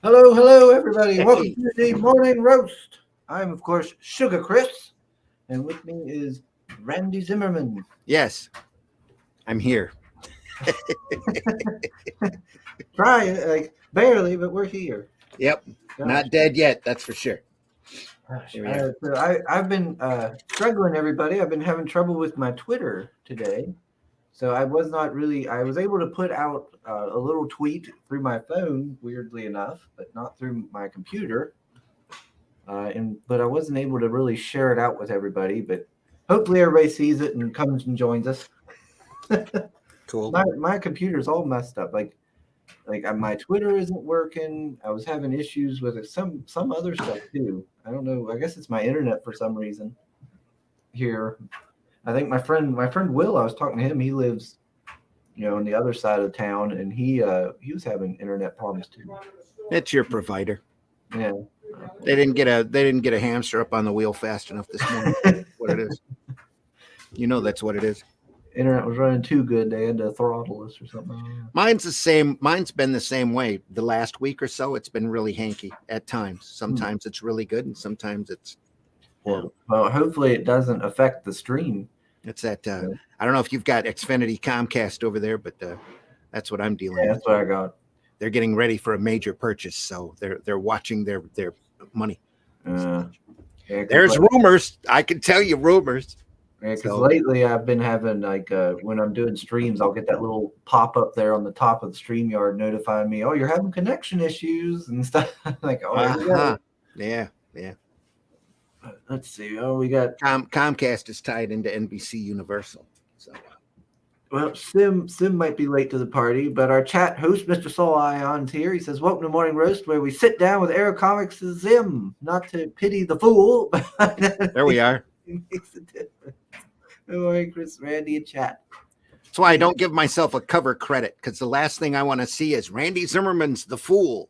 Hello, hello, everybody. Welcome Hey, to the morning roast. I'm, of course, Sugar Chris, and with me is Randy Zimmerman. yes, I'm here. Trying, like, barely, but we're here. Yep, Gosh, not dead yet. That's for sure. gosh. Here we are. I've been struggling, everybody. I've been having trouble with my Twitter today. So I was not really, I was able to put out a little tweet through my phone, weirdly enough, but not through my computer. But I wasn't able to really share it out with everybody. But hopefully everybody sees it and comes and joins us. Cool. My computer's all messed up. My Twitter isn't working. I was having issues with some other stuff too. I don't know. I guess it's my internet for some reason here. I think my friend Will. I was talking to him. He lives, on the other side of town, and he was having internet problems too. It's your provider. Yeah. They didn't get a hamster up on the wheel fast enough this morning. What it is. You know that's what it is. Internet was running too good. They had to throttle us or something. I don't know. Mine's the same. Mine's been the same way. The last week or so, it's been really hanky at times. Sometimes it's really good, and sometimes it's horrible. Well, hopefully it doesn't affect the stream. It's that Yeah, I don't know if you've got Xfinity Comcast over there, but that's what I'm dealing with. that's what I got. They're getting ready for a major purchase, so they're watching their money. Uh, yeah, There's rumors. I can tell you rumors. because lately I've been having when I'm doing streams, I'll get that little pop up there on the top of the StreamYard notifying me, "Oh, you're having connection issues and stuff." Like, oh, here we go. Yeah. Let's see. Oh, we got Comcast is tied into NBC Universal. So well, Sim might be late to the party, but our chat host, Mr. Soul Ion's here. He says, "Welcome to Morning Roast, where we sit down with Aero Comics' Zim, not to pity the fool." there we are. It makes a difference. Good morning, Chris, Randy, and chat. That's why I don't give myself a cover credit, because the last thing I want to see is Randy Zimmerman's The Fool.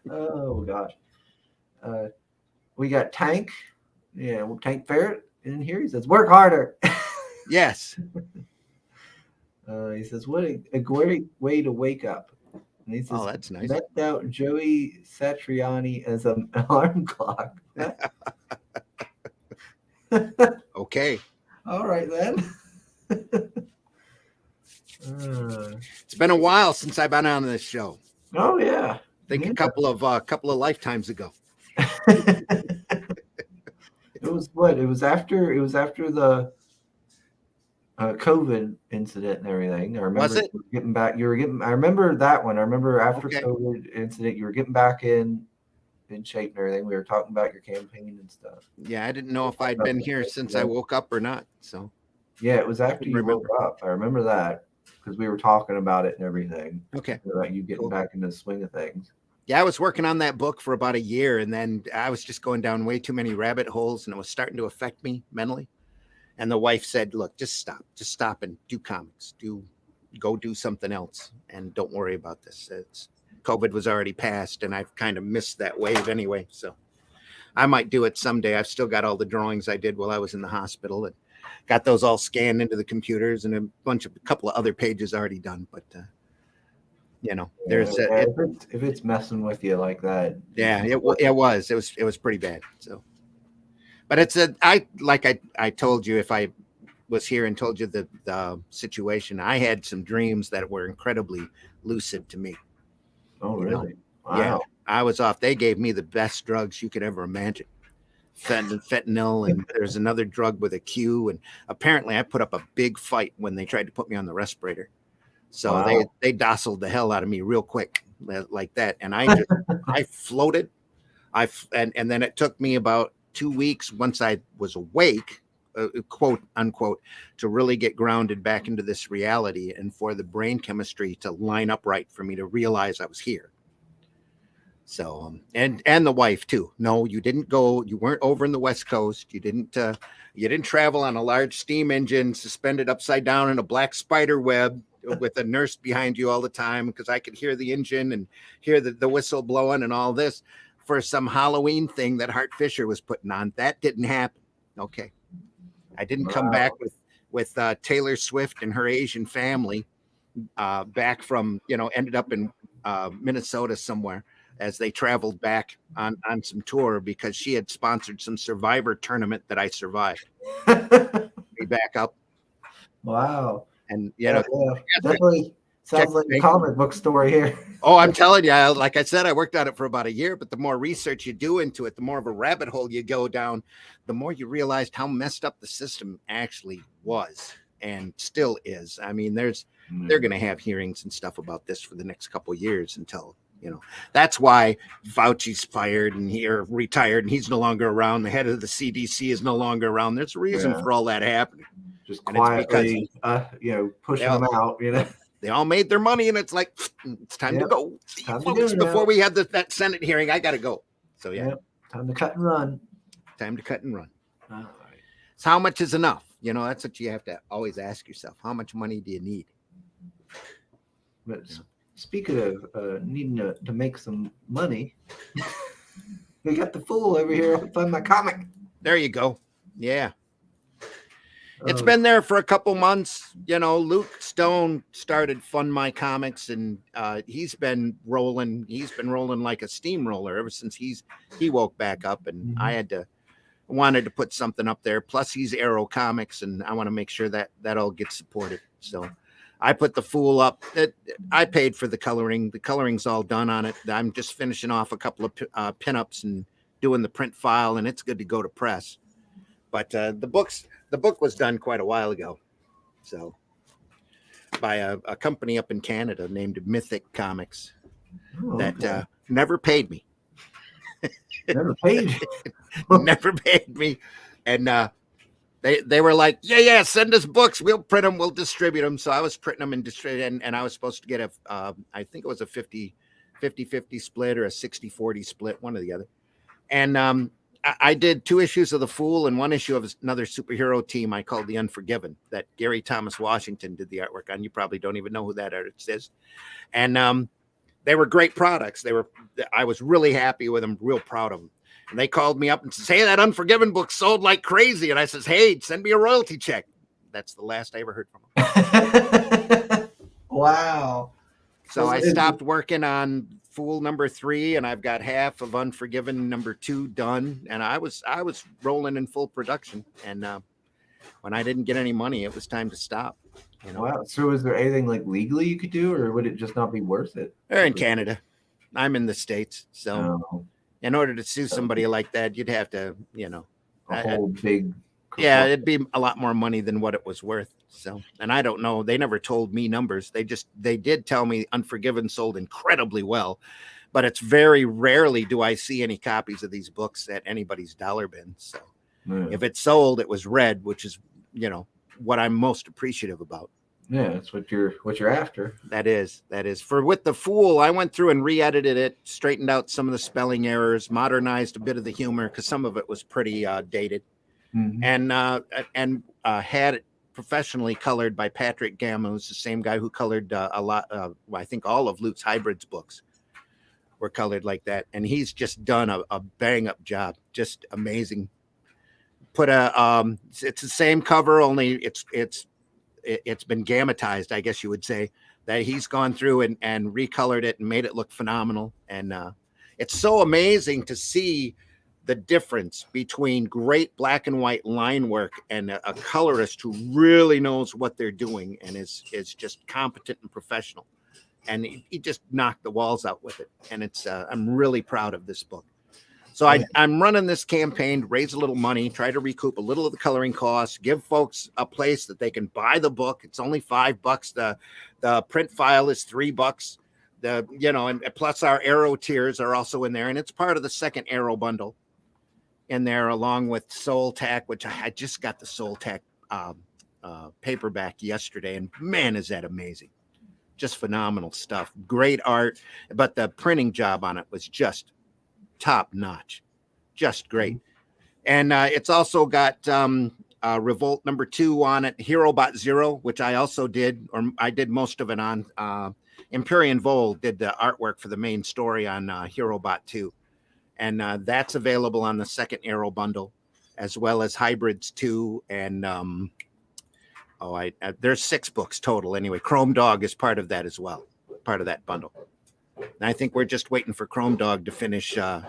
Oh gosh. We got Tank. Yeah, Tank Ferret in here. He says, "Work harder." Yes. He says, "What a great way to wake up." And he says, Oh, that's nice. Met out Joey Satriani as an alarm clock. Okay. All right then. It's been a while since I've been on this show. Oh yeah. I think a couple of lifetimes ago. It was what? It was after the COVID incident and everything. I remember Was it? you were getting back. I remember that one. I remember after Okay. COVID incident, you were getting back in shape and everything. We were talking about your campaign and stuff. Yeah, I didn't know if I'd been here since I woke up or not. So yeah, it was after you remember. woke up. I remember that because we were talking about it and everything. Okay. About you getting Cool. back into the swing of things. Yeah, I was working on that book for about a year, and then I was just going down way too many rabbit holes, and it was starting to affect me mentally. And the wife said, "Look, just stop and do comics. Go do something else, and don't worry about this. COVID was already past, and I've kind of missed that wave anyway. So I might do it someday. I've still got all the drawings I did while I was in the hospital, and got those all scanned into the computers, and a couple of other pages already done. But there's if it's messing with you like that. Yeah, it was pretty bad. So, but I told you, if I was here and told you the situation, I had some dreams that were incredibly lucid to me. Oh, really? Wow. Yeah, I was off. They gave me the best drugs you could ever imagine. Fentanyl, and there's another drug with a Q, and apparently I put up a big fight when they tried to put me on the respirator. So Wow. they dociled the hell out of me real quick like that. And I floated. And then it took me about 2 weeks once I was awake, quote unquote, to really get grounded back into this reality and for the brain chemistry to line up right for me to realize I was here. So, and the wife too. No, you didn't go. You weren't over in the West Coast. You didn't travel on a large steam engine suspended upside down in a black spider web with a nurse behind you all the time, because I could hear the engine and hear the whistle blowing and all this for some Halloween thing that Hart Fisher was putting on. That didn't happen. Okay. I didn't come back with Taylor Swift and her Asian family back from, ended up in Minnesota somewhere as they traveled back on some tour because she had sponsored some Survivor tournament that I survived. Me back up. Wow. And, Yeah, definitely sounds like a comic book story here. Oh, I'm telling you, like I said, I worked on it for about a year, but the more research you do into it, the more of a rabbit hole you go down, the more you realized how messed up the system actually was and still is. I mean, they're going to have hearings and stuff about this for the next couple of years until, that's why Fauci's fired and or retired and he's no longer around. The head of the CDC is no longer around. There's a reason for all that happening. Just quietly, pushing them out, They all made their money, and it's like, it's time to go. Time Folks, before we had that Senate hearing, I got to go. So, time to cut and run. Time to cut and run. All right. So how much is enough? That's what you have to always ask yourself. How much money do you need? But speaking of needing to make some money, we got the Fool over here. I'll find my comic. There you go. Yeah. It's been there for a couple months. Luke Stone started Fund My Comics, and he's been rolling. He's been rolling like a steamroller ever since he woke back up. And I wanted to put something up there. Plus, he's Arrow Comics, and I want to make sure that all gets supported. So I put the Fool up. I paid for the coloring. The coloring's all done on it. I'm just finishing off a couple of pinups and doing the print file, and it's good to go to press. But the book was done quite a while ago, so by a company up in Canada named Mythic Comics that never paid me. Never paid. Never paid me, and they were like, yeah, send us books, we'll print them, we'll distribute them. So I was printing them and distributing, and I was supposed to get I think it was a 50-50 split or a 60-40 split, one or the other, and I did 2 issues of The Fool and 1 issue of another superhero team I called The Unforgiven that Gary Thomas Washington did the artwork on. You probably don't even know who that artist is. And they were great products. I was really happy with them, real proud of them. And they called me up and said, hey, that Unforgiven book sold like crazy. And I says, hey, send me a royalty check. That's the last I ever heard from them. Wow. So I stopped working on Fool number 3, and I've got half of Unforgiven number 2 done, and I was rolling in full production. And when I didn't get any money, it was time to stop. Wow. So is there anything like legally you could do, or would it just not be worth it? They're in Canada. I'm in the States, so in order to sue somebody like that, you'd have to, a whole big. Yeah, it'd be a lot more money than what it was worth. So, and I don't know. They never told me numbers. They did tell me Unforgiven sold incredibly well, but it's very rarely do I see any copies of these books at anybody's dollar bin. So if it sold, it was read, which is, what I'm most appreciative about. Yeah, that's what you're after. That is. For With the Fool, I went through and re-edited it, straightened out some of the spelling errors, modernized a bit of the humor because some of it was pretty dated. Mm-hmm. And had it professionally colored by Patrick Gammon, who's the same guy who colored a lot. I think all of Luke's Hybrids books were colored like that, and he's just done a bang up job, just amazing. It's the same cover, only it's been gammatized, I guess you would say. That he's gone through and recolored it and made it look phenomenal, and it's so amazing to see the difference between great black and white line work and a colorist who really knows what they're doing and is just competent and professional. And he just knocked the walls out with it. And I'm really proud of this book. So I'm running this campaign to raise a little money, try to recoup a little of the coloring costs, give folks a place that they can buy the book. It's only $5. The print file is $3. And plus our Arrow tiers are also in there. And it's part of the second Arrow bundle in there, along with Soul Tack, which I just got the Soul Tack paperback yesterday, and man, is that amazing. Just phenomenal stuff. Great art, but the printing job on it was just top notch. Just great. And it's also got Revolt number 2 on it, HeroBot Zero, which I also did, or I did most of it on. Empyrean Vol did the artwork for the main story on HeroBot 2. And that's available on the second Arrow bundle, as well as Hybrids 2 and Oh, there's 6 books total anyway. Chrome Dog is part of that as well, part of that bundle. And I think we're just waiting for Chrome Dog to finish the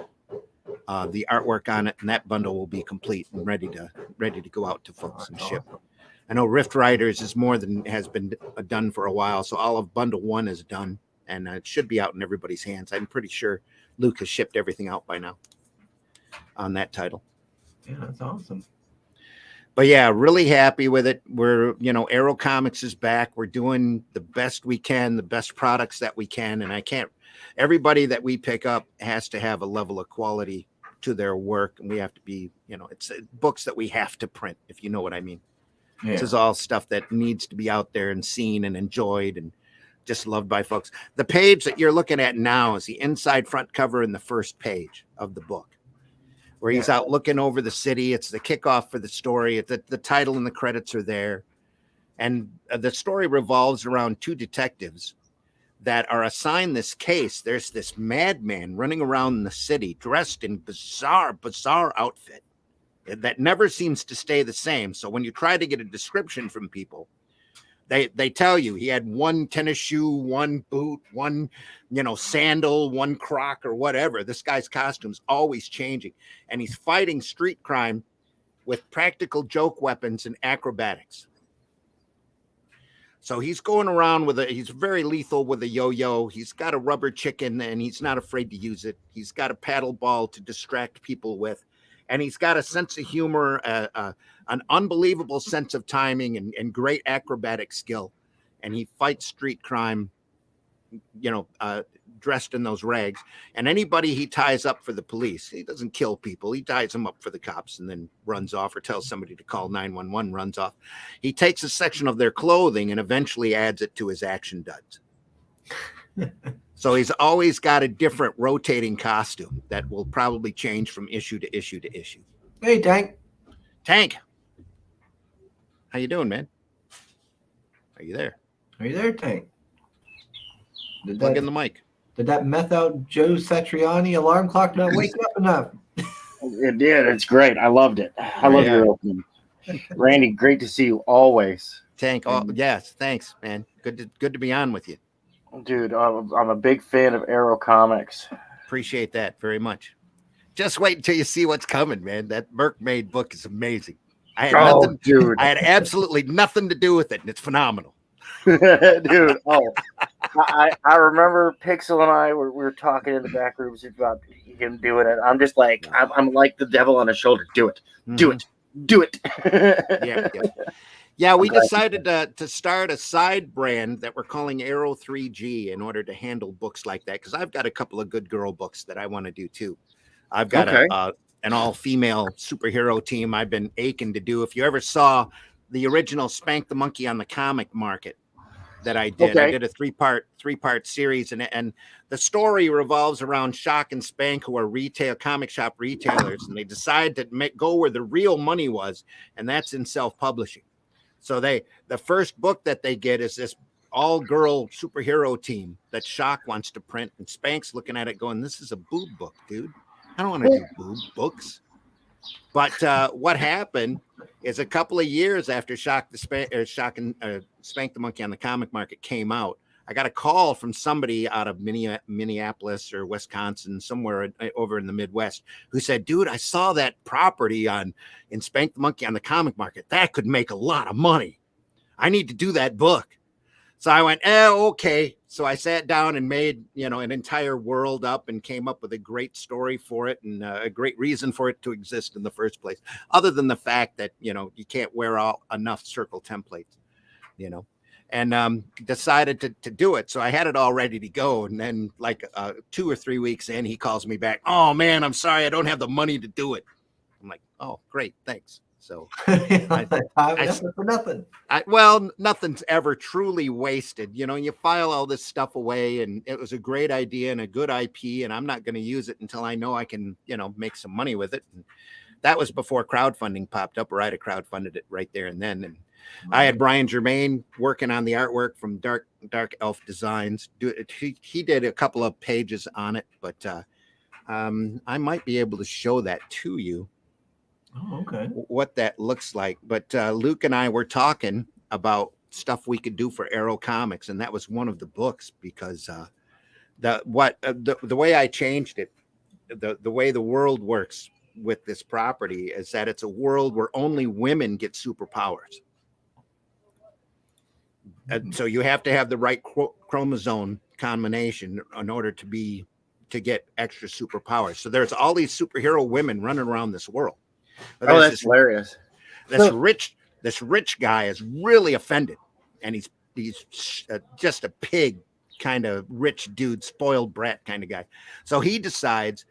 artwork on it, and that bundle will be complete and ready to go out to folks and ship. Awesome. I know Rift Riders is more than has been done for a while, so all of Bundle 1 is done, and it should be out in everybody's hands. I'm pretty sure Luke has shipped everything out by now on that title. Yeah, that's awesome. But yeah, really happy with it. We're, Arrow Comics is back. We're doing the best we can, the best products that we can. And everybody that we pick up has to have a level of quality to their work. And we have to be, it's books that we have to print, if you know what I mean. Yeah. This is all stuff that needs to be out there and seen and enjoyed and just loved by folks. The page that you're looking at now is the inside front cover in the first page of the book, where he's out looking over the city. It's the kickoff for the story. The title and the credits are there. And the story revolves around 2 detectives that are assigned this case. There's this madman running around the city dressed in bizarre outfit that never seems to stay the same. So when you try to get a description from people, they tell you he had 1 tennis shoe, 1 boot, 1, sandal, 1 croc or whatever. This guy's costume's always changing, and he's fighting street crime with practical joke weapons and acrobatics. So he's going around he's very lethal with a yo-yo. He's got a rubber chicken and he's not afraid to use it. He's got a paddle ball to distract people with. And he's got a sense of humor, an unbelievable sense of timing and great acrobatic skill. And he fights street crime, dressed in those rags. And anybody he ties up for the police, he doesn't kill people. He ties them up for the cops and then runs off, or tells somebody to call 911, runs off. He takes a section of their clothing and eventually adds it to his action duds. So he's always got a different rotating costume that will probably change from issue to issue to issue. Hey, Tank. Tank. How you doing, man? Are you there? Are you there, Tank? Plug in the mic. Did that meth out Joe Satriani alarm clock not wake up enough? It did. It's great. I loved it. I love your opening. Randy, great to see you always. Tank. Oh, yes. Thanks, man. Good to be on with you. Dude, I'm a big fan of Arrow Comics. Appreciate that very much. Just wait until you see what's coming, man. That Merc-made book is amazing. I had absolutely nothing to do with it, and it's phenomenal. Dude, I remember Pixel and I we were talking in the back rooms about him doing it. I'm just like, I'm like the devil on his shoulder. Do it. Do it. Yeah, we decided to start a side brand that we're calling Arrow 3G in order to handle books like that, because I've got a couple of good girl books that I want to do too. I've got an all-female superhero team I've been aching to do. If you ever saw the original Spank the Monkey on the Comic Market that I did, I did a three-part series, and the story revolves around Shock and Spank, who are comic shop retailers, and they decide to go where the real money was, and that's in self-publishing. So the first book that they get is this all-girl superhero team that Shock wants to print, and Spank's looking at it going, "This is a boob book, dude. I don't want to do boob books." But what happened is a couple of years after Spank the Monkey on the Comic Market came out, I got a call from somebody out of Minneapolis or Wisconsin, somewhere over in the Midwest, who said, "Dude, I saw that property in Spank the Monkey on the Comic Market. That could make a lot of money. I need to do that book." So I went, okay. So I sat down and made, an entire world up and came up with a great story for it and a great reason for it to exist in the first place, other than the fact that, you can't wear out enough circle templates, and decided to do it. So I had it all ready to go. And then 2 or 3 weeks in, he calls me back. "Oh man, I'm sorry. I don't have the money to do it." I'm like, "Oh, great. Thanks." So for nothing. Nothing's ever truly wasted. You file all this stuff away, and it was a great idea and a good IP, and I'm not going to use it until I know I can, make some money with it. And that was before crowdfunding popped up, or I'd have crowdfunded it right there and then. And I had Brian Germain working on the artwork from Dark Elf Designs. He did a couple of pages on it, but I might be able to show that to you. Oh, okay. What that looks like. But Luke and I were talking about stuff we could do for Arrow Comics, and that was one of the books because the way I changed it, the way the world works with this property is that it's a world where only women get superpowers. And so you have to have the right chromosome combination in order to get extra superpowers. So there's all these superhero women running around this world. Oh, that's hilarious. This rich guy is really offended, and he's just a pig kind of rich dude, spoiled brat kind of guy. So he decides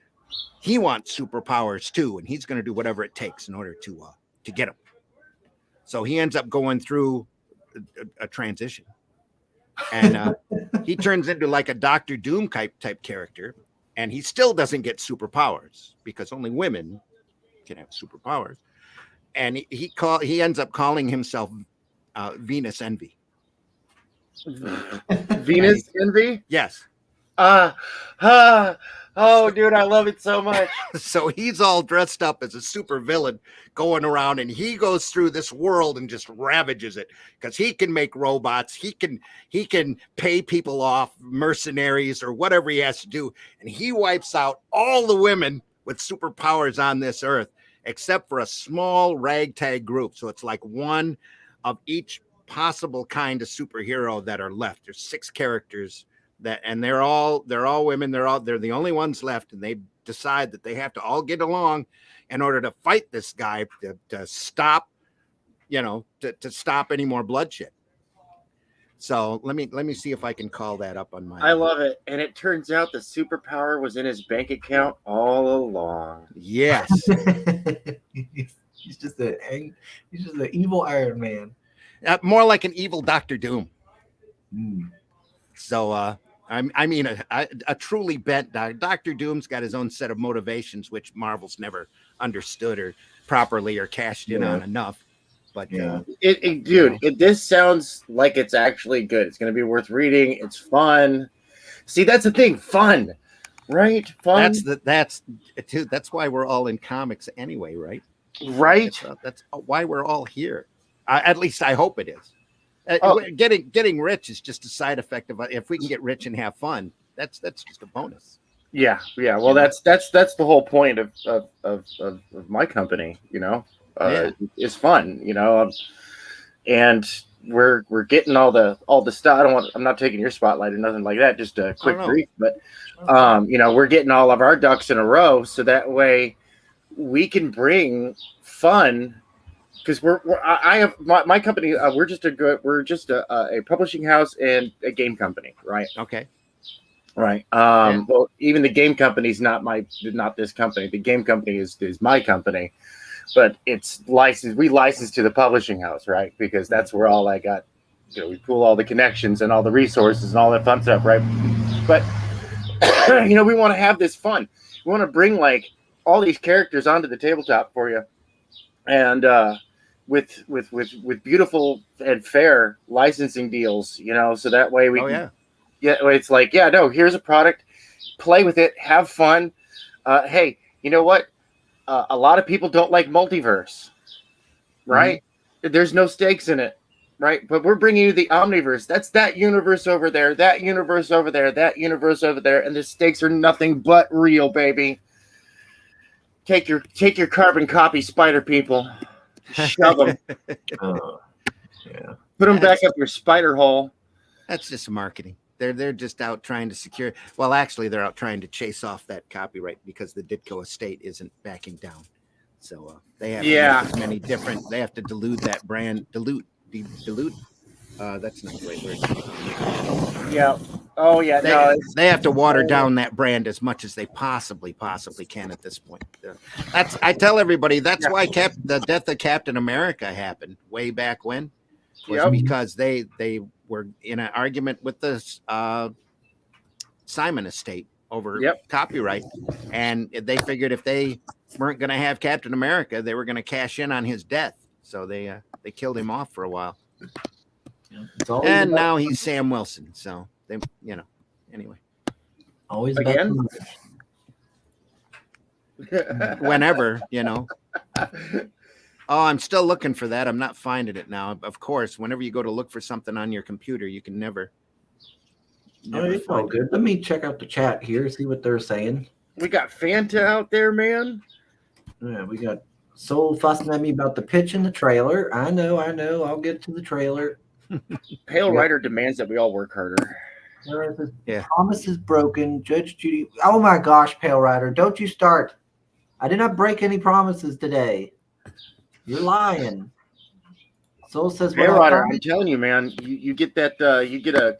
he wants superpowers too, and he's going to do whatever it takes in order to get them. So he ends up going through a transition, and he turns into like a Doctor Doom type character, and he still doesn't get superpowers because only women can have superpowers. And he ends up calling himself Venus Envy. Venus Envy? Yes. Oh, dude, I love it so much. So he's all dressed up as a super villain going around, and he goes through this world and just ravages it because he can make robots. He can pay people off, mercenaries or whatever he has to do. And he wipes out all the women with superpowers on this earth, except for a small ragtag group. So it's like one of each possible kind of superhero that are left. There's 6 characters and they're all women. They're the only ones left, and they decide that they have to all get along in order to fight this guy to stop, to stop any more bloodshed. So let me see if I can call that up on my. I love it, and it turns out the superpower was in his bank account all along. Yes, he's just an evil Iron Man. More like an evil Doctor Doom. Mm. So I mean, a truly bent Doctor Doom's got his own set of motivations, which Marvel's never understood or properly or cashed in on enough. But this sounds like it's actually good. It's going to be worth reading. It's fun. See, that's the thing, fun, right? Fun. That's why we're all in comics anyway, right? Right. That's why we're all here. At least I hope it is. Getting rich is just a side effect of if we can get rich and have fun. That's just a bonus. Yeah. Well, that's the whole point of my company. It's fun. And we're getting all the stuff. I'm not taking your spotlight or nothing like that. Just a quick brief, but we're getting all of our ducks in a row, so that way we can bring fun. Because I have my company. We're just a publishing house and a game company, right? Okay. Right. Well, even the game company is not this company. The game company is my company, but it's licensed. We license to the publishing house, right? Because that's where all I got. We pool all the connections and all the resources and all that fun stuff, right? But we want to have this fun. We want to bring like all these characters onto the tabletop for you, and with beautiful and fair licensing deals, so that way we it's like, here's a product, play with it, have fun. Hey, you know what? A lot of people don't like multiverse, right? Mm-hmm. There's no stakes in it, right? But we're bringing you the omniverse. That's that universe over there, that universe over there, that universe over there, and the stakes are nothing but real, baby. Take your carbon copy, spider people. Shove them. Put them back up your spider hole. That's just marketing. They're just out trying to secure. Well, actually, they're out trying to chase off that copyright because the Ditko estate isn't backing down. So they have to make many different. They have to dilute that brand. Dilute. That's not the right word. Yeah. Oh yeah. They have to water down that brand as much as they possibly can at this point. I tell everybody that's why the death of Captain America happened way back when, was because they were in an argument with the Simon estate over copyright, and they figured if they weren't going to have Captain America, they were going to cash in on his death. So they killed him off for a while. And now he's Sam Wilson. So they, anyway. Always again. Whenever, Oh, I'm still looking for that. I'm not finding it now. Of course, whenever you go to look for something on your computer, you can never It's all good. Let me check out the chat here, see what they're saying. We got Fanta out there, man. Yeah, we got Soul fussing at me about the pitch in the trailer. I know. I'll get to the trailer. Pale Rider demands that we all work harder. Yeah. Promise is broken. Judge Judy. Oh my gosh, Pale Rider, don't you start. I did not break any promises today. You're lying. Soul says, Pale Rider, I'm telling you, man, you get that you get a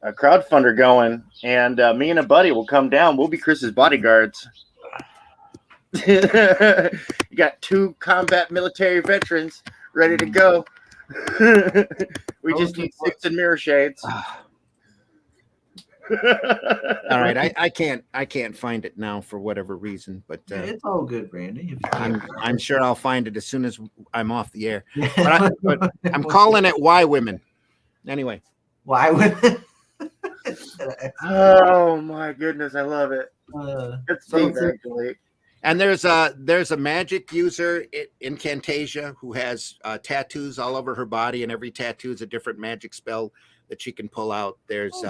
crowdfunder going, and me and a buddy will come down. We'll be Chris's bodyguards. You got 2 combat military veterans ready to go. We just need 6 and mirror shades. All right, I can't find it now for whatever reason, but it's all good, Randy. I'm sure I'll find it as soon as I'm off the air. But I'm calling it Why Women. Anyway, Why Women? Oh my goodness, I love it. It's Steve, actually. And there's a magic user in Camtasia who has tattoos all over her body, and every tattoo is a different magic spell that she can pull out. There's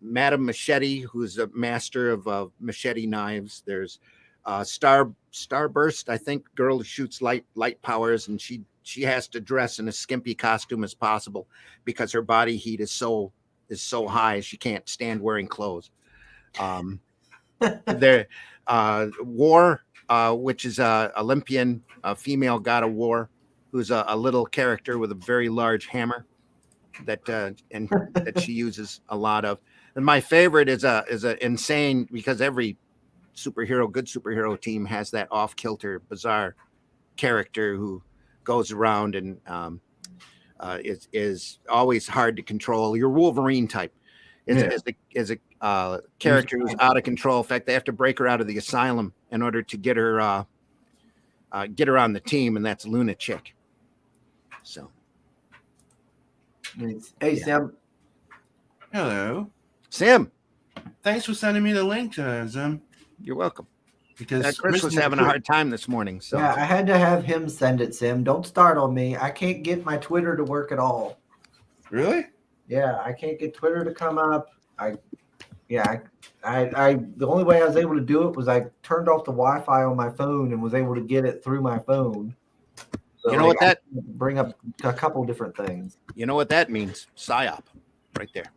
Madame Machete, who's a master of machete knives. There's Starburst, I think, girl who shoots light powers, and she has to dress in a skimpy costume as possible because her body heat is so high she can't stand wearing clothes. There, War, which is a Olympian, a female god of war, who's a little character with a very large hammer that she uses a lot of. And my favorite is a insane, because every good superhero team has that off kilter, bizarre character who goes around and is always hard to control. Your Wolverine type is a character who's out of control. In fact, they have to break her out of the asylum in order to get her on the team, and that's Luna Chick. So, hey, Sam. Hello, Sam. Thanks for sending me the link, Zim. You're welcome. Because Chris was having a hard time this morning. So yeah, I had to have him send it, Sam. Don't start on me. I can't get my Twitter to work at all. Really? Yeah, I can't get Twitter to come up. The only way I was able to do it was I turned off the Wi-Fi on my phone and was able to get it through my phone. So you know what that bring up a couple different things. You know what that means? PSYOP, right there.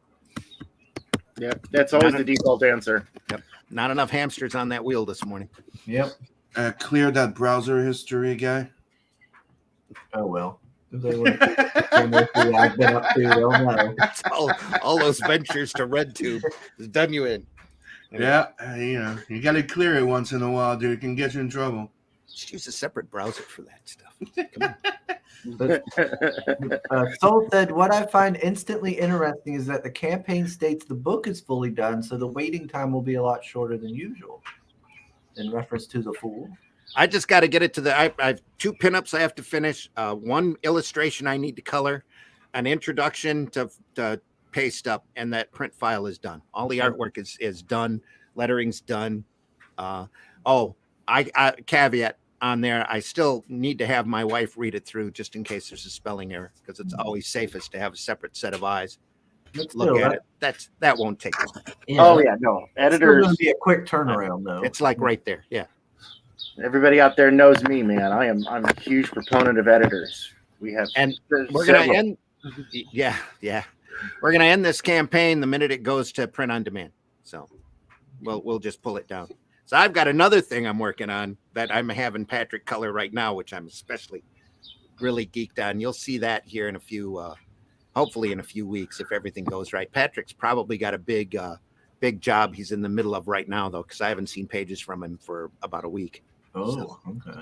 Yeah, that's always the default answer. Yep. Not enough hamsters on that wheel this morning. Yep. Clear that browser history guy. Oh well. I've been up to, they'll know. It's all those ventures to RedTube has done you in. Yeah, you got to clear it once in a while, dude. It can get you in trouble. Just use a separate browser for that stuff. Come on. Soul said, what I find instantly interesting is that the campaign states the book is fully done, so the waiting time will be a lot shorter than usual. In reference to the Fool. I just got to get it to I have 2 pinups I have to finish, 1 illustration I need to color, an introduction to paste up, and that print file is done. All the artwork is done, lettering's done. I caveat on there, I still need to have my wife read it through just in case there's a spelling error, because it's always safest to have a separate set of eyes. Look at it. That won't take long. Yeah, no. Editors, it's going to be a quick turnaround though. It's like right there. Yeah. Everybody out there knows me, man. I'm a huge proponent of editors. We have, and we're going to end. Yeah. We're going to end this campaign the minute it goes to print on demand. So we'll just pull it down. So I've got another thing I'm working on that I'm having Patrick color right now, which I'm especially really geeked on. You'll see that here in a few, hopefully in a few weeks, if everything goes right. Patrick's probably got a big job he's in the middle of right now, though, because I haven't seen pages from him for about a week. Okay.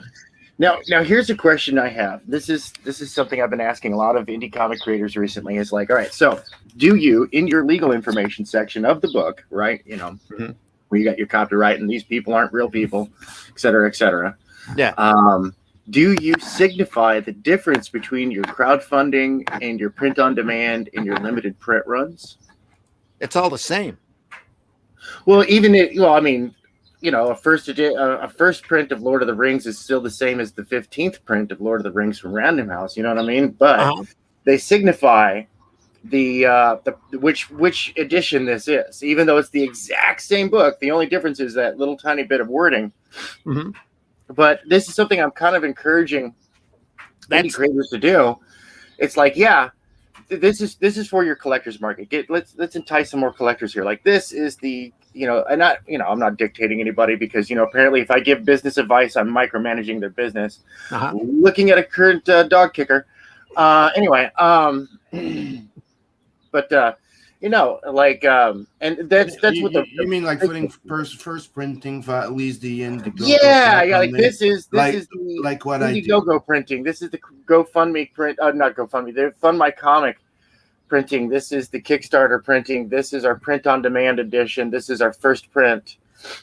Now here's a question I have. This is something I've been asking a lot of indie comic creators recently. Is like, all right, so do you, in your legal information section of the book, right? Where you got your copyright and these people aren't real people, et cetera, et cetera. Yeah. Do you signify the difference between your crowdfunding and your print on demand and your limited print runs? It's all the same. Well, a first print of Lord of the Rings is still the same as the 15th print of Lord of the Rings from Random House. You know what I mean? But they signify the which edition this is, even though it's the exact same book. The only difference is that little tiny bit of wording. Mm-hmm. But this is something I'm kind of encouraging indie creators to do. It's like, yeah, this is for your collector's market. Let's entice some more collectors here. Like, this is the, and not, I'm not dictating anybody, because apparently if I give business advice, I'm micromanaging their business. Looking at a current dog kicker. Anyway, but like, and that's what you mean, like putting first printing for at least the Indiegogo. Yeah, like this is the like what Indiegogo printing. This is the GoFundMe print. Not GoFundMe. The Fund My Comic printing. This is the Kickstarter printing. This is our print on demand edition. This is our first print,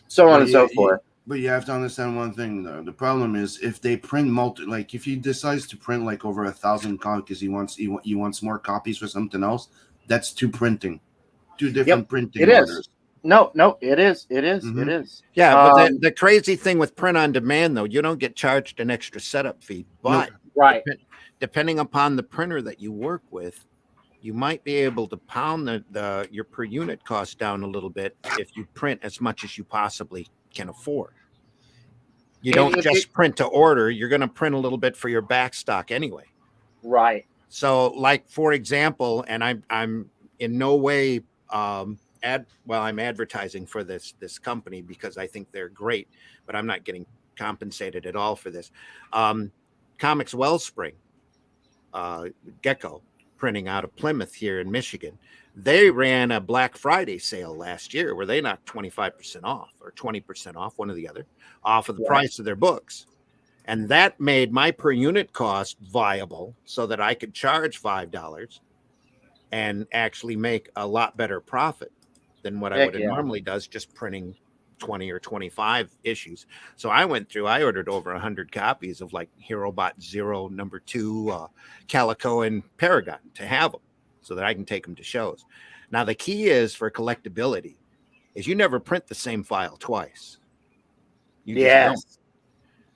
so on and so forth. But you have to understand one thing, though. The problem is if they print like if he decides to print like over 1,000 copies, he wants more copies for something else. That's two different printing orders. No, it is. Mm-hmm. It is. Yeah, but the crazy thing with print on demand, though, you don't get charged an extra setup fee. But depending upon the printer that you work with, you might be able to pound your per unit cost down a little bit if you print as much as you possibly can afford. You don't just print to order. You're going to print a little bit for your back stock anyway. Right. So, like, for example, and I'm in no way I'm advertising for this company because I think they're great, but I'm not getting compensated at all for this. Comics Wellspring, Gecko, printing out of Plymouth here in Michigan. They ran a Black Friday sale last year where they knocked 25% off or 20% off, one or the other, off of the price of their books. And that made my per unit cost viable so that I could charge $5 and actually make a lot better profit than what I would have normally does just printing 20 or 25 issues. So I ordered over 100 copies of like HeroBot Zero, number 2, Calico, and Paragon to have them so that I can take them to shows. Now, the key is for collectability is you never print the same file twice. You just don't.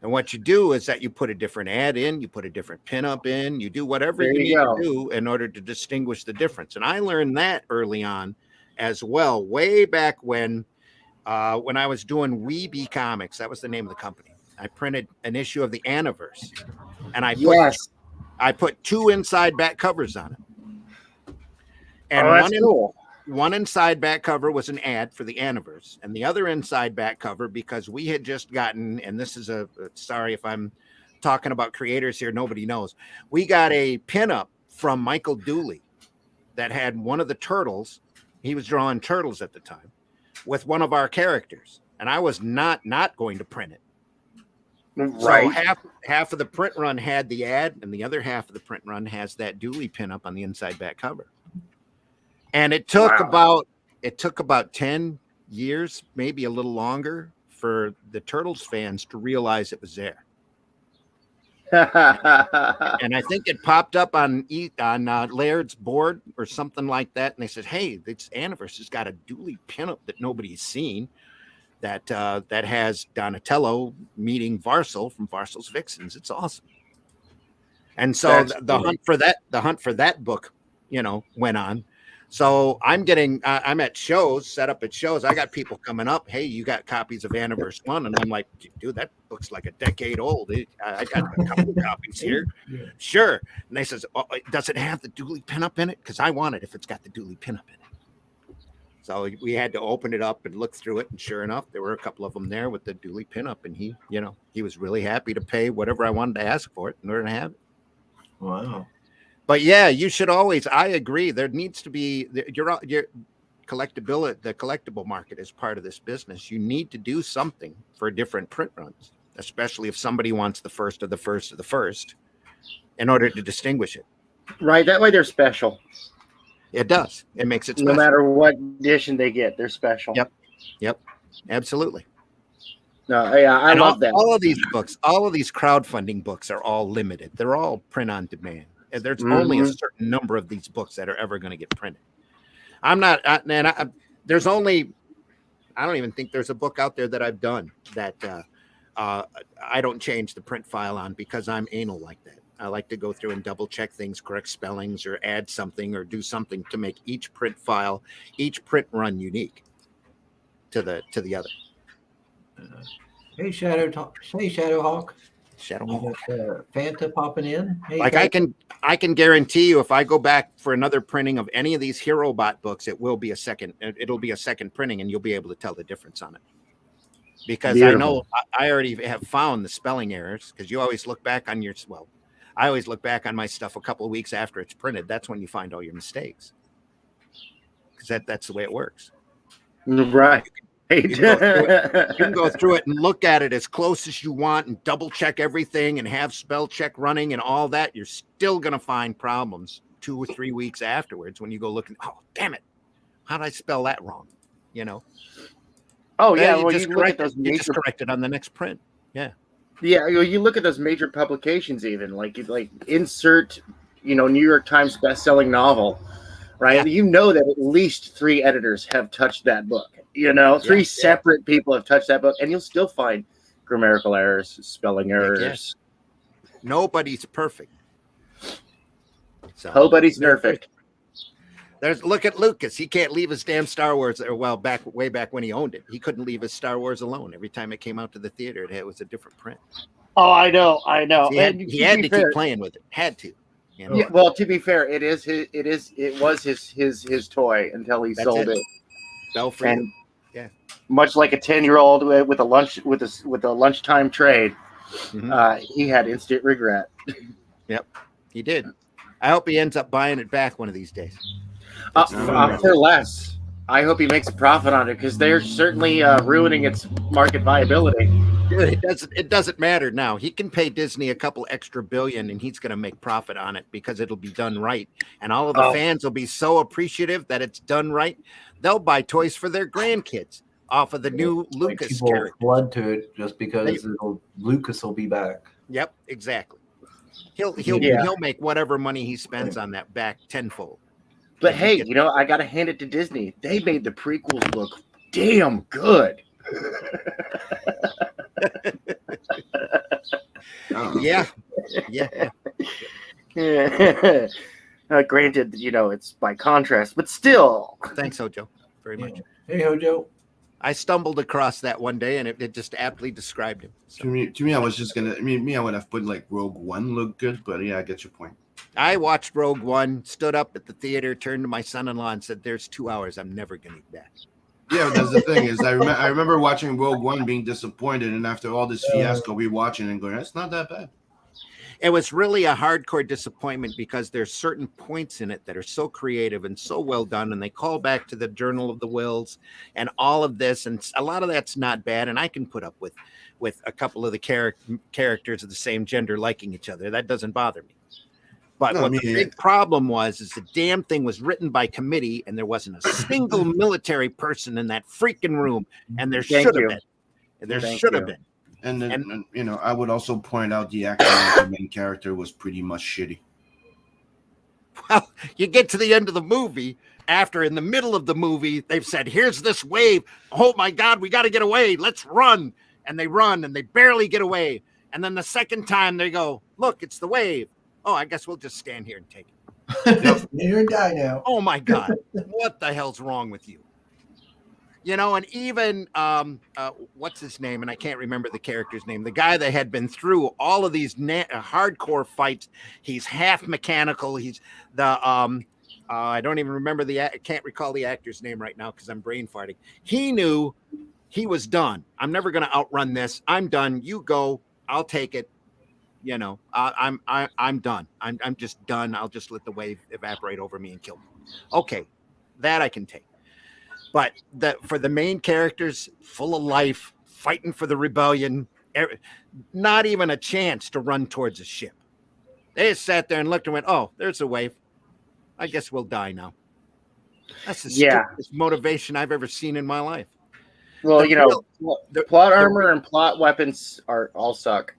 And what you do is that you put a different ad in, you put a different pinup in, you do whatever you need to do in order to distinguish the difference. And I learned that early on as well, way back when I was doing Weeby Comics. That was the name of the company. I printed an issue of the Anniverse, and I put 2 inside back covers on it. And one inside back cover was an ad for the Anniverse, and the other inside back cover, because we had just gotten, and this is sorry if I'm talking about creators here, nobody knows. We got a pinup from Michael Dooley that had one of the turtles. He was drawing turtles at the time with one of our characters, and I was not going to print it. Right. So half of the print run had the ad, and the other half of the print run has that Dooley pinup on the inside back cover. And it took about 10 years, maybe a little longer, for the Turtles fans to realize it was there. And I think it popped up on Laird's board or something like that, and they said, "Hey, this Anniverse has got a Dooley pinup that nobody's seen. That has Donatello meeting Varsel from Varsel's Vixens. It's awesome." And so the hunt for that book, went on. So I'm at shows, set up at shows. I got people coming up. Hey, you got copies of Anniverse 1? And I'm like, dude, that book's like a decade old. I got a couple of copies here. Yeah. Sure. And they says, does it have the Dooley pinup in it? Because I want it if it's got the Dooley pinup in it. So we had to open it up and look through it. And sure enough, there were a couple of them there with the Dooley pinup. And he was really happy to pay whatever I wanted to ask for it in order to have it. Wow. But yeah, you should always. I agree. There needs to be your collectibility. The collectible market is part of this business. You need to do something for different print runs, especially if somebody wants the first of the first of the first, in order to distinguish it. Right. That way, they're special. It does. It makes it special. No matter what edition they get, they're special. Yep. Absolutely. No, yeah, I love that. All of these books, all of these crowdfunding books are all limited. They're all print on demand. There's only a certain number of these books that are ever going to get printed. I don't even think there's a book out there that I've done that I don't change the print file on, because I'm anal like that. I like to go through and double check things, correct spellings, or add something, or do something to make each print file, each print run unique to the other. Hey, Shadowhawk. Shadowhawk. Fanta popping in. Hey, Like Fanta. I can guarantee you, if I go back for another printing of any of these Hero Bot books, it'll be a second printing, and you'll be able to tell the difference on it. Because Beautiful. I know I already have found the spelling errors, because you always look back on I always look back on my stuff a couple of weeks after it's printed. That's when you find all your mistakes, because that's the way it works. Right. You can go through it and look at it as close as you want and double check everything and have spell check running and all that. You're still going to find problems 2 or 3 weeks afterwards when you go looking. Oh, damn it. How did I spell that wrong? Oh, Then yeah. you Well, just you look at those you just major. correct it on the next print. Yeah. Yeah, you look at those major publications, even like insert, New York Times best-selling novel, right? Yeah. You know that at least 3 editors have touched that book. Three separate people have touched that book, and you'll still find grammatical errors, spelling errors. Nobody's perfect. So Nobody's perfect. Look at Lucas. He can't leave his damn Star Wars. Way back when he owned it, he couldn't leave his Star Wars alone. Every time it came out to the theater, it was a different print. Oh, I know. So he had to keep playing with it. Had to. Yeah. Well, to be fair, it was his toy until he sold it. Bell for you. Yeah. Much like a 10-year-old with a lunchtime trade, he had instant regret. Yep, he did. I hope he ends up buying it back one of these days. For less. I hope he makes a profit on it, because they're certainly ruining its market viability. It doesn't matter now. He can pay Disney a couple extra billion, and he's going to make profit on it, because it'll be done right, and all of the fans will be so appreciative that it's done right. They'll buy toys for their grandkids off of the new Lucas character. Blood to it just because Lucas will be back. Yep, exactly. He'll make whatever money he spends on that back tenfold. But hey, I got to hand it to Disney. They made the prequels look damn good. Yeah. Granted, it's by contrast, but still. Thanks, Hojo, very much. Hey, Hojo. I stumbled across that one day, and it just aptly described him. So. To me, I was just gonna. I would have put like Rogue One looked good, but yeah, I get your point. I watched Rogue One, stood up at the theater, turned to my son-in-law, and said, "There's 2 hours. I'm never going to eat that." Yeah, that's the thing is I remember watching Rogue One, being disappointed, and after all this fiasco, rewatching and going, "That's not that bad." It was really a hardcore disappointment, because there's certain points in it that are so creative and so well done, and they call back to the Journal of the Wills and all of this, and a lot of that's not bad, and I can put up with a couple of the characters of the same gender liking each other. That doesn't bother me. But the big problem was the damn thing was written by committee, and there wasn't a single military person in that freaking room, and there should have been. There should have been. And then, I would also point out the acting of the main character was pretty much shitty. Well, you get to the end of the movie, in the middle of the movie, they've said, "Here's this wave. Oh my God, we got to get away. Let's run." And they run, and they barely get away. And then the second time they go, "Look, it's the wave. Oh, I guess we'll just stand here and take it." You're and die now. Oh my God, what the hell's wrong with you? And even what's his name? And I can't remember the character's name. The guy that had been through all of these hardcore fights. He's half mechanical. He's the I don't even remember can't recall the actor's name right now because I'm brain farting. He knew he was done. I'm never going to outrun this. I'm done. You go. I'll take it. I'm done. I'm just done. I'll just let the wave evaporate over me and kill me. Okay, that I can take. But for the main characters, full of life, fighting for the rebellion, not even a chance to run towards a ship. They just sat there and looked and went, "Oh, there's a wave. I guess we'll die now." That's the stupidest motivation I've ever seen in my life. Well, the plot armor and plot weapons all suck.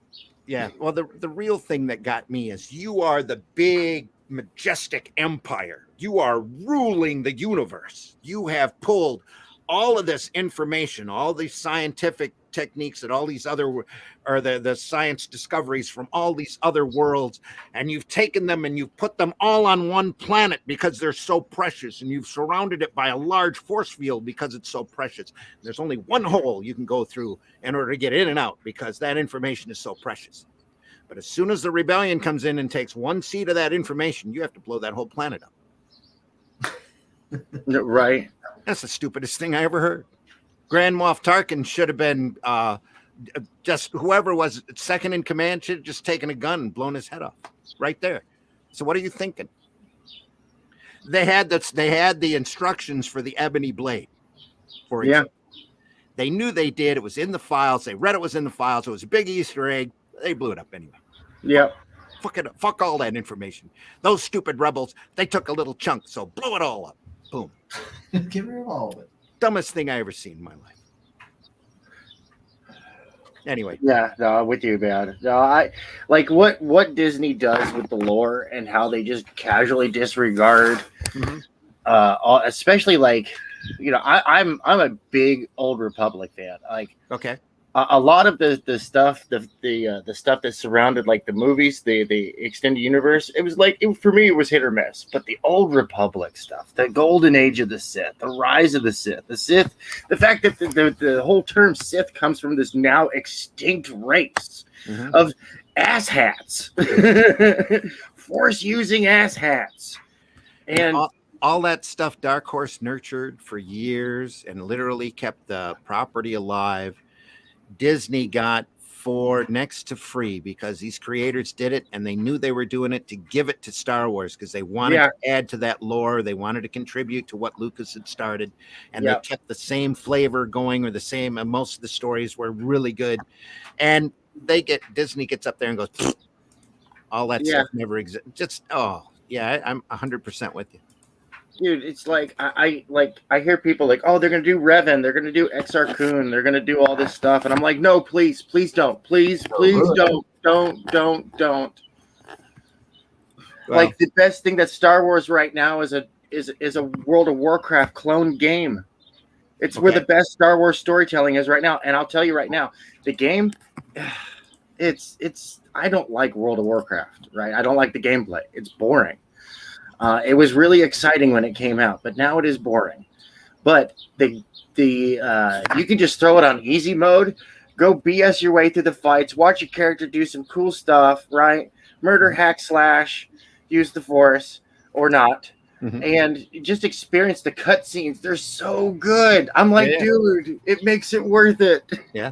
Yeah. Well, the real thing that got me is you are the big, majestic empire. You are ruling the universe. You have pulled all of this information, all these scientific techniques and all these other, or the science discoveries from all these other worlds, and you've taken them and you've put them all on one planet because they're so precious, and you've surrounded it by a large force field because it's so precious. There's only one hole you can go through in order to get in and out because that information is so precious. But as soon as the rebellion comes in and takes one seed of that information, you have to blow that whole planet up. Right. That's the stupidest thing I ever heard. Grand Moff Tarkin should have been just whoever was second in command should have just taken a gun and blown his head off right there. So what are you thinking? They had the instructions for the ebony blade. For example. They knew they did. It was in the files. They read it was in the files. It was a big Easter egg. They blew it up anyway. Yep. Fuck all that information. Those stupid rebels, they took a little chunk, so blow it all up. Boom. Give her all of it. Dumbest thing I ever seen in my life. Anyway. Yeah, no, I'm with you, man. No, I like what Disney does with the lore and how they just casually disregard, especially like, you know, I'm a big Old Republic fan. Like, okay. A lot of the stuff, the stuff that surrounded like the movies, the extended universe, it was like for me it was hit or miss. But the Old Republic stuff, the golden age of the Sith, the rise of the Sith, the fact that the whole term Sith comes from this now extinct race of asshats, force using asshats, and all that stuff Dark Horse nurtured for years and literally kept the property alive. Disney got for next to free because these creators did it and they knew they were doing it to give it to Star Wars because they wanted to add to that lore. They wanted to contribute to what Lucas had started, and they kept the same flavor going, or the same. And most of the stories were really good, and Disney gets up there and goes, all that stuff never exists. Just I'm 100% with you. Dude, it's like I hear people like, oh, they're gonna do Revan, they're gonna do Exar Kun, they're gonna do all this stuff, and I'm like, no, please don't, please don't. Well, like the best thing that Star Wars right now is a World of Warcraft clone game. It's where the best Star Wars storytelling is right now, and I'll tell you right now, the game, it's I don't like World of Warcraft, right? I don't like the gameplay. It's boring. It was really exciting when it came out, but now it is boring. But the you can just throw it on easy mode, go BS your way through the fights, watch your character do some cool stuff, right? Murder, hack, slash, use the Force or not, and just experience the cutscenes. They're so good. I'm like, dude, it makes it worth it. Yeah.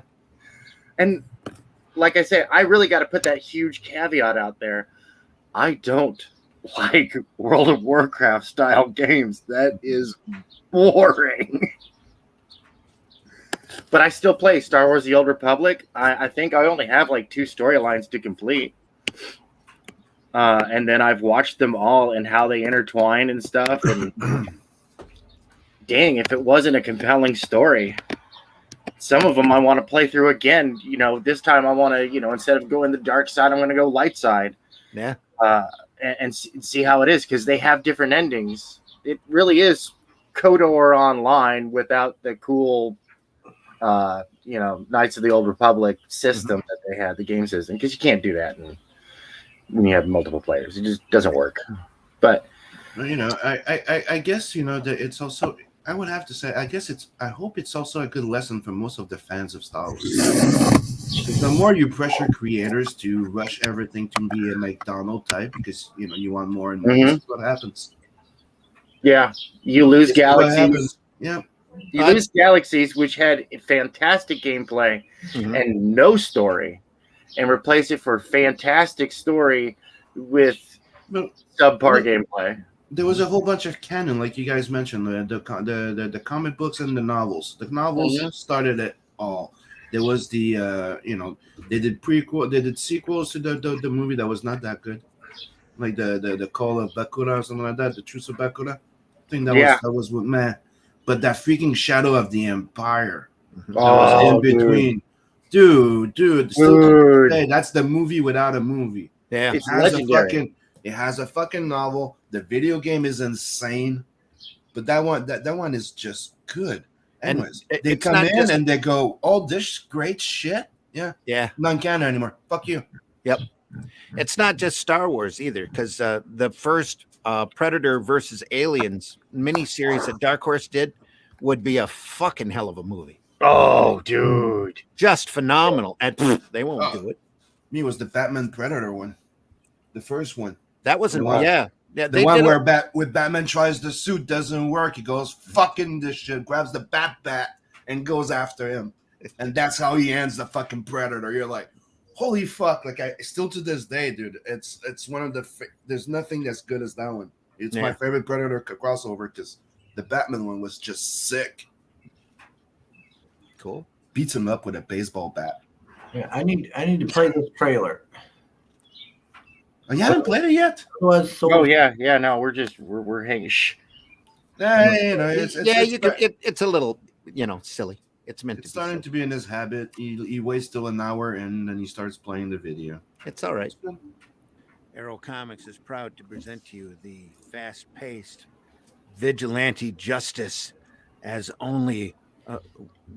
And like I said, I really got to put that huge caveat out there. I don't like World of Warcraft style games. That is boring. But I still play Star Wars The Old Republic. I think I only have like 2 storylines to complete. And then I've watched them all and how they intertwine and stuff. And dang, if it wasn't a compelling story, some of them I want to play through again. You know, this time I want to, instead of going the dark side, I'm going to go light side. Yeah. And see how it is, because they have different endings. It really is KOTOR online without the cool, Knights of the Old Republic system that they had, the game system, because you can't do that when you have multiple players. It just doesn't work. But I guess that it's also. I would have to say, I hope it's also a good lesson for most of the fans of Star Wars. The more you pressure creators to rush everything to be a McDonald type, because you want more and more, that's what happens. Yeah, you lose galaxies. Yeah, you lose galaxies, which had fantastic gameplay and no story, and replace it for fantastic story with subpar gameplay. There was a whole bunch of canon, like you guys mentioned, the comic books and the novels. The novels started it all. There was the they did sequels to the movie that was not that good, like the Call of Bakura or something like that, the Truce of Bakura. I think that was meh. But that freaking Shadow of the Empire that was in between, dude. Hey, that's the movie without a movie. Yeah, it's legendary. It has a fucking novel. The video game is insane, but that one is just good. Anyways, And they it's come not in just- and they go, "Oh, this great shit." Yeah, not canon anymore. Fuck you. Yep. It's not just Star Wars either, because the first Predator versus Aliens miniseries that Dark Horse did would be a fucking hell of a movie. Oh, dude. Just phenomenal. And they won't do it. Me was the Batman Predator one, the first one. That wasn't, Wow. yeah. The one where Batman tries the suit, doesn't work. He goes, fucking this shit, grabs the bat and goes after him. And that's how he ends the fucking Predator. You're like, holy fuck. Like, I still to this day, dude, it's one of the, there's nothing as good as that one. It's my favorite Predator crossover because the Batman one was just sick. Cool. Beats him up with a baseball bat. Yeah, I need to play this trailer. Oh, you haven't played it yet? Oh yeah, no, we're hanging. Shh. It's a little, silly. It's meant to be starting silly. to be in his habit. He waits till an hour and then he starts playing the video. It's all right. Arrow Comics is proud to present to you the fast-paced vigilante justice as only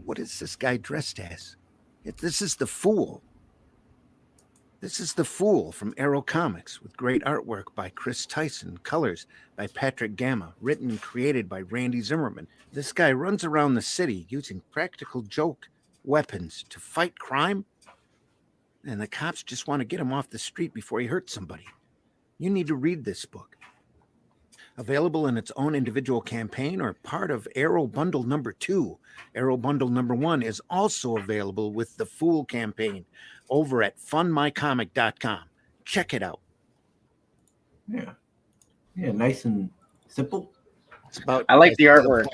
what is this guy dressed as? This is the Fool. This is the Fool from Arrow Comics with great artwork by Chris Tyson, colors by Patrick Gamma, written and created by Randy Zimmerman. This guy runs around the city using practical joke weapons to fight crime, and the cops just want to get him off the street before he hurts somebody. You need to read this book. Available in its own individual campaign or part of Arrow Bundle number 2. Arrow Bundle number 1 is also available with the Fool campaign over at fundmycomic.com. Check it out. Yeah, nice and simple. It's about. I like the artwork.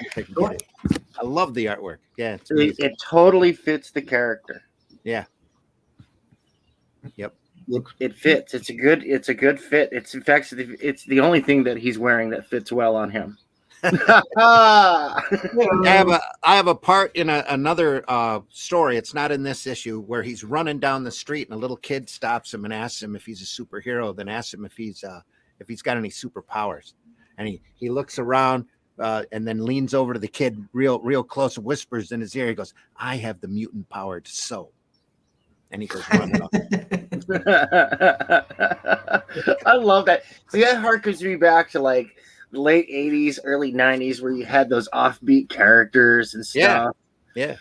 I love the artwork. Yeah, it totally fits the character. Yeah. Yep. It fits. It's a good fit. It's in fact it's the only thing that he's wearing that fits well on him. I have a part in another story. It's not in this issue, where he's running down the street and a little kid stops him and asks him if he's a superhero, then asks him if he's got any superpowers. And he looks around and then leans over to the kid real close and whispers in his ear. He goes, "I have the mutant power to sew." And he goes running off. I love that. See, that harkens me back to like the late 80s, early 90s, where you had those offbeat characters and stuff. Yeah.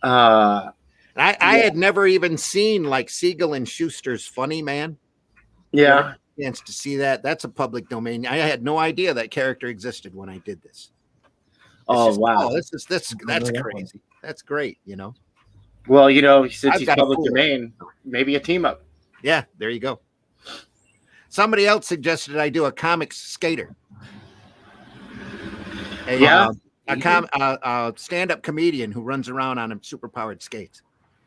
I had never even seen like Siegel and Schuster's Funny Man. Yeah. Chance to see that. That's a public domain. I had no idea that character existed when I did this. Wow. That's crazy. That's great, Well, since he's public domain, maybe a team up. Yeah, there you go. Somebody else suggested I do a comics skater. A stand-up comedian who runs around on super-powered skates.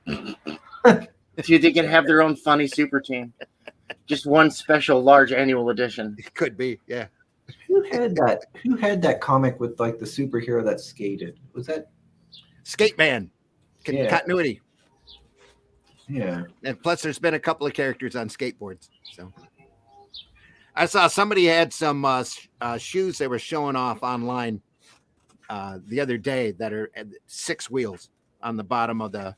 If they can have their own funny super team, just one special large annual edition. It could be, yeah. Who had that comic with like the superhero that skated? Was that Skate Man? Continuity. Yeah. And plus, there's been a couple of characters on skateboards. So I saw somebody had some shoes they were showing off online the other day that are 6 wheels on the bottom of the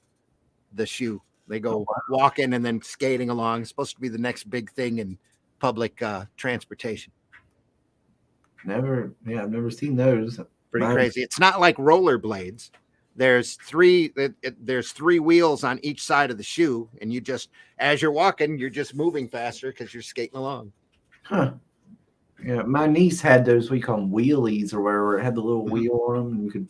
shoe. They go walking and then skating along. It's supposed to be the next big thing in public transportation. I've never seen those. Pretty crazy. It's not like rollerblades. There's 3 wheels on each side of the shoe, and you just, as you're walking, you're just moving faster because you're skating along. Huh. Yeah, my niece had those, we call them wheelies or whatever. It had the little wheel on them, and you could.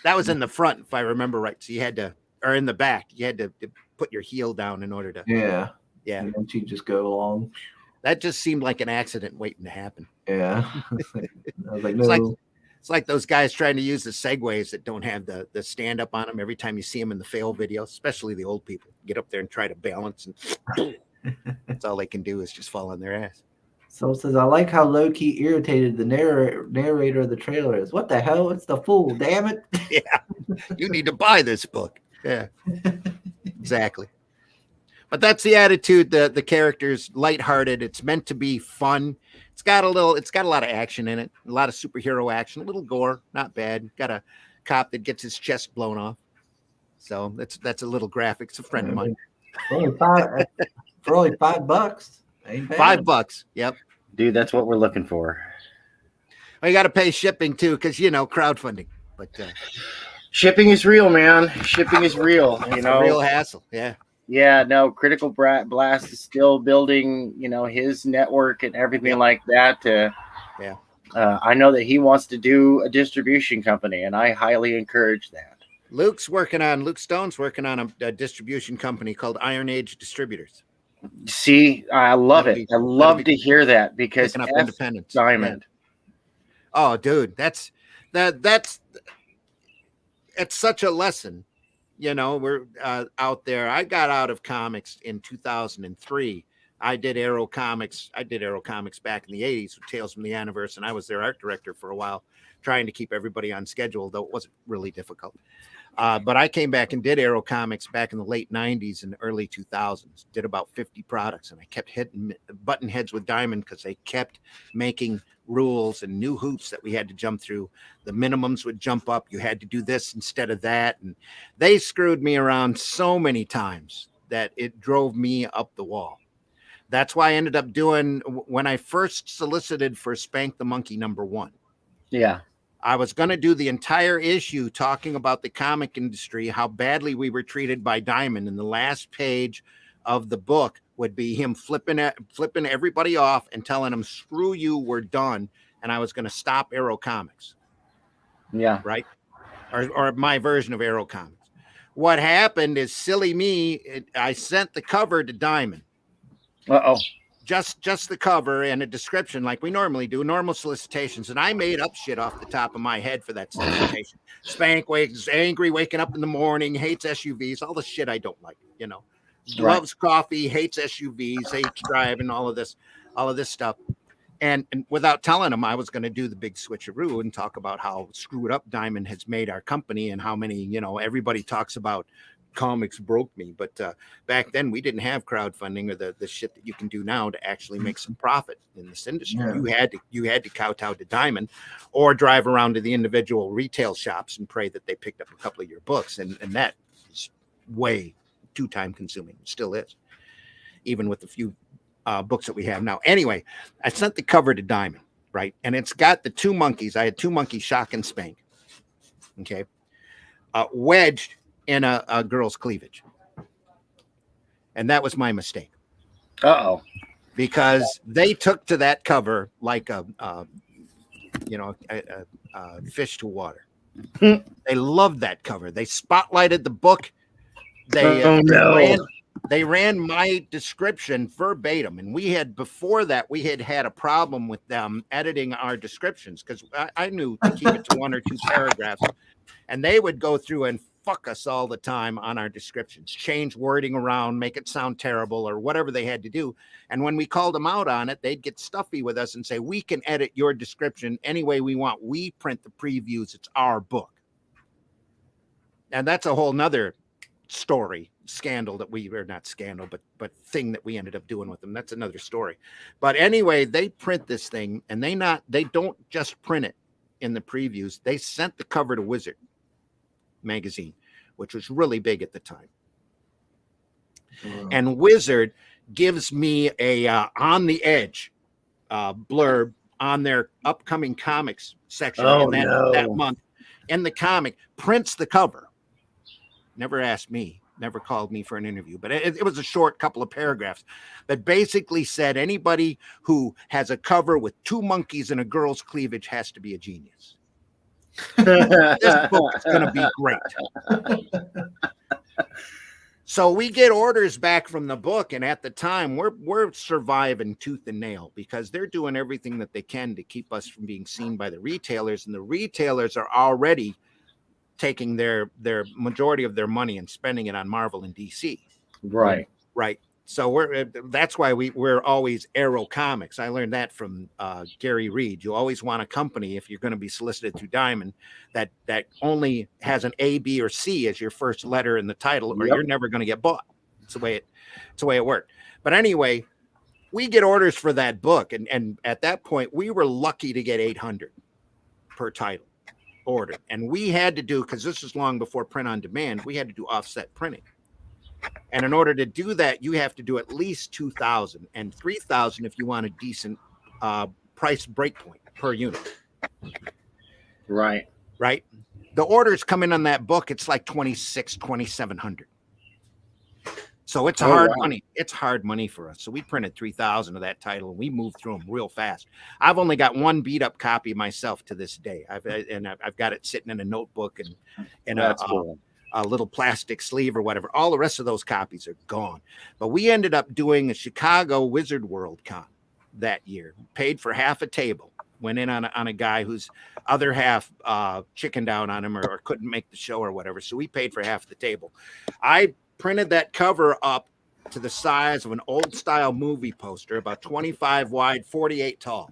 That was in the front, if I remember right. So you had to, or in the back, you had to put your heel down in order to. Yeah. And then she'd just go along. That just seemed like an accident waiting to happen. Yeah. I was like, no. It's like those guys trying to use the Segways that don't have the stand up on them. Every time you see them in the fail videos, especially the old people, get up there and try to balance, and that's all they can do is just fall on their ass. So it says, I like how low key irritated the narrator of the trailer is. What the hell? It's the Fool, damn it. Yeah. You need to buy this book. Yeah. Exactly. But that's the attitude. The character's lighthearted. It's meant to be fun. It's got a lot of action in it, a lot of superhero action, a little gore, not bad. Got cop that gets his chest blown off. So that's a little graphic. It's a friend of mine. For only $5, ain't bad. $5. Yep. Dude, that's what we're looking for. Well, you got to pay shipping too, because crowdfunding. But shipping is real, man. Shipping is real. It's a real hassle. Yeah. Yeah, no, Critical Blast is still building, his network and everything like that. Yeah. I know that he wants to do a distribution company, and I highly encourage that. Luke Stone's working on a distribution company called Iron Age Distributors. See, I love it. I love to hear that because Independence. Diamond. Yeah. Oh, dude, that's it's such a lesson. We're out there. I got out of comics in 2003. I did Arrow Comics back in the 80s with Tales from the Universe, and I was their art director for a while, trying to keep everybody on schedule, though it wasn't really difficult. But I came back and did Arrow Comics back in the late 90s and early 2000s, did about 50 products, and I kept hitting button heads with Diamond because they kept making rules and new hoops that we had to jump through. The minimums would jump up. You had to do this instead of that. And they screwed me around so many times that it drove me up the wall. That's why I ended up doing, when I first solicited for Spank the Monkey #1. Yeah. I was going to do the entire issue talking about the comic industry, how badly we were treated by Diamond. And the last page of the book would be him flipping everybody off and telling them, screw you, we're done. And I was going to stop Arrow Comics. Yeah. Right. Or my version of Arrow Comics. What happened is, silly me, I sent the cover to Diamond. Uh-oh. Just the cover and a description like we normally do, normal solicitations. And I made up shit off the top of my head for that solicitation. Spank wakes angry, waking up in the morning, hates SUVs, all the shit I don't like, loves coffee, hates SUVs, hates driving, all of this stuff. And without telling him, I was going to do the big switcheroo and talk about how screwed up Diamond has made our company and how many, everybody talks about comics broke me. But back then we didn't have crowdfunding or the shit that you can do now to actually make some profit in this industry. Yeah. You had to kowtow to Diamond or drive around to the individual retail shops and pray that they picked up a couple of your books. And that is way too time consuming. It still is, even with the few books that we have now. Anyway, I sent the cover to Diamond, right? And it's got the two monkeys. I had two monkeys, Shock and Spank. Okay. Wedged in a girl's cleavage. And that was my mistake. Uh-oh. Because they took to that cover like a fish to water. They loved that cover. They spotlighted the book. They ran my description verbatim. And before that, we had a problem with them editing our descriptions because I knew to keep it to one or two paragraphs. And they would go through and fuck us all the time on our descriptions, change wording around, make it sound terrible or whatever they had to do. And when we called them out on it, they'd get stuffy with us and say, we can edit your description any way we want. We print the previews. It's our book. And that's a whole nother scandal that but thing that we ended up doing with them. That's another story. But anyway, they print this thing and they don't just print it in the previews. They sent the cover to Wizard magazine, which was really big at the time. And Wizard gives me a on the edge blurb on their upcoming comics section that month. In the comic, prints the cover. Never asked me, never called me for an interview, but it was a short couple of paragraphs that basically said anybody who has a cover with two monkeys and a girl's cleavage has to be a genius. This book is going to be great. So we get orders back from the book, and at the time we're surviving tooth and nail because they're doing everything that they can to keep us from being seen by the retailers, and the retailers are already taking their majority of their money and spending it on Marvel and DC. Right. So that's why we're always Arrow Comics. I learned that from Gary Reed. You always want a company, if you're going to be solicited through Diamond, that only has an A, B, or C as your first letter in the title, or you're never going to get bought. It's the way it worked. But anyway, we get orders for that book, and at that point we were lucky to get 800 per title. ordered. And we had to do, because this is long before print on demand, we had to do offset printing. And in order to do that, you have to do at least 2,000 and 3,000 if you want a decent price breakpoint per unit. Right. Right. The orders come in on that book. It's like 2,700. So it's hard money. It's hard money for us. So we printed 3,000 of that title and we moved through them real fast. I've only got one beat up copy myself to this day. I've got it sitting in a notebook and Cool. A little plastic sleeve or whatever. All the rest of those copies are gone. But we ended up doing a Chicago Wizard World Con that year. Paid for half a table. Went in on a guy whose other half chickened out on him or couldn't make the show or whatever. So we paid for half the table. I printed that cover up to the size of an old style movie poster, about 25 wide, 48 tall.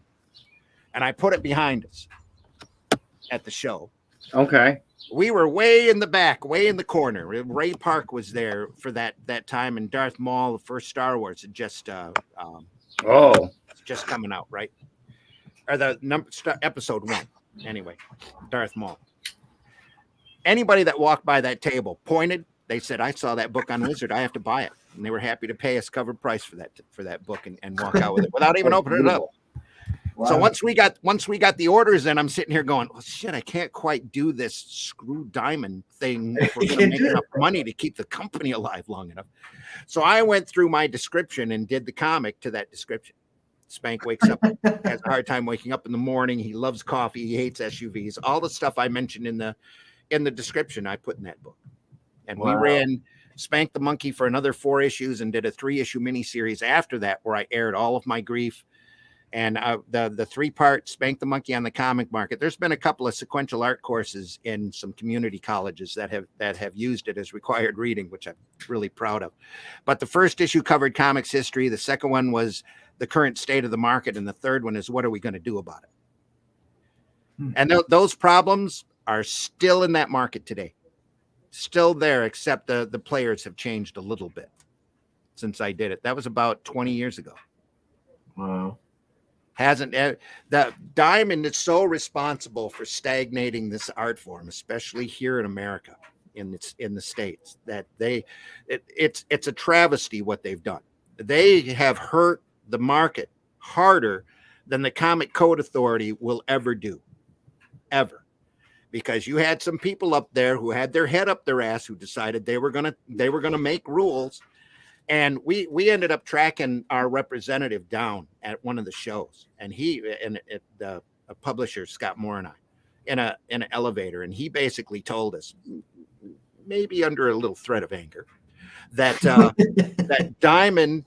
And I put it behind us at the show. Okay. We were way in the back, way in the corner. Ray Park was there for that time, and Darth Maul, the first Star Wars, had just coming out, right? Or episode 1. Anyway, Darth Maul. Anybody that walked by that table pointed. They said, "I saw that book on Wizard. I have to buy it." And they were happy to pay us cover price for that book and walk out with it without even opening it up. Wow. So once we got the orders in, I'm sitting here going, "Well, shit, I can't quite do this screw diamond thing if we're going to make enough money to keep the company alive long enough." So I went through my description and did the comic to that description. Spank wakes up, has a hard time waking up in the morning. He loves coffee. He hates SUVs. All the stuff I mentioned in the description, I put in that book. And we ran Spank the Monkey for another 4 issues and did a 3-issue miniseries after that where I aired all of my grief. And the 3-part Spank the Monkey on the comic market. There's been a couple of sequential art courses in some community colleges that have used it as required reading, which I'm really proud of. But the first issue covered comics history. The second one was the current state of the market. And the third one is what are we going to do about it? And those problems are still in that market today. Still there, except the players have changed a little bit since I did it. That was about 20 years ago. Wow. The Diamond is so responsible for stagnating this art form, especially here in America, in the States, that it's a travesty what they've done. They have hurt the market harder than the Comic Code Authority will ever do. Ever. Because you had some people up there who had their head up their ass who decided they were gonna make rules, and we ended up tracking our representative down at one of the shows, and the publisher Scott Moore and I in an elevator, and he basically told us, maybe under a little threat of anger, that that Diamond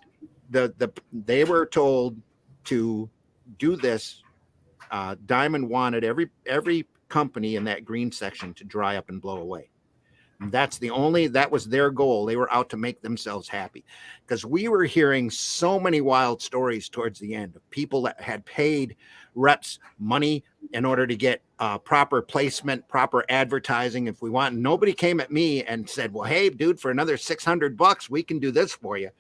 they were told to do this. Diamond wanted every company in that green section to dry up and blow away. That was their goal. They were out to make themselves happy, because we were hearing so many wild stories towards the end of people that had paid reps money in order to get proper placement, proper advertising. If we want, nobody came at me and said, "Well, hey dude, for another $600 we can do this for you."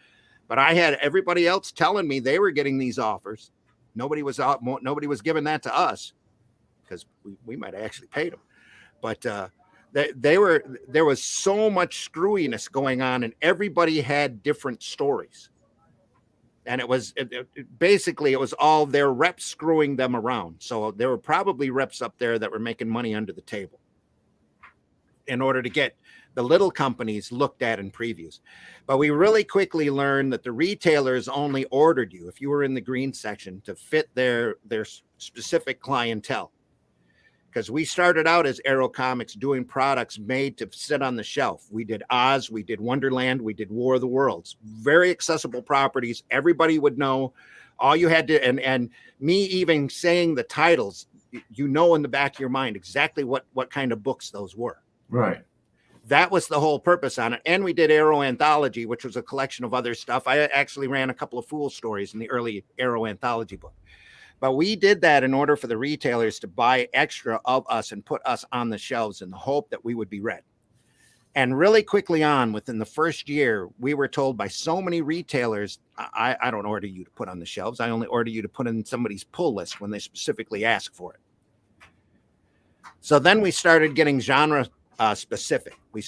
But I had everybody else telling me they were getting these offers. Nobody was giving that to us, because we might have actually paid them. But there was so much screwiness going on, and everybody had different stories. And it was all their reps screwing them around. So there were probably reps up there that were making money under the table in order to get the little companies looked at in previews. But we really quickly learned that the retailers only ordered you, if you were in the green section, to fit their specific clientele. Because we started out as Arrow Comics doing products made to sit on the shelf. We did Oz, we did Wonderland, we did War of the Worlds. Very accessible properties. Everybody would know. All you had to, and me even saying the titles, in the back of your mind exactly what kind of books those were. Right. That was the whole purpose on it. And we did Arrow Anthology, which was a collection of other stuff. I actually ran a couple of Fool stories in the early Arrow Anthology book. But we did that in order for the retailers to buy extra of us and put us on the shelves in the hope that we would be read. And really quickly on, within the first year, we were told by so many retailers, I don't order you to put on the shelves. I only order you to put in somebody's pull list when they specifically ask for it. So then we started getting genre specific. We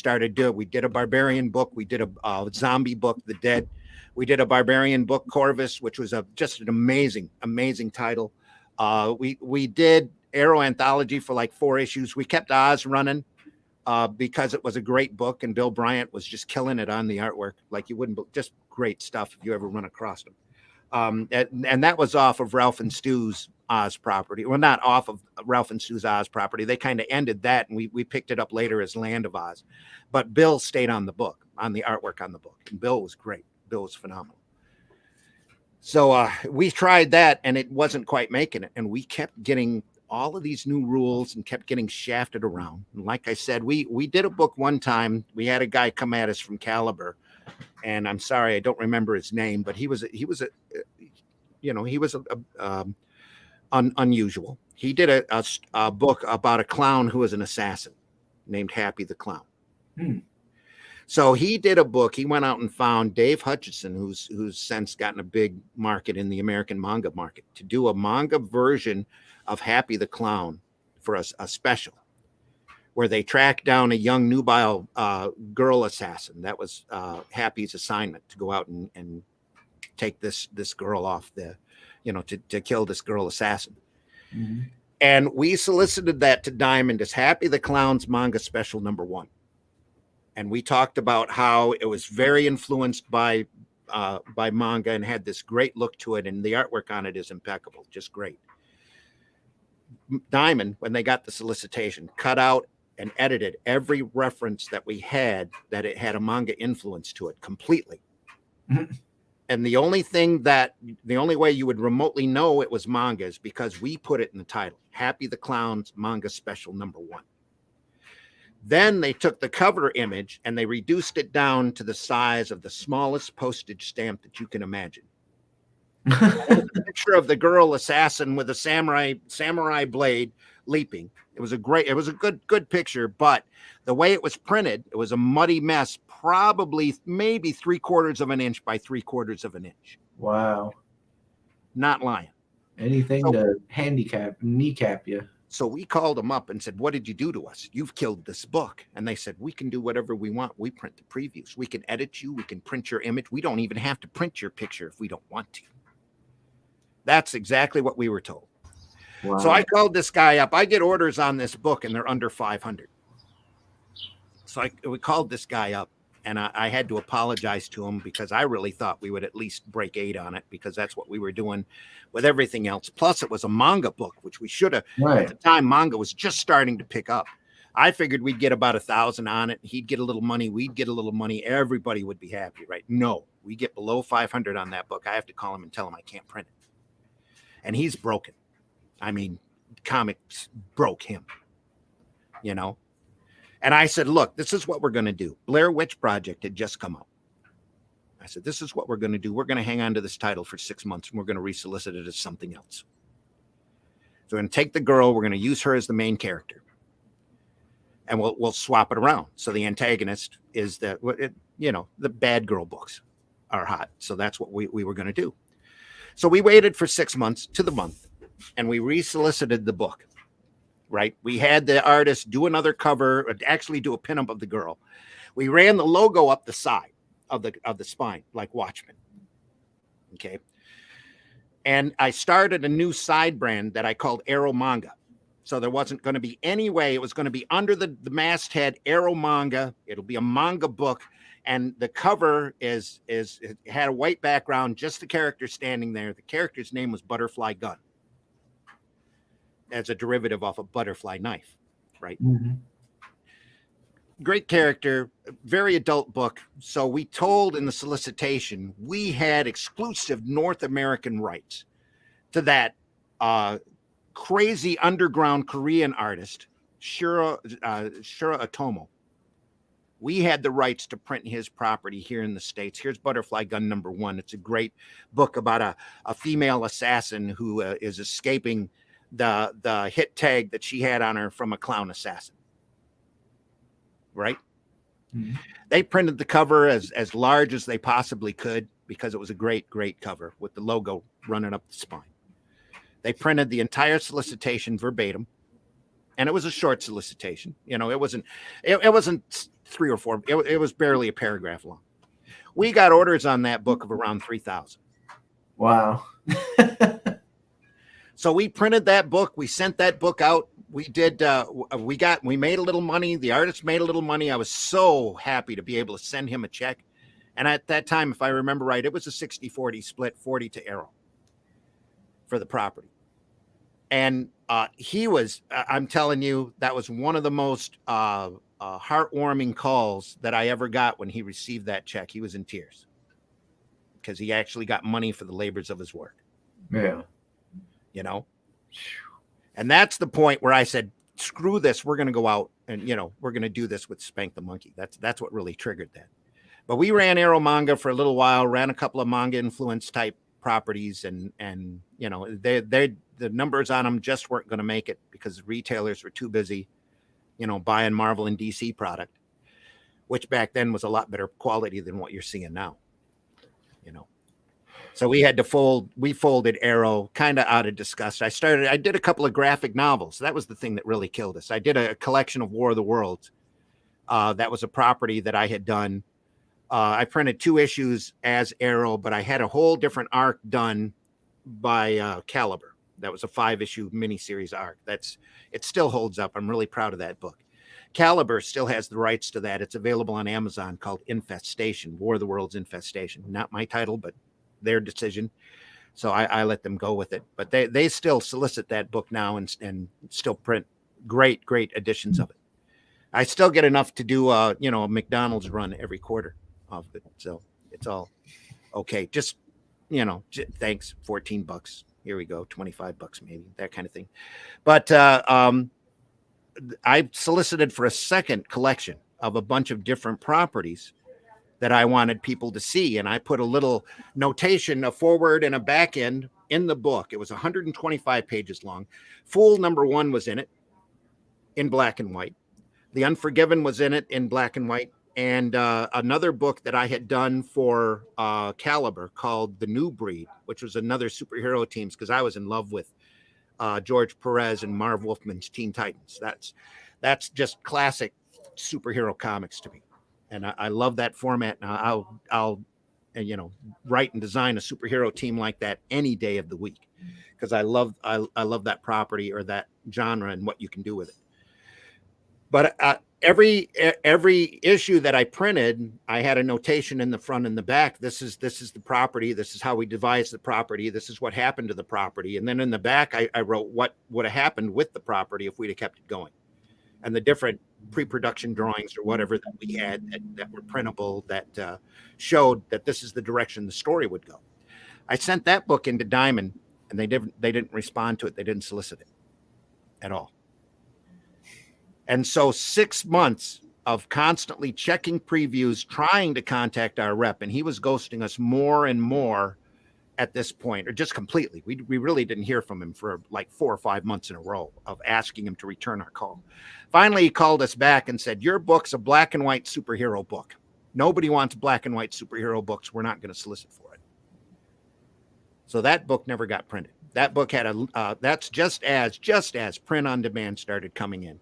did a barbarian book. We did a zombie book, The Dead. We did a barbarian book, Corvus, which was just an amazing, amazing title. We did Arrow Anthology for like 4 issues. We kept Oz running because it was a great book, and Bill Bryant was just killing it on the artwork. Like you wouldn't, just great stuff if you ever run across him. And that was off of Ralph and Stu's Oz property. Well, not off of Ralph and Stu's Oz property. They kind of ended that, and we picked it up later as Land of Oz. But Bill stayed on the book, on the artwork on the book. And Bill was great. Bill was phenomenal. So we tried that, and it wasn't quite making it. And we kept getting all of these new rules and kept getting shafted around. And like I said, we did a book one time. We had a guy come at us from Caliber, and I'm sorry, I don't remember his name, but he was unusual. He did a book about a clown who was an assassin named Happy the Clown. So he did a book. He went out and found Dave Hutchinson, who's since gotten a big market in the American manga market, to do a manga version of Happy the Clown for a special where they tracked down a young nubile girl assassin. That was Happy's assignment, to go out and take this girl off to kill this girl assassin. Mm-hmm. And we solicited that to Diamond as Happy the Clown's manga special #1. And we talked about how it was very influenced by manga and had this great look to it, and the artwork on it is impeccable, just great. Diamond, when they got the solicitation, cut out and edited every reference that we had that it had a manga influence to it completely. Mm-hmm. And the only way you would remotely know it was manga is because we put it in the title, Happy the Clown's manga special #1. Then they took the cover image and they reduced it down to the size of the smallest postage stamp that you can imagine. A picture of the girl assassin with a samurai blade leaping. It was a good picture, but the way it was printed, it was a muddy mess, probably maybe 3/4 of an inch by 3/4 of an inch. Wow. Not lying. Anything to kneecap you. So we called them up and said, "What did you do to us? You've killed this book." And they said, "We can do whatever we want. We print the previews. We can edit you. We can print your image. We don't even have to print your picture if we don't want to." That's exactly what we were told. Wow. So I called this guy up. I get orders on this book and they're under 500. So we called this guy up, and I had to apologize to him because I really thought we would at least break 8 on it, because that's what we were doing with everything else. Plus it was a manga book, which we should have. Right. At the time, manga was just starting to pick up. I figured we'd get about 1,000 on it. He'd get a little money. We'd get a little money. Everybody would be happy, right? No, we get below 500 on that book. I have to call him and tell him I can't print it. And he's broken. I mean, comics broke him, And I said, "Look, this is what we're going to do." Blair Witch Project had just come out. I said, "This is what we're going to do. We're going to hang on to this title for 6 months, and we're going to resolicit it as something else. So we're going to take the girl. We're going to use her as the main character. And we'll swap it around. So the antagonist is the bad girl books are hot. So that's what we were going to do. So we waited for 6 months to the month, and we resolicited the book, right? We had the artist do another cover, actually do a pinup of the girl. We ran the logo up the side of the spine, like Watchmen. Okay. And I started a new side brand that I called Arrow Manga. So there wasn't going to be any way. It was going to be under the masthead, Arrow Manga. It'll be a manga book. And the cover it had a white background, just the character standing there. The character's name was Butterfly Gun, as a derivative off a butterfly knife, right? Mm-hmm. Great character, very adult book. So we told in the solicitation we had exclusive North American rights to that crazy underground Korean artist, Shura Otomo. We had the rights to print his property here in the States. Here's Butterfly Gun #1. It's a great book about a female assassin who is escaping the hit tag that she had on her from a clown assassin. Right? Mm-hmm. They printed the cover as large as they possibly could, because it was a great, great cover with the logo running up the spine. They printed the entire solicitation verbatim. and it was a short solicitation. You know, it wasn't 3 or 4. It was barely a paragraph long. We got orders on that book of around 3,000. Wow. So we printed that book. We sent that book out. We did. We made a little money. The artist made a little money. I was so happy to be able to send him a check. And at that time, if I remember right, it was a 60-40 split, 40 to Arrow for the property. And he was, I'm telling you, that was one of the most heartwarming calls that I ever got when he received that check. He was in tears because he actually got money for the labors of his work. Yeah. You know? And that's the point where I said, screw this. We're going to go out and, you know, we're going to do this with Spank the Monkey. That's what really triggered that. But we ran Arrow manga for a little while, ran a couple of manga influence type properties, and you know, the numbers on them just weren't going to make it because retailers were too busy, you know, buying Marvel and DC product, which back then was a lot better quality than what you're seeing now, you know. So we had to folded Arrow kind of out of disgust. I did a couple of graphic novels. That was the thing that really killed us. I did a collection of War of the Worlds. That was a property that I had done. I printed 2 issues as Arrow, but I had a whole different arc done by Caliber. That was a 5-issue miniseries arc. It still holds up. I'm really proud of that book. Caliber still has the rights to that. It's available on Amazon, called Infestation, War of the Worlds Infestation. Not my title, but their decision. So I let them go with it. But they still solicit that book now and still print great editions of it. I still get enough to do a McDonald's run every quarter of it, so it's all okay. Just thanks. $14, here we go. $25 maybe, that kind of thing. But I solicited for a second collection of a bunch of different properties that I wanted people to see, and I put a little notation, a forward and a back end in the book. It was 125 pages long. Fool #1 was in it in black and white. The Unforgiven was in it in black and white. And another book that I had done for Caliber called The New Breed, which was another superhero teams, because I was in love with George Perez and Marv Wolfman's Teen Titans. That's just classic superhero comics to me, and I love that format. And I'll write and design a superhero team like that any day of the week, because I love that property or that genre and what you can do with it. But every issue that I printed, I had a notation in the front and the back. This is the property. This is how we devised the property. This is what happened to the property. And then in the back, I wrote what would have happened with the property if we'd have kept it going, and the different pre-production drawings or whatever that we had that were printable that showed that this is the direction the story would go. I sent that book into Diamond, and they didn't respond to it. They didn't solicit it at all. And so 6 months of constantly checking previews, trying to contact our rep, and he was ghosting us more and more at this point, or just completely. We really didn't hear from him for like 4 or 5 months in a row of asking him to return our call. Finally, he called us back and said, "Your book's a black and white superhero book. Nobody wants black and white superhero books. We're not going to solicit for it." So that book never got printed. That book had that's just as print on demand started coming in.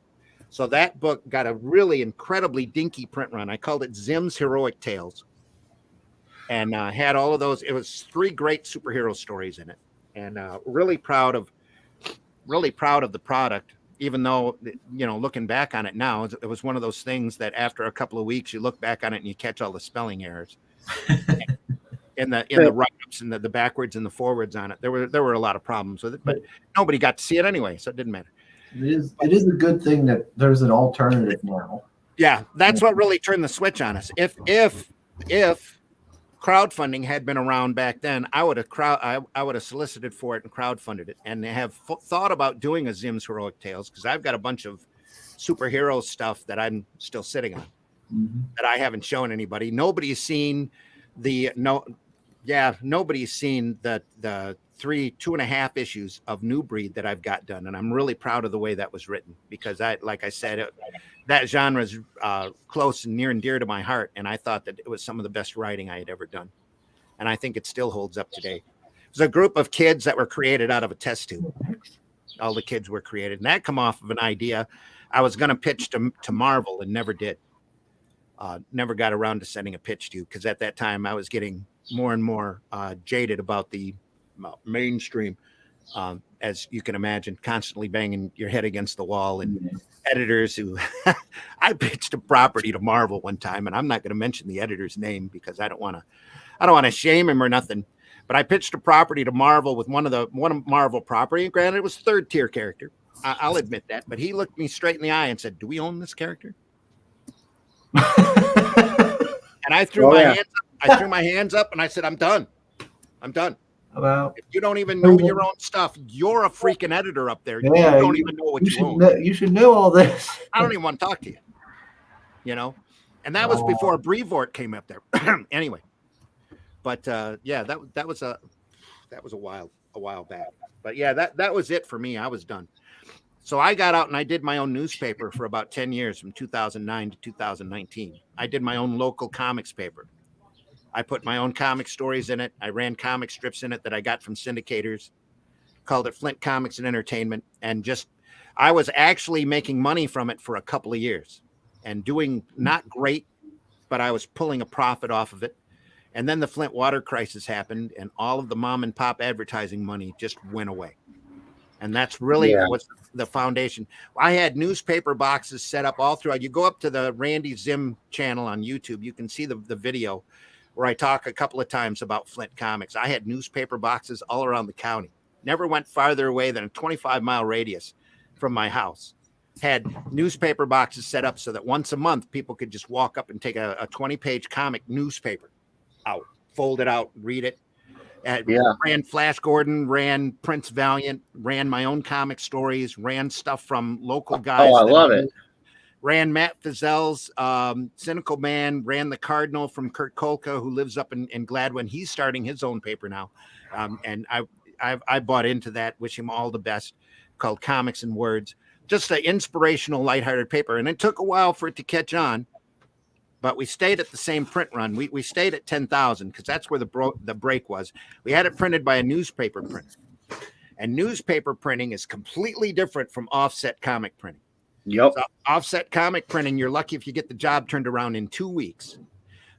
So that book got a really incredibly dinky print run. I called it Zim's Heroic Tales, and had all of those. It was 3 great superhero stories in it, and really proud of the product. Even though, looking back on it now, it was one of those things that after a couple of weeks, you look back on it and you catch all the spelling errors in the write-ups and the backwards and the forwards on it. There were a lot of problems with it, but nobody got to see it anyway, so it didn't matter. It is a good thing that there's an alternative now. Yeah, that's what really turned the switch on us. If crowdfunding had been around back then, I would have solicited for it and crowdfunded it, and have thought about doing a Zim's Heroic Tales, because I've got a bunch of superhero stuff that I'm still sitting on that I haven't shown anybody. Nobody's seen the 2.5 issues of New Breed that I've got done, and I'm really proud of the way that was written, because like I said, that genre is close and near and dear to my heart, and I thought that it was some of the best writing I had ever done, and I think it still holds up today. It was a group of kids that were created out of a test tube. All the kids were created, and that come off of an idea I was going to pitch to Marvel and never did. Never got around to sending a pitch to, because at that time I was getting more and more jaded about the mainstream, as you can imagine, constantly banging your head against the wall, and editors who I pitched a property to Marvel one time, and I'm not going to mention the editor's name because I don't want to shame him or nothing. But I pitched a property to Marvel with one of Marvel property, and granted, it was third tier character. I'll admit that, but he looked me straight in the eye and said, "Do we own this character?" And I threw my hands up and I said, "I'm done. I'm done. If you don't even know your own stuff, you're a freaking editor up there. Yeah, you don't even know what you own. You should know all this. I don't even want to talk to you." You know, and that was before Brevoort came up there. Anyway, but yeah, that was a while back. But yeah, that was it for me. I was done. So I got out and I did my own newspaper for about 10 years, from 2009 to 2019. I did my own local comics paper. I put my own comic stories in it. I ran comic strips in it that I got from syndicators, called it Flint Comics and Entertainment. And I was actually making money from it for a couple of years and doing not great, but I was pulling a profit off of it. And then the Flint water crisis happened and all of the mom and pop advertising money just went away. And that's really what's the foundation. I had newspaper boxes set up all throughout. You go up to the Randy Zim channel on YouTube, you can see the video where I talk a couple of times about Flint Comics. I had newspaper boxes all around the county. Never went farther away than a 25-mile radius from my house. Had newspaper boxes set up so that once a month people could just walk up and take a 20-page comic newspaper out, fold it out, read it. Ran Flash Gordon, ran Prince Valiant, ran my own comic stories, ran stuff from local guys. Oh, I love it. Ran Matt Fizel's Cynical Man, ran The Cardinal from Kurt Kolka, who lives up in Gladwin. He's starting his own paper now. And I bought into that, wish him all the best, called Comics and Words. Just an inspirational, lighthearted paper. And it took a while for it to catch on. But we stayed at the same print run. We stayed at 10,000 because that's where the break was. We had it printed by a newspaper printer. And newspaper printing is completely different from offset comic printing. Yep. So offset comic printing, you're lucky if you get the job turned around in 2 weeks.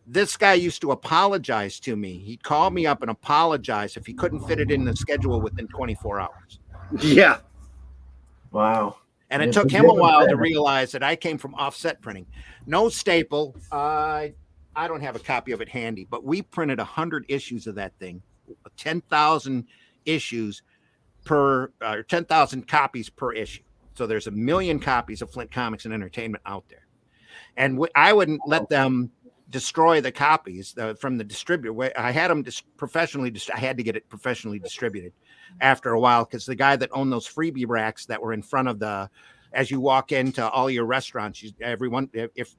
This guy used to apologize to me. He'd call me up and apologize if he couldn't fit it in the schedule within 24 hours. Yeah. Wow. And it took him a while to realize that I came from offset printing. No staple. I don't have a copy of it handy, but we printed 100 issues of that thing, 10,000 issues per, 10,000 copies per issue. So there's 1 million copies of Flint Comics and Entertainment out there. And I wouldn't let them destroy the copies from the distributor. I had them professionally. I had to get it professionally distributed after a while, because the guy that owned those freebie racks that were in front of as you walk into all your restaurants, everyone, if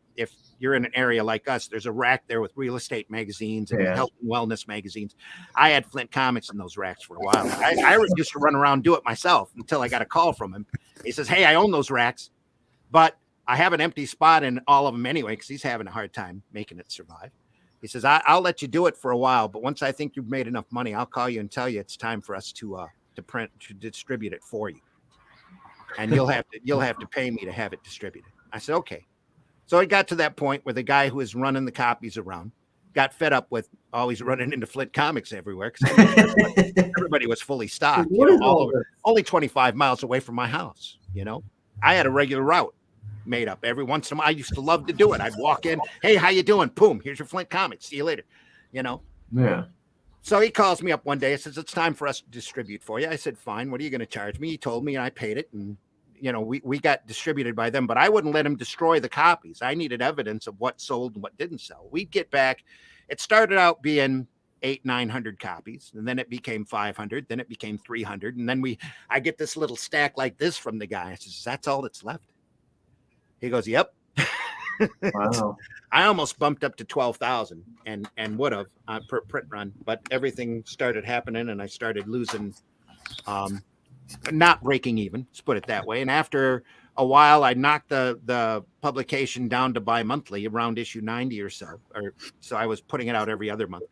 you're in an area like us, there's a rack there with real estate magazines and health and wellness magazines. I had Flint Comics in those racks for a while. I used to run around and do it myself until I got a call from him. He says, "Hey, I own those racks, but I have an empty spot in all of them anyway," because he's having a hard time making it survive. He says, I'll let you do it for a while, but once I think you've made enough money, I'll call you and tell you it's time for us to distribute it for you. And you'll have to pay me to have it distributed. I said, okay. So it got to that point where the guy who was running the copies around got fed up with always running into Flint Comics everywhere, because everybody was fully stocked, only 25 miles away from my house. I had a regular route made up every once in a while. I used to love to do it. I'd walk in, "Hey, how you doing? Boom, here's your Flint Comics. See you later." Yeah. So he calls me up one day and says, "It's time for us to distribute for you." I said, "Fine. What are you going to charge me?" He told me, and I paid it. And, we got distributed by them, but I wouldn't let him destroy the copies. I needed evidence of what sold and what didn't sell. We'd get back. It started out being 800-900 copies, and then it became 500, then it became 300. And then I get this little stack like this from the guy. I says, "That's all that's left?" He goes, "Yep." Wow. I almost bumped up to 12,000 and would have per print run, but everything started happening and I started losing, not breaking even, let's put it that way. And after a while, I knocked the publication down to bi-monthly, around issue 90 or so. So I was putting it out every other month.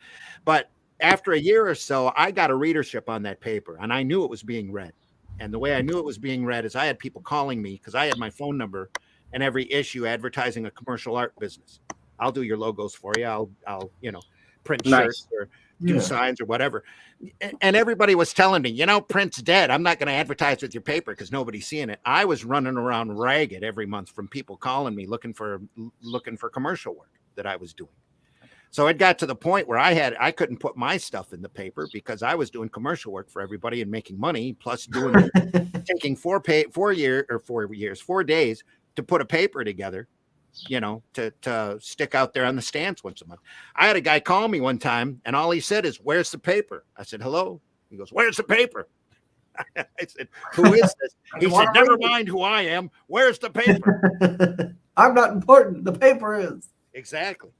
But after a year or so, I got a readership on that paper and I knew it was being read. And the way I knew it was being read is I had people calling me because I had my phone number and every issue advertising a commercial art business. I'll do your logos for you. I'll print shirts or do signs or whatever. And everybody was telling me, print's dead. I'm not going to advertise with your paper because nobody's seeing it. I was running around ragged every month from people calling me looking for commercial work that I was doing. So it got to the point where I couldn't put my stuff in the paper because I was doing commercial work for everybody and making money, plus taking 4 days to put a paper together, to stick out there on the stands once a month. I had a guy call me one time and all he said is, "Where's the paper?" I said, "Hello." He goes, "Where's the paper?" I said, "Who is this?" He said, "Never mind who I am. Where's the paper?" I'm not important. The paper is. Exactly.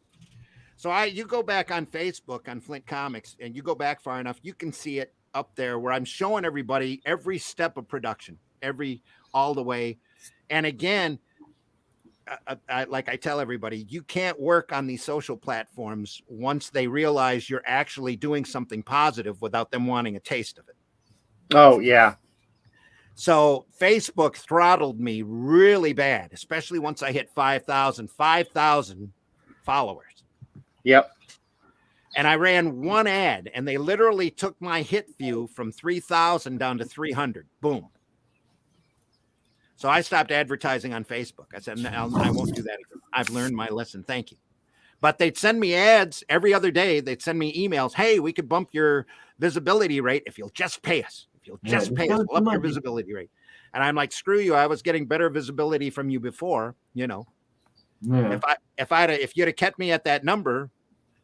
So you go back on Facebook on Flint Comics and you go back far enough, you can see it up there where I'm showing everybody every step of production, all the way. And again, like I tell everybody, you can't work on these social platforms once they realize you're actually doing something positive without them wanting a taste of it. Oh, yeah. So Facebook throttled me really bad, especially once I hit 5,000 followers. Yep. And I ran one ad and they literally took my hit view from 3,000 down to 300. Boom. So I stopped advertising on Facebook. I said, I won't do that again. I've learned my lesson. Thank you. But they'd send me ads every other day. They'd send me emails. "Hey, we could bump your visibility rate if you'll just pay us. If you'll just pay us, we'll up your visibility rate." And I'm like, screw you. I was getting better visibility from you before, Yeah. If you'd have kept me at that number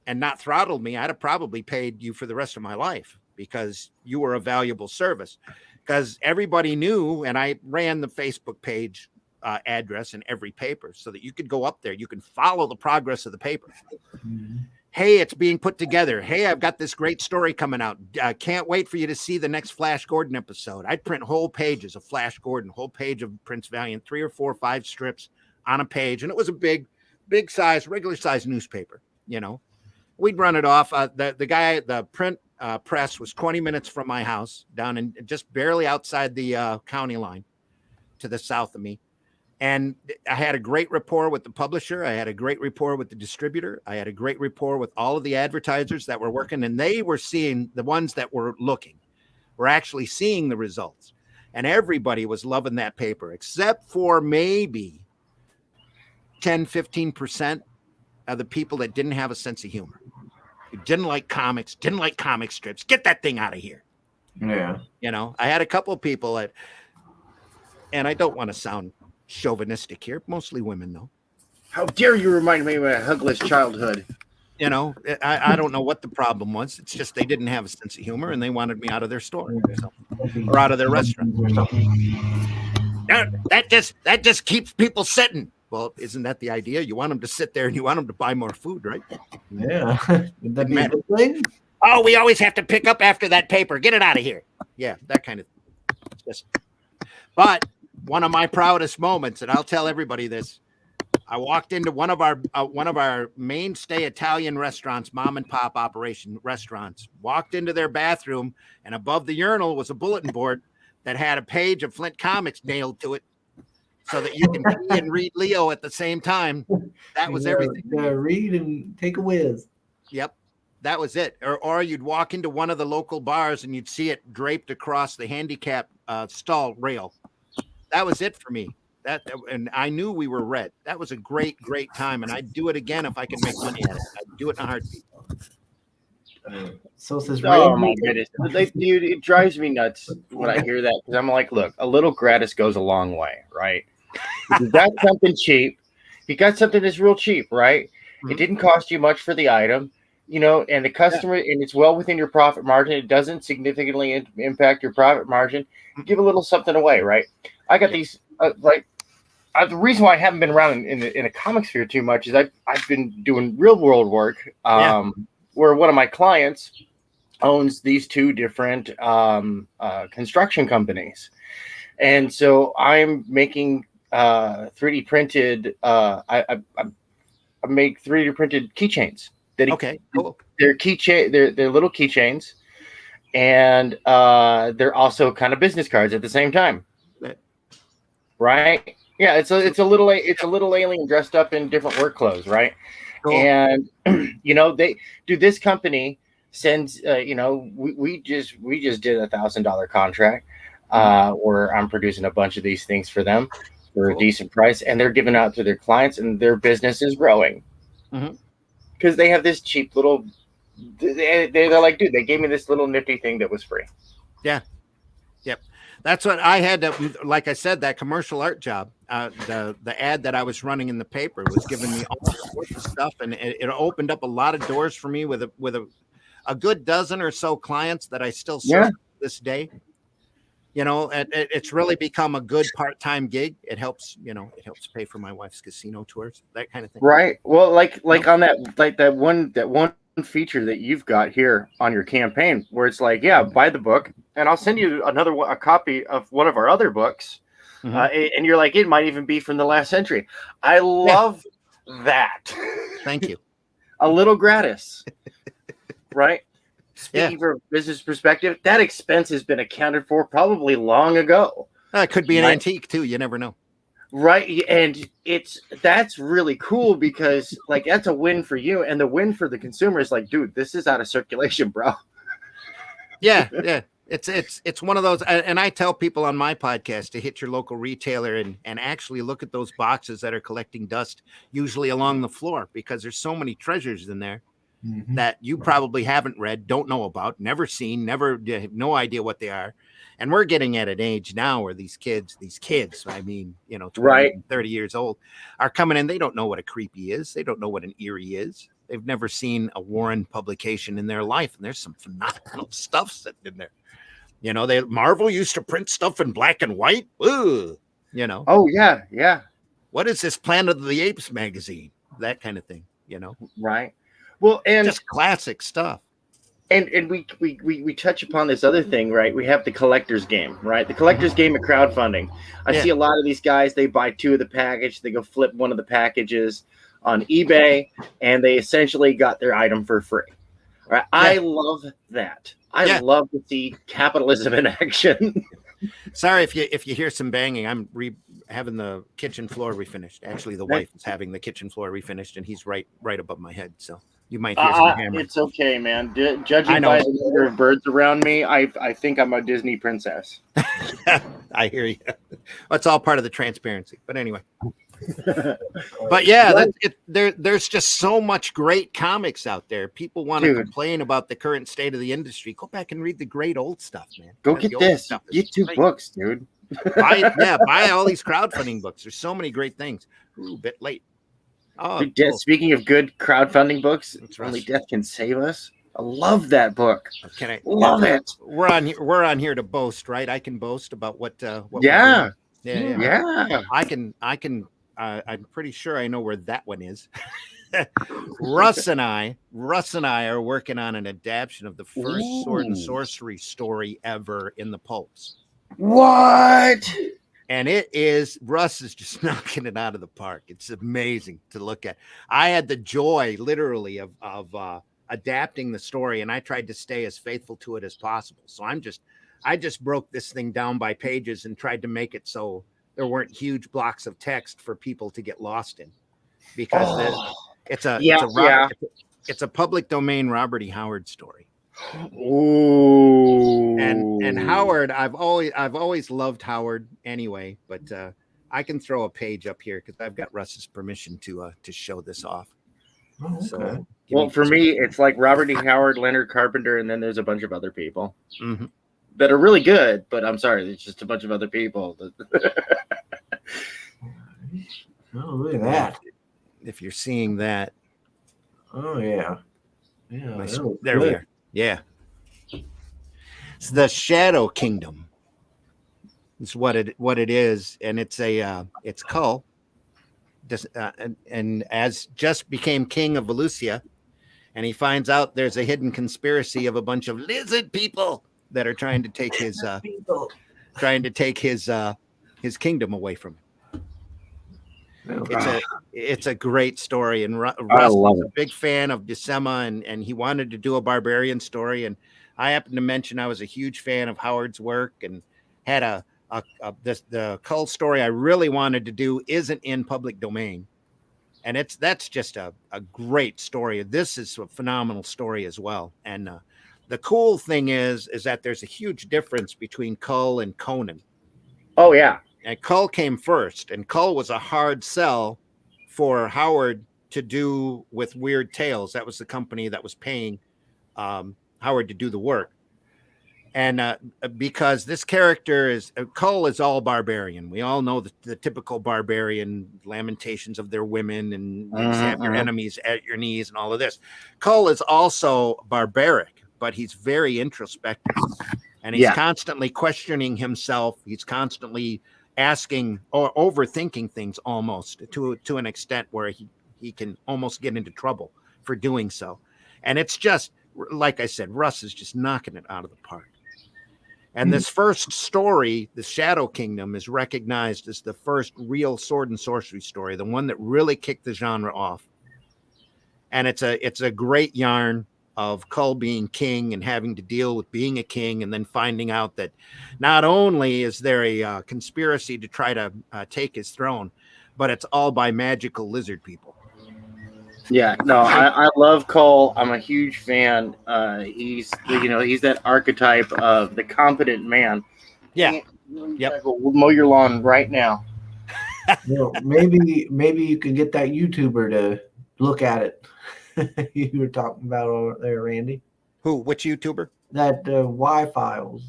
and not throttled me, I'd have probably paid you for the rest of my life because you were a valuable service. Because everybody knew, and I ran the Facebook page address in every paper so that you could go up there. You can follow the progress of the paper. Mm-hmm. Hey, it's being put together. Hey, I've got this great story coming out. Can't wait for you to see the next Flash Gordon episode. I'd print whole pages of Flash Gordon, whole page of Prince Valiant, 3 or 4 or 5 strips on a page. And it was a big size, regular size newspaper. We'd run it off. The print press was 20 minutes from my house, down in just barely outside the county line to the south of me. And I had a great rapport with the publisher. I had a great rapport with the distributor. I had a great rapport with all of the advertisers that were working, and they were seeing, the ones that were looking were actually seeing the results. And everybody was loving that paper, except for maybe 10, 15% of the people that didn't have a sense of humor. Who didn't like comics, didn't like comic strips. Get that thing out of here. Yeah. I had a couple of people and I don't want to sound chauvinistic here, mostly women though. How dare you remind me of my hugless childhood? I don't know what the problem was. It's just they didn't have a sense of humor and they wanted me out of their store or out of their restaurant. That just keeps people sitting. Well, isn't that the idea? You want them to sit there and you want them to buy more food, right? Yeah. Would that be a good thing? Oh, we always have to pick up after that paper. Get it out of here. Yeah, that kind of thing. But one of my proudest moments, and I'll tell everybody this, I walked into one of our mainstay Italian restaurants, mom and pop operation restaurants, walked into their bathroom, and above the urinal was a bulletin board that had a page of Flint Comics nailed to it so that you can see and read Leo at the same time. That was everything. Read and take a whiz. Yep. That was it. Or you'd walk into one of the local bars and you'd see it draped across the handicap stall rail. That was it for me. And I knew we were read. That was a great time. And I'd do it again if I could make money at it. I'd do it in a heartbeat. So says oh my goodness, dude, it drives me nuts when I hear that because I'm like, look, a little gratis goes a long way, right? If you got something cheap, you got something that's real cheap, right? Mm-hmm. It didn't cost you much for the item, and the customer, and it's well within your profit margin. It doesn't significantly impact your profit margin. You give a little something away, right? I got these, the reason why I haven't been around in a comic sphere too much is I've been doing real world work. Where one of my clients owns these 2 different construction companies. And so I'm making 3D printed, I make 3D printed keychains. Okay, cool. They're little keychains. and they're also kind of business cards at the same time. Right? Yeah, it's a little alien dressed up in different work clothes, right? Cool. And this company sends we just did $1,000 contract where I'm producing a bunch of these things for them for a decent price, and they're giving out to their clients, and their business is growing because they have this cheap little. They're like, dude, they gave me this little nifty thing that was free. Yeah. Yep. That's what I had to, like I said, that commercial art job, the ad that I was running in the paper was giving me all sorts of stuff, and it opened up a lot of doors for me with a good dozen or so clients that I still serve to this day. It's really become a good part-time gig. It helps pay for my wife's casino tours, that kind of thing. Right. Well, like on that one feature that you've got here on your campaign where it's like, buy the book and I'll send you a copy of one of our other books. And you're like, it might even be from the last century. I love that. Thank you. A little gratis. Right. Speaking from a business perspective, that expense has been accounted for probably long ago. It could be an antique too. You never know. Right. And that's really cool because like that's a win for you. And the win for the consumer is like, dude, this is out of circulation, bro. Yeah. It's one of those. And I tell people on my podcast to hit your local retailer and actually look at those boxes that are collecting dust, usually along the floor, because there's so many treasures in there that you probably haven't read, don't know about, never seen, have no idea what they are. And we're getting at an age now where these kids, I mean, 20, 30 years old, are coming in. They don't know what a creepy is. They don't know what an eerie is. They've never seen a Warren publication in their life. And there's some phenomenal stuff sitting in there. Marvel used to print stuff in black and white. Ooh, Oh, yeah. Yeah. What is this Planet of the Apes magazine? That kind of thing, Right. Well, and just classic stuff. And we touch upon this other thing, right? We have the collector's game, right? The collector's game of crowdfunding. I see a lot of these guys, they buy 2 of the package, they go flip one of the packages on eBay, and they essentially got their item for free. Right? I love that. I love to see capitalism in action. Sorry if you hear some banging. I'm having the kitchen floor refinished. Actually, the wife is having the kitchen floor refinished, and he's right above my head. So you might hear some hammer. It's okay, man. Judging by the number of birds around me, I think I'm a Disney princess. I hear you. That's all part of the transparency. But anyway. But yeah, there's just so much great comics out there. People want to complain about the current state of the industry. Go back and read the great old stuff, man. Go get this. Get 2 books, dude. buy all these crowdfunding books. There's so many great things. Ooh, bit late. Oh, cool. Speaking of good crowdfunding books, Only Death Can Save Us. I love that book. Love it. We're on here to boast, right? I can boast about what yeah. I can I'm pretty sure I know where that one is. Russ and I are working on an adaptation of the first sword and sorcery story ever in the pulps. What? And Russ is just knocking it out of the park. It's amazing to look at. I had the joy literally of adapting the story, and I tried to stay as faithful to it as possible. So I just broke this thing down by pages and tried to make it so there weren't huge blocks of text for people to get lost in, because it's a public domain Robert E. Howard story. Ooh. And Howard, I've always loved Howard anyway, but I can throw a page up here because I've got Russ's permission to show this off. Oh, okay. So, well, for me, it's like Robert E. Howard, Leonard Carpenter, and then there's a bunch of other people that are really good. But I'm sorry, it's just a bunch of other people. Oh, look at that! If you're seeing that, oh yeah, there we are. Yeah, it's the Shadow Kingdom. It's what it is, and it's Kull. And as just became king of Valusia, and he finds out there's a hidden conspiracy of a bunch of lizard people that are trying to take his kingdom away from him. It's a great story, and Russ was a big fan of Decema, and he wanted to do a barbarian story, and I happened to mention I was a huge fan of Howard's work and had the Cull story I really wanted to do isn't in public domain. And that's just a great story. This is a phenomenal story as well. And the cool thing is that there's a huge difference between Cull and Conan. Oh yeah. And Cull came first, and Cull was a hard sell for Howard to do with Weird Tales. That was the company that was paying Howard to do the work. And because this character is Cull is all barbarian. We all know the typical barbarian lamentations of their women and have your enemies at your knees and all of this. Cull is also barbaric, but he's very introspective, and he's constantly questioning himself. He's constantly asking or overthinking things almost to an extent where he can almost get into trouble for doing so. And it's just, like I said, Russ is just knocking it out of the park. And this first story, The Shadow Kingdom, is recognized as the first real sword and sorcery story, the one that really kicked the genre off. And it's a great yarn of Cull being king and having to deal with being a king, and then finding out that not only is there a conspiracy to try to take his throne, but it's all by magical lizard people. Yeah, no, I love Cull. I'm a huge fan. He's that archetype of the competent man. Yeah. Yep. We'll mow your lawn right now. Maybe you could get that YouTuber to look at it. You were talking about over there, Randy. Who? Which YouTuber? That Y-Files.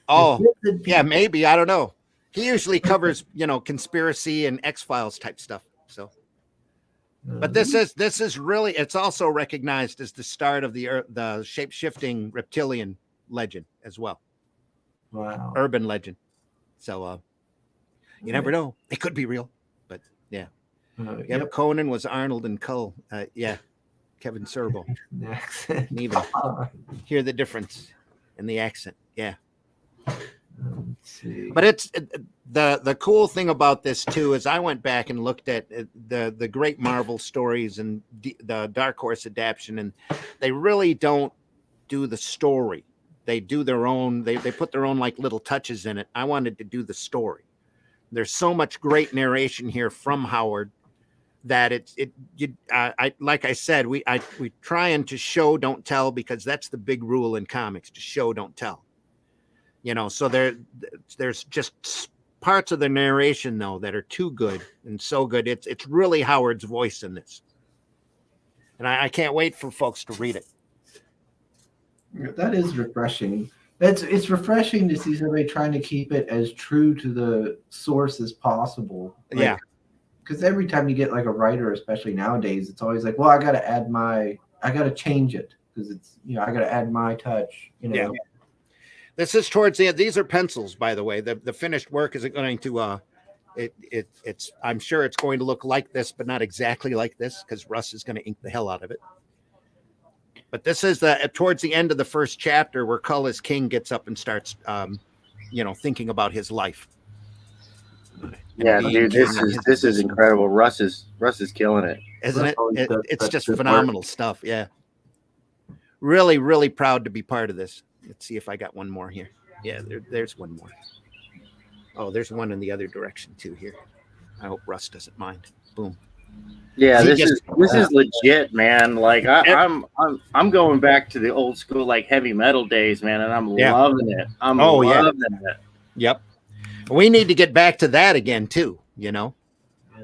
Oh, yeah, maybe. I don't know. He usually covers, conspiracy and X-Files type stuff. So. But this is really, it's also recognized as the start of the shape-shifting reptilian legend as well. Wow. Urban legend. So you never know. It could be real, but yeah. Yep. Conan was Arnold and Cull. Yeah. Kevin Sorbo. Can even hear the difference in the accent. Yeah. But it's the cool thing about this too is I went back and looked at the great Marvel stories and the Dark Horse adaptation, and they really don't do the story. They do their own. They put their own like little touches in it. I wanted to do the story. There's so much great narration here from Howard that like I said, we trying to show, don't tell, because that's the big rule in comics: to show, don't tell. So there's just parts of the narration though that are too good and so good. It's really Howard's voice in this, and I can't wait for folks to read it. That is refreshing. It's refreshing to see somebody trying to keep it as true to the source as possible. Yeah, because every time you get like a writer, especially nowadays, it's always like, well, I got to change it because it's I got to add my touch. Yeah. This is towards the end. These are pencils, by the way. The finished work isn't going to it's I'm sure it's going to look like this, but not exactly like this, because Russ is going to ink the hell out of it. But this is towards the end of the first chapter where Cull as king gets up and starts thinking about his life. Yeah, dude, this is incredible. Russ is killing it. Isn't it? It's just phenomenal stuff. Yeah. Really, really proud to be part of this. Let's see if I got one more here. Yeah, there's one more. Oh, there's one in the other direction too here. I hope Russ doesn't mind. Boom. Yeah, this is legit, man. Like I'm going back to the old school like heavy metal days, man, and I'm loving it. I'm loving it. Yep. We need to get back to that again too, Yeah,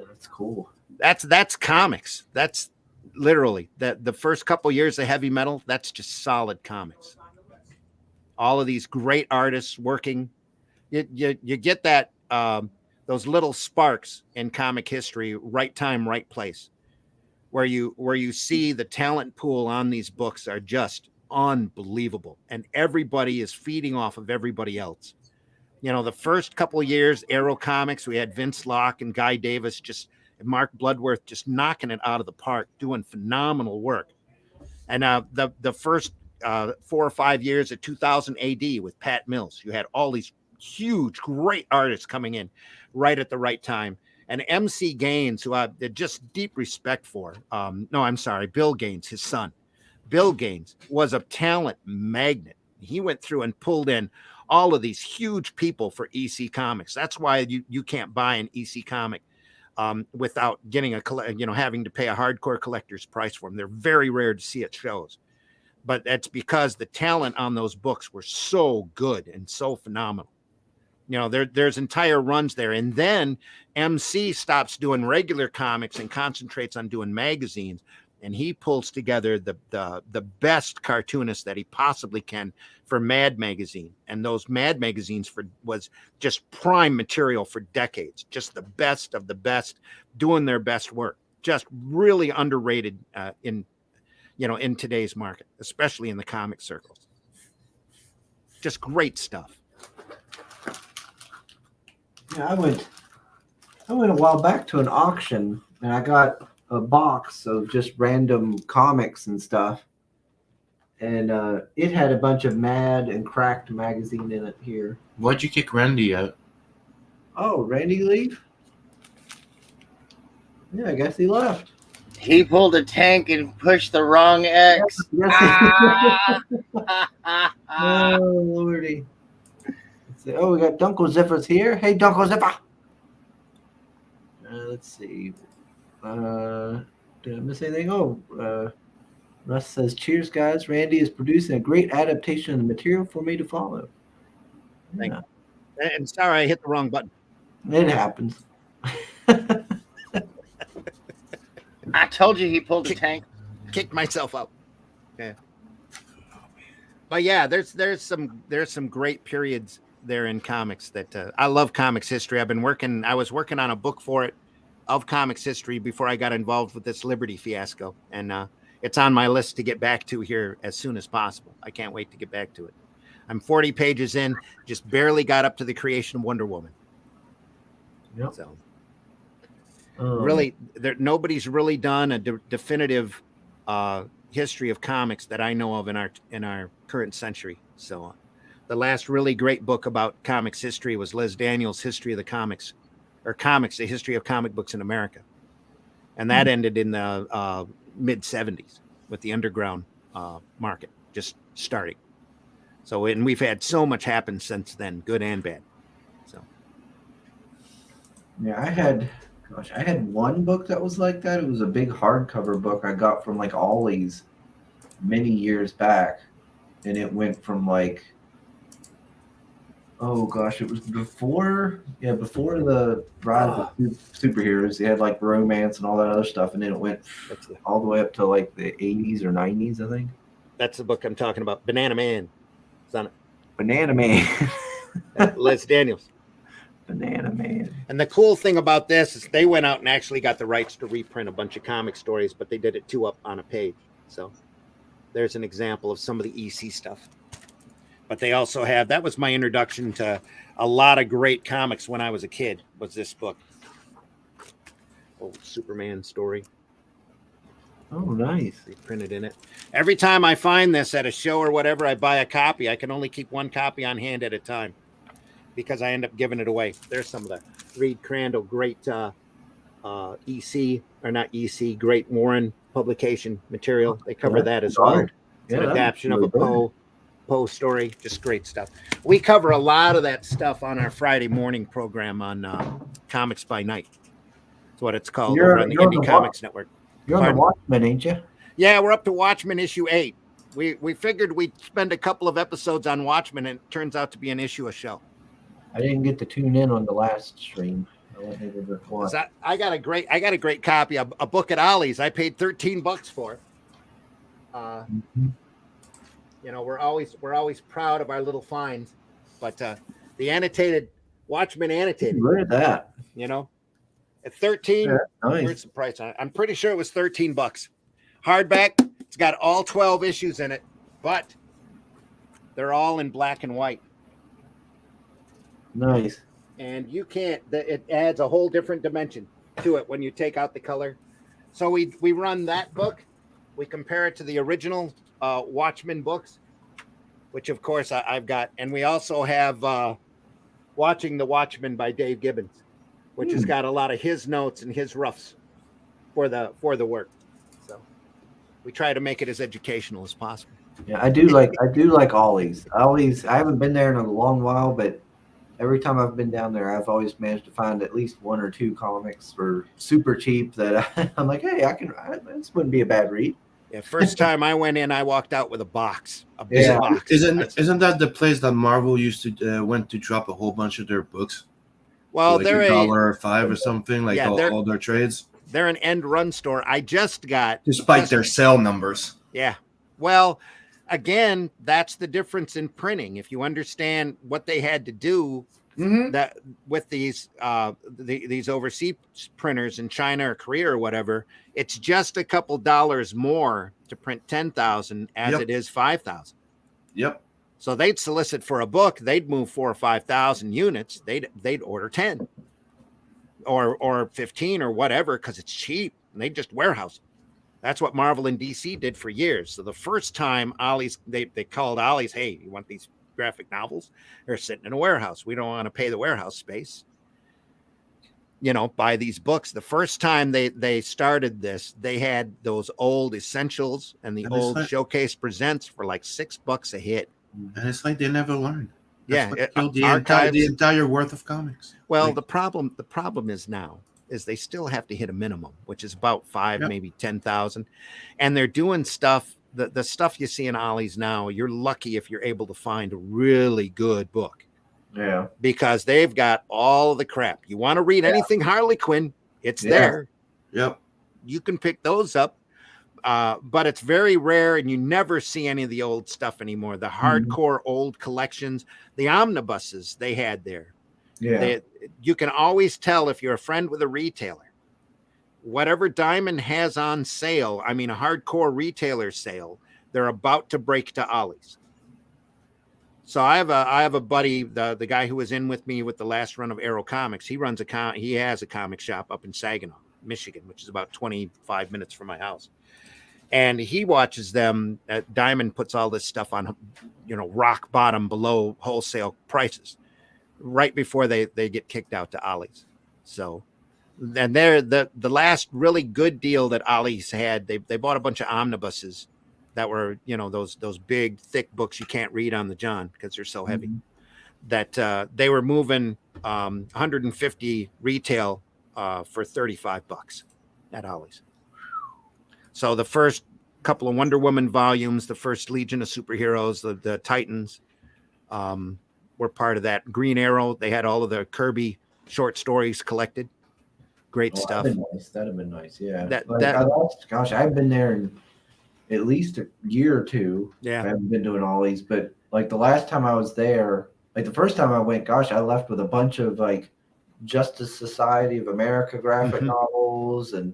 that's cool. That's comics. That's literally the first couple years of heavy metal, that's just solid comics. All of these great artists working, you get that those little sparks in comic history, right time, right place, where you see the talent pool on these books are just unbelievable, and everybody is feeding off of everybody else. The first couple of years, Arrow Comics, we had Vince Locke and Guy Davis, and Mark Bloodworth just knocking it out of the park, doing phenomenal work. And the first 4 or 5 years of 2000 AD with Pat Mills, you had all these huge, great artists coming in right at the right time. And MC Gaines, who I had just deep respect for. Bill Gaines, his son. Bill Gaines was a talent magnet. He went through and pulled in all of these huge people for EC Comics. That's why you can't buy an EC comic without getting having to pay a hardcore collector's price for them. They're very rare to see at shows, but that's because the talent on those books were so good and so phenomenal. There's entire runs there, and then MC stops doing regular comics and concentrates on doing magazines, and he pulls together the best cartoonists that he possibly can for Mad Magazine. And those Mad Magazines was just prime material for decades, just the best of the best doing their best work. Just really underrated in today's market, especially in the comic circles. Just great stuff. Yeah, I went a while back to an auction, and I got a box of just random comics and stuff, and it had a bunch of Mad and Cracked magazine in it here. Why'd you kick Randy out? Oh, Randy leave? Yeah, I guess he left. He pulled a tank and pushed the wrong X. Yes. Oh, Lordy. Oh, we got Dunkel Ziffers here. Hey, Dunkel Ziffer. Let's see. Did I miss anything? Oh, Russ says, cheers, guys. Randy is producing a great adaptation of the material for me to follow. Thank you. And sorry, I hit the wrong button. It happens. I told you he pulled a tank. Kicked myself out. Yeah. But yeah, there's some great periods there in comics that I love comics history. I was working on a book for it of comics history before I got involved with this Liberty fiasco. And it's on my list to get back to here as soon as possible. I can't wait to get back to it. I'm 40 pages in, just barely got up to the creation of Wonder Woman. Yep. So really, nobody's really done a definitive history of comics that I know of in our current century. So the last really great book about comics history was Liz Daniels' History of the Comics, or Comics, the History of Comic Books in America. And that ended in the mid 70s with the underground market just starting. So, and we've had so much happen since then, good and bad. So, yeah, I had one book that was like that. It was a big hardcover book I got from like Ollie's many years back. And it went from like, oh gosh, it was before the rise of superheroes. They had like romance and all that other stuff, and then it went all the way up to like the 80s or 90s, I think. That's the book I'm talking about. Banana Man. It's on it. Banana Man. Liz Daniels. Banana Man. And the cool thing about this is they went out and actually got the rights to reprint a bunch of comic stories, but they did it 2 up on a page. So there's an example of some of the EC stuff. But they also have, that was my introduction to a lot of great comics when I was a kid, was this book. Old Superman story. Oh, nice. Reprinted in it. Every time I find this at a show or whatever, I buy a copy. I can only keep one copy on hand at a time because I end up giving it away. There's some of the Reed Crandall, great EC, or not EC, Great Warren publication material. They cover that as well. It's an adaptation of a Poe story. Just great stuff. We cover a lot of that stuff on our Friday morning program on Comics by Night. That's what it's called over on the Indie Comics Network. You're on the Watchmen, ain't you? Yeah, we're up to Watchmen issue 8. We figured we'd spend a couple of episodes on Watchmen, and it turns out to be an issue a show. I didn't get to tune in on the last stream. I got a great copy, a book at Ollie's. I paid $13 for it. You know, we're always proud of our little finds, but the annotated Watchmen annotated. Look at that. You know, at 13. Yeah, nice. Where's the price on it? I'm pretty sure it was $13. Hardback. It's got all 12 issues in it, but they're all in black and white. Nice. And you can't. It adds a whole different dimension to it when you take out the color. So we run that book. We compare it to the original Watchmen books, which of course I've got, and we also have Watching the Watchmen by Dave Gibbons, which has got a lot of his notes and his roughs for the work. So we try to make it as educational as possible. Yeah, I do like Ollie's. Ollie's. I haven't been there in a long while, but every time I've been down there, I've always managed to find at least one or two comics for super cheap that I'm like, hey, this wouldn't be a bad read. Yeah, first time I went in, I walked out with a box, a big Yeah. box. Isn't that the place that Marvel used to went to drop a whole bunch of their books? Well, like they're $1.05 or something, like Yeah, all their trades, they're an end run store. I just got to spike their sale numbers. Yeah. Well, again, that's the difference in printing. If you understand what they had to do that with these these overseas printers in China or Korea or whatever, it's just a couple dollars more to print 10,000 as Yep. it is 5,000. Yep. So they'd solicit for a book, they'd move 4,000 or 5,000 units, they'd order 10 or 15 or whatever because it's cheap, and they just warehouse it. That's what Marvel and DC did for years. So the first time they called Ollie's, hey, you want these graphic novels? They're sitting in a warehouse. We don't want to pay the warehouse space. Buy these books. The first time they started this, they had those old essentials and the old Showcase Presents for like $6 a hit. And it's like they never learned. That's what killed the entire worth of comics. Well, the problem is now is they still have to hit a minimum, which is about 5, maybe 10,000. And they're doing stuff, the stuff you see in Ollie's now, you're lucky if you're able to find a really good book. Yeah. Because they've got all the crap. You want to read anything Harley Quinn, it's there. Yep. You can pick those up. But it's very rare, and you never see any of the old stuff anymore. The hardcore old collections, the omnibuses they had there. Yeah. You can always tell if you're a friend with a retailer. Whatever Diamond has on sale, I mean a hardcore retailer sale, they're about to break to Ollie's. So I have a buddy, the guy who was in with me with the last run of Arrow Comics. He has a comic shop up in Saginaw, Michigan, which is about 25 minutes from my house. And he watches them. Diamond puts all this stuff on, rock bottom below wholesale prices, right before they get kicked out to Ollie's. So, and they're the last really good deal that Ollie's had. They bought a bunch of omnibuses that were, those big thick books you can't read on the John because they're so heavy. That they were moving 150 retail for $35 at Ollie's. So the first couple of Wonder Woman volumes, the first Legion of Superheroes, the Titans were part of that. Green Arrow, they had all of the Kirby short stories collected. Great stuff. That'd have been nice. Yeah. I've been there in at least a year or two. Yeah. I haven't been doing all these, but like the last time I was there, like the first time I went, I left with a bunch of like Justice Society of America graphic novels and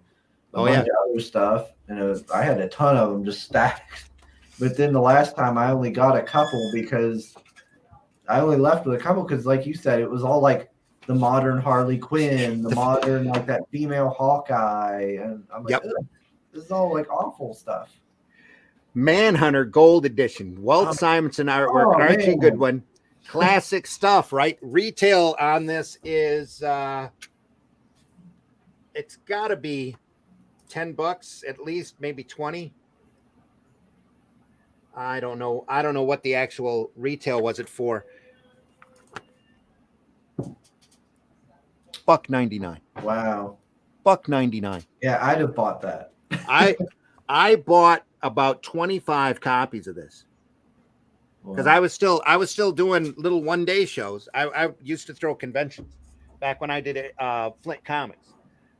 a bunch of other stuff. And I had a ton of them just stacked. But then the last time I only got a couple because I only left with a couple because, like you said, it was all like the modern Harley Quinn, the modern like that female Hawkeye. And I'm like, this is all like awful stuff. Manhunter Gold Edition, Walt Simonson artwork, Archie Goodwin, classic stuff, right? Retail on this is it's got to be $10 at least, maybe 20. I don't know what the actual retail was it for. $1.99. Wow. $1.99. Yeah, I'd have bought that. I bought about 25 copies of this because I was still doing little one-day shows. I used to throw conventions back when I did Flint Comics.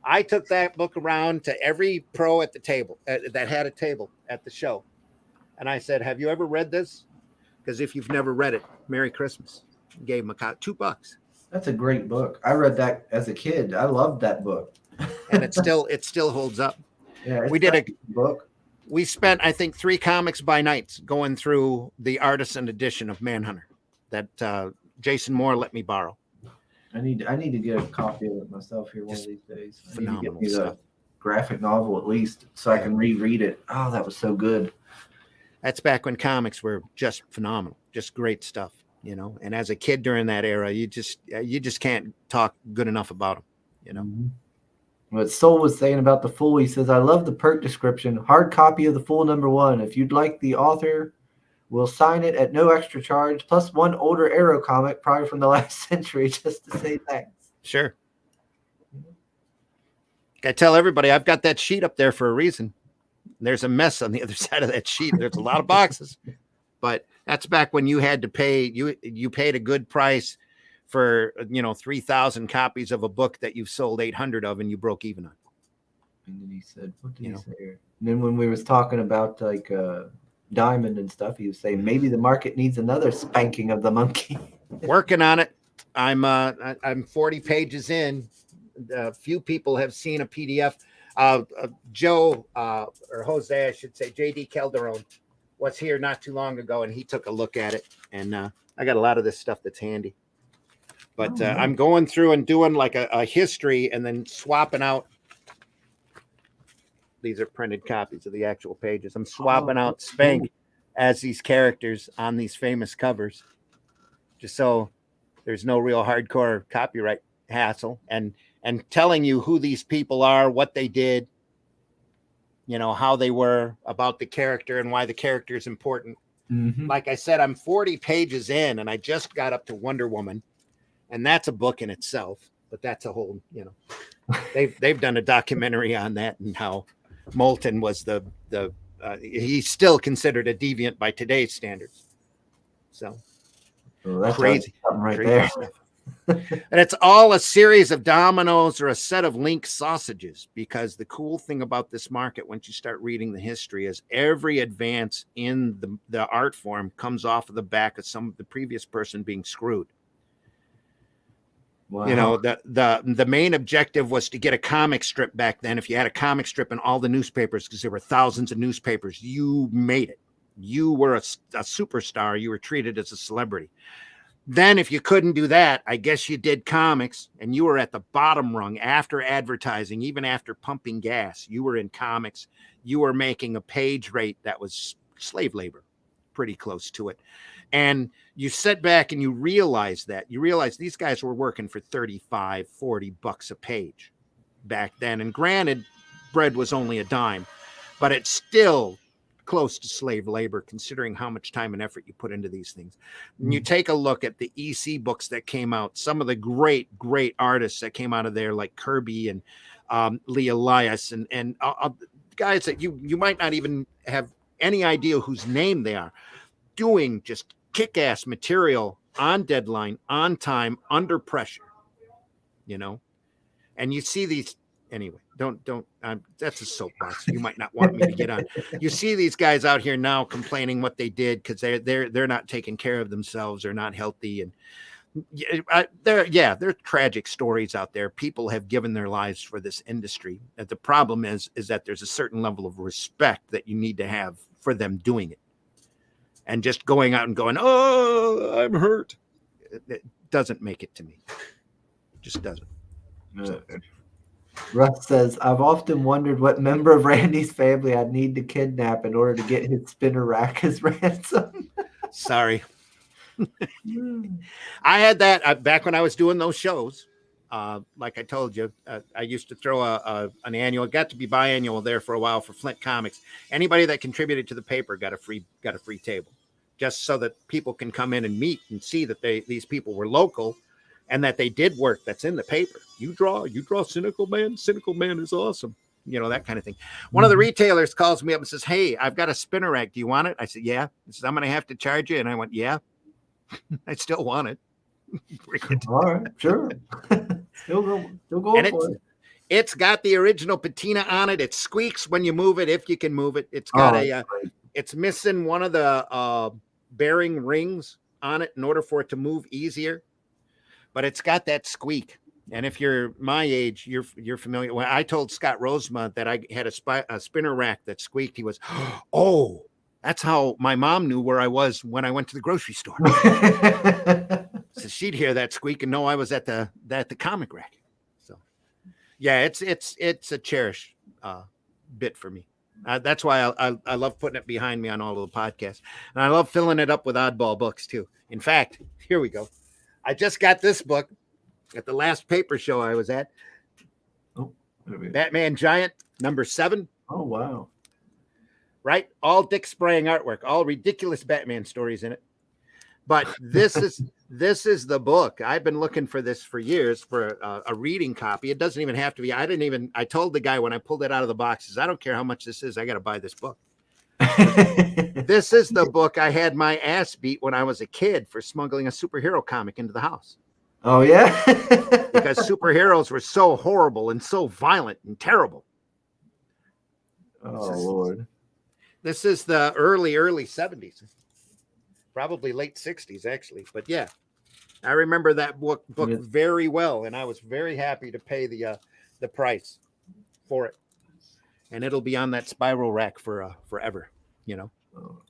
I took that book around to every pro at the table that had a table at the show, and I said, "Have you ever read this? Because if you've never read it, Merry Christmas." Gave them $2. That's a great book. I read that as a kid. I loved that book, and it still holds up. Yeah, we did a book. We spent, I think, 3 comics by night going through the artisan edition of Manhunter that Jason Moore let me borrow. I need to get a copy of it myself here one of these days. I need to get me stuff. the graphic novel at least so I can reread it. Oh, that was so good. That's back when comics were just phenomenal, just great stuff, And as a kid during that era, you just can't talk good enough about them, Mm-hmm. What Soul was saying about the Fool, he says, I love the perk description. Hard copy of the Fool #1. If you'd like the author We'll sign it at no extra charge, plus one older Arrow comic, probably from the last century, just to say thanks. Sure. I tell everybody I've got that sheet up there for a reason. There's a mess on the other side of that sheet. There's a lot of boxes, but that's back when you had to pay. You paid a good price for 3,000 copies of a book that you sold 800 of, and you broke even on. And then he said, "What did he say here?" And then when we was talking about like Diamond and stuff, he was saying maybe the market needs another spanking of the monkey. Working on it. I'm 40 pages in. A few people have seen a PDF. Joe or Jose, I should say, JD Calderon was here not too long ago, and he took a look at it. And I got a lot of this stuff that's handy. But I'm going through and doing like a history and then swapping out. These are printed copies of the actual pages. I'm swapping out Spank as these characters on these famous covers, just so there's no real hardcore copyright hassle, and telling you who these people are, what they did, how they were, about the character and why the character is important. Mm-hmm. Like I said, I'm 40 pages in, and I just got up to Wonder Woman, and that's a book in itself. But that's a whole, they've done a documentary on that and how Moulton was he's still considered a deviant by today's standards. So that's crazy, right there. Stuff. And it's all a series of dominoes or a set of link sausages, because the cool thing about this market, once you start reading the history, is every advance in the art form comes off of the back of the previous person being screwed. Wow. The main objective was to get a comic strip back then. If you had a comic strip in all the newspapers, because there were thousands of newspapers, you made it. You were a superstar. You were treated as a celebrity. Then if you couldn't do that, I guess you did comics, and you were at the bottom rung after advertising, even after pumping gas. You were in comics. You were making a page rate that was slave labor, pretty close to it. And you sit back and you realize these guys were working for $35-40 a page back then. And granted, bread was only a dime, but it's still close to slave labor, considering how much time and effort you put into these things. And you take a look at the EC books that came out, some of the great artists that came out of there, like Kirby and Lee Elias and guys that you might not even have any idea whose name they are, doing just kick-ass material on deadline, on time, under pressure, and you see these. Anyway, don't. That's a soapbox. You might not want me to get on. You see these guys out here now complaining what they did because they're not taking care of themselves, or not healthy, and there are tragic stories out there. People have given their lives for this industry. And the problem is that there's a certain level of respect that you need to have for them doing it, and just going out and going, "Oh, I'm hurt," it doesn't make it to me. It just doesn't. So. Russ says, I've often wondered what member of Randy's family I'd need to kidnap in order to get his spinner rack as ransom. Sorry. I had that back when I was doing those shows. Like I told you, I used to throw an annual. It got to be biannual there for a while for Flint Comics. Anybody that contributed to the paper got a free table, just so that people can come in and meet and see that these people were local. And that they did work that's in the paper. You draw Cynical Man. Cynical Man is awesome. That kind of thing. One of the retailers calls me up and says, "Hey, I've got a spinner rack. Do you want it?" I said, "Yeah." He says, "I'm going to have to charge you." And I went, "Yeah." I still want it. All right, sure. Still go and for it. It's got the original patina on it. It squeaks when you move it, if you can move it. It's got it's missing one of the bearing rings on it in order for it to move easier. But it's got that squeak. And if you're my age, you're familiar. When I told Scott Rosemont that I had a spinner rack that squeaked, he was, "Oh, that's how my mom knew where I was when I went to the grocery store." So she'd hear that squeak and know I was at the comic rack. So, yeah, it's a cherished bit for me. That's why I love putting it behind me on all of the podcasts, and I love filling it up with oddball books too. In fact, here we go. I just got this book at the last paper show I was at. Batman Giant #7. Oh, wow. right? All Dick spraying artwork, all ridiculous Batman stories in it. But this is the book. I've been looking for this for years for a reading copy. It doesn't even have to be. I told the guy when I pulled it out of the boxes, I don't care how much this is. I got to buy this book. This is the book I had my ass beat when I was a kid for smuggling a superhero comic into the house. Oh, yeah? Because superheroes were so horrible and so violent and terrible. Oh, Lord. This is the early 70s. Probably late 60s, actually. But yeah, I remember that book very well. And I was very happy to pay the price for it. And it'll be on that spiral rack for forever, you know.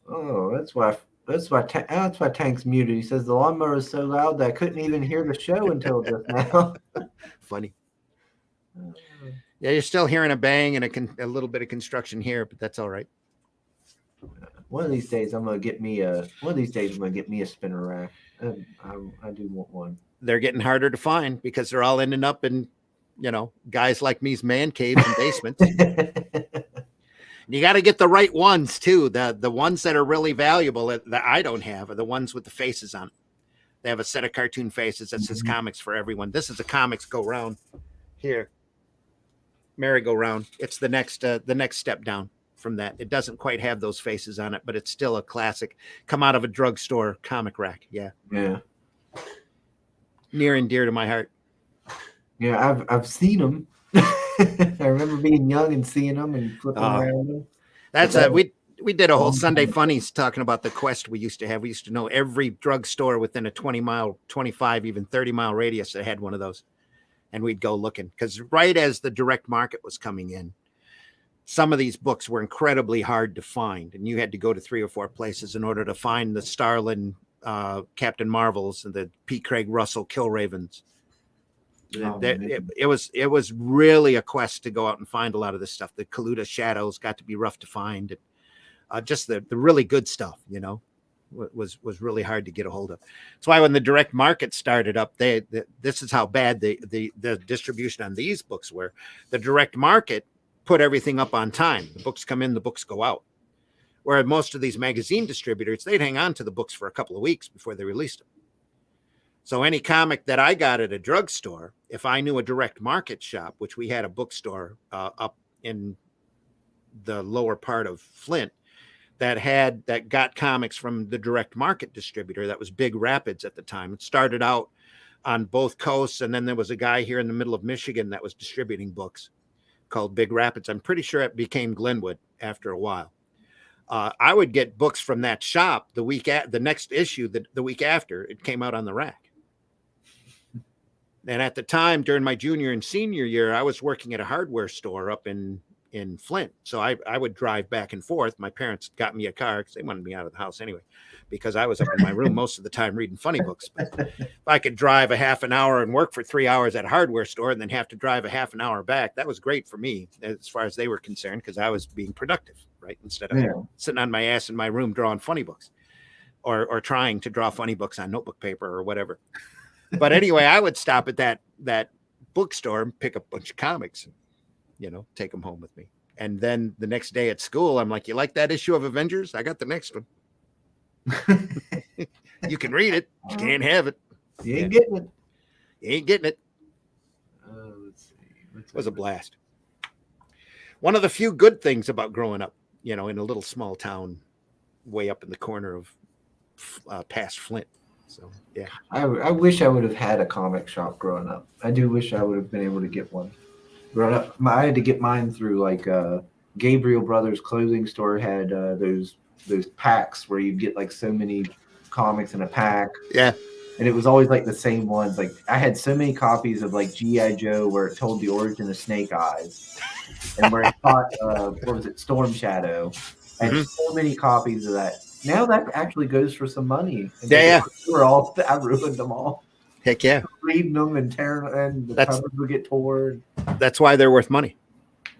Oh, that's why Tank's muted. He says the lawnmower is so loud that I couldn't even hear the show until just now. Funny. Yeah, you're still hearing a bang and a little bit of construction here, but that's all right. One of these days, I'm gonna get me a spinner rack. I do want one. They're getting harder to find because they're all ending up in, you know, guys like me's man caves and basements. You got to get the right ones too. The ones that are really valuable that I don't have are the ones with the faces on it. They have a set of cartoon faces that says comics for everyone. This is a comics go round here. Merry-go-round. It's the next step down from that. It doesn't quite have those faces on it, but it's still a classic. Come out of a drugstore comic rack. Yeah. Yeah. Near and dear to my heart. Yeah, I've seen them. I remember being young and seeing them and flipping around them. That's we did a whole Sunday Funnies talking about the quest we used to have. We used to know every drugstore within a 20-mile, 25, even 30-mile radius that had one of those. And we'd go looking because right as the direct market was coming in, some of these books were incredibly hard to find. And you had to go to 3 or 4 places in order to find the Starlin Captain Marvels and the P. Craig Russell Killravens. It was really a quest to go out and find a lot of this stuff. The Kaluta Shadows got to be rough to find. Just the really good stuff, you know, was really hard to get a hold of. That's why when the direct market started up, this is how bad the distribution on these books were. The direct market put everything up on time. The books come in, the books go out. Where most of these magazine distributors, they'd hang on to the books for a couple of weeks before they released them. So any comic that I got at a drugstore, if I knew a direct market shop, which we had a bookstore up in the lower part of Flint that got comics from the direct market distributor, that was Big Rapids at the time. It started out on both coasts, and then there was a guy here in the middle of Michigan that was distributing books called Big Rapids. I'm pretty sure it became Glenwood after a while. I would get books from that shop the next issue, the week after it came out on the rack. And at the time, during my junior and senior year, I was working at a hardware store up in Flint. So I would drive back and forth. My parents got me a car because they wanted me out of the house anyway, because I was up in my room most of the time reading funny books. But if I could drive a half an hour and work for 3 hours at a hardware store and then have to drive a half an hour back, that was great for me as far as they were concerned, because I was being productive, right? Instead of sitting on my ass in my room drawing funny books or trying to draw funny books on notebook paper or whatever. But anyway, I would stop at that bookstore and pick up a bunch of comics and, you know, take them home with me. And then the next day at school, I'm like, you like that issue of Avengers? I got the next one. You can read it. You can't have it. You ain't getting it. You ain't getting it. Let's see. It was a blast. One of the few good things about growing up, you know, in a little small town way up in the corner of past Flint. So, yeah. I wish I would have had a comic shop growing up. I do wish I would have been able to get one. Growing up, I had to get mine through like Gabriel Brothers clothing store had those packs where you'd get like so many comics in a pack. Yeah. And it was always like the same ones. Like I had so many copies of like G.I. Joe where it told the origin of Snake Eyes and where it taught what was it, Storm Shadow. I had so many copies of that. Now that actually goes for some money. And yeah. I ruined them all. Heck yeah. Reading them and tearing them, and the covers would get torn. That's why they're worth money.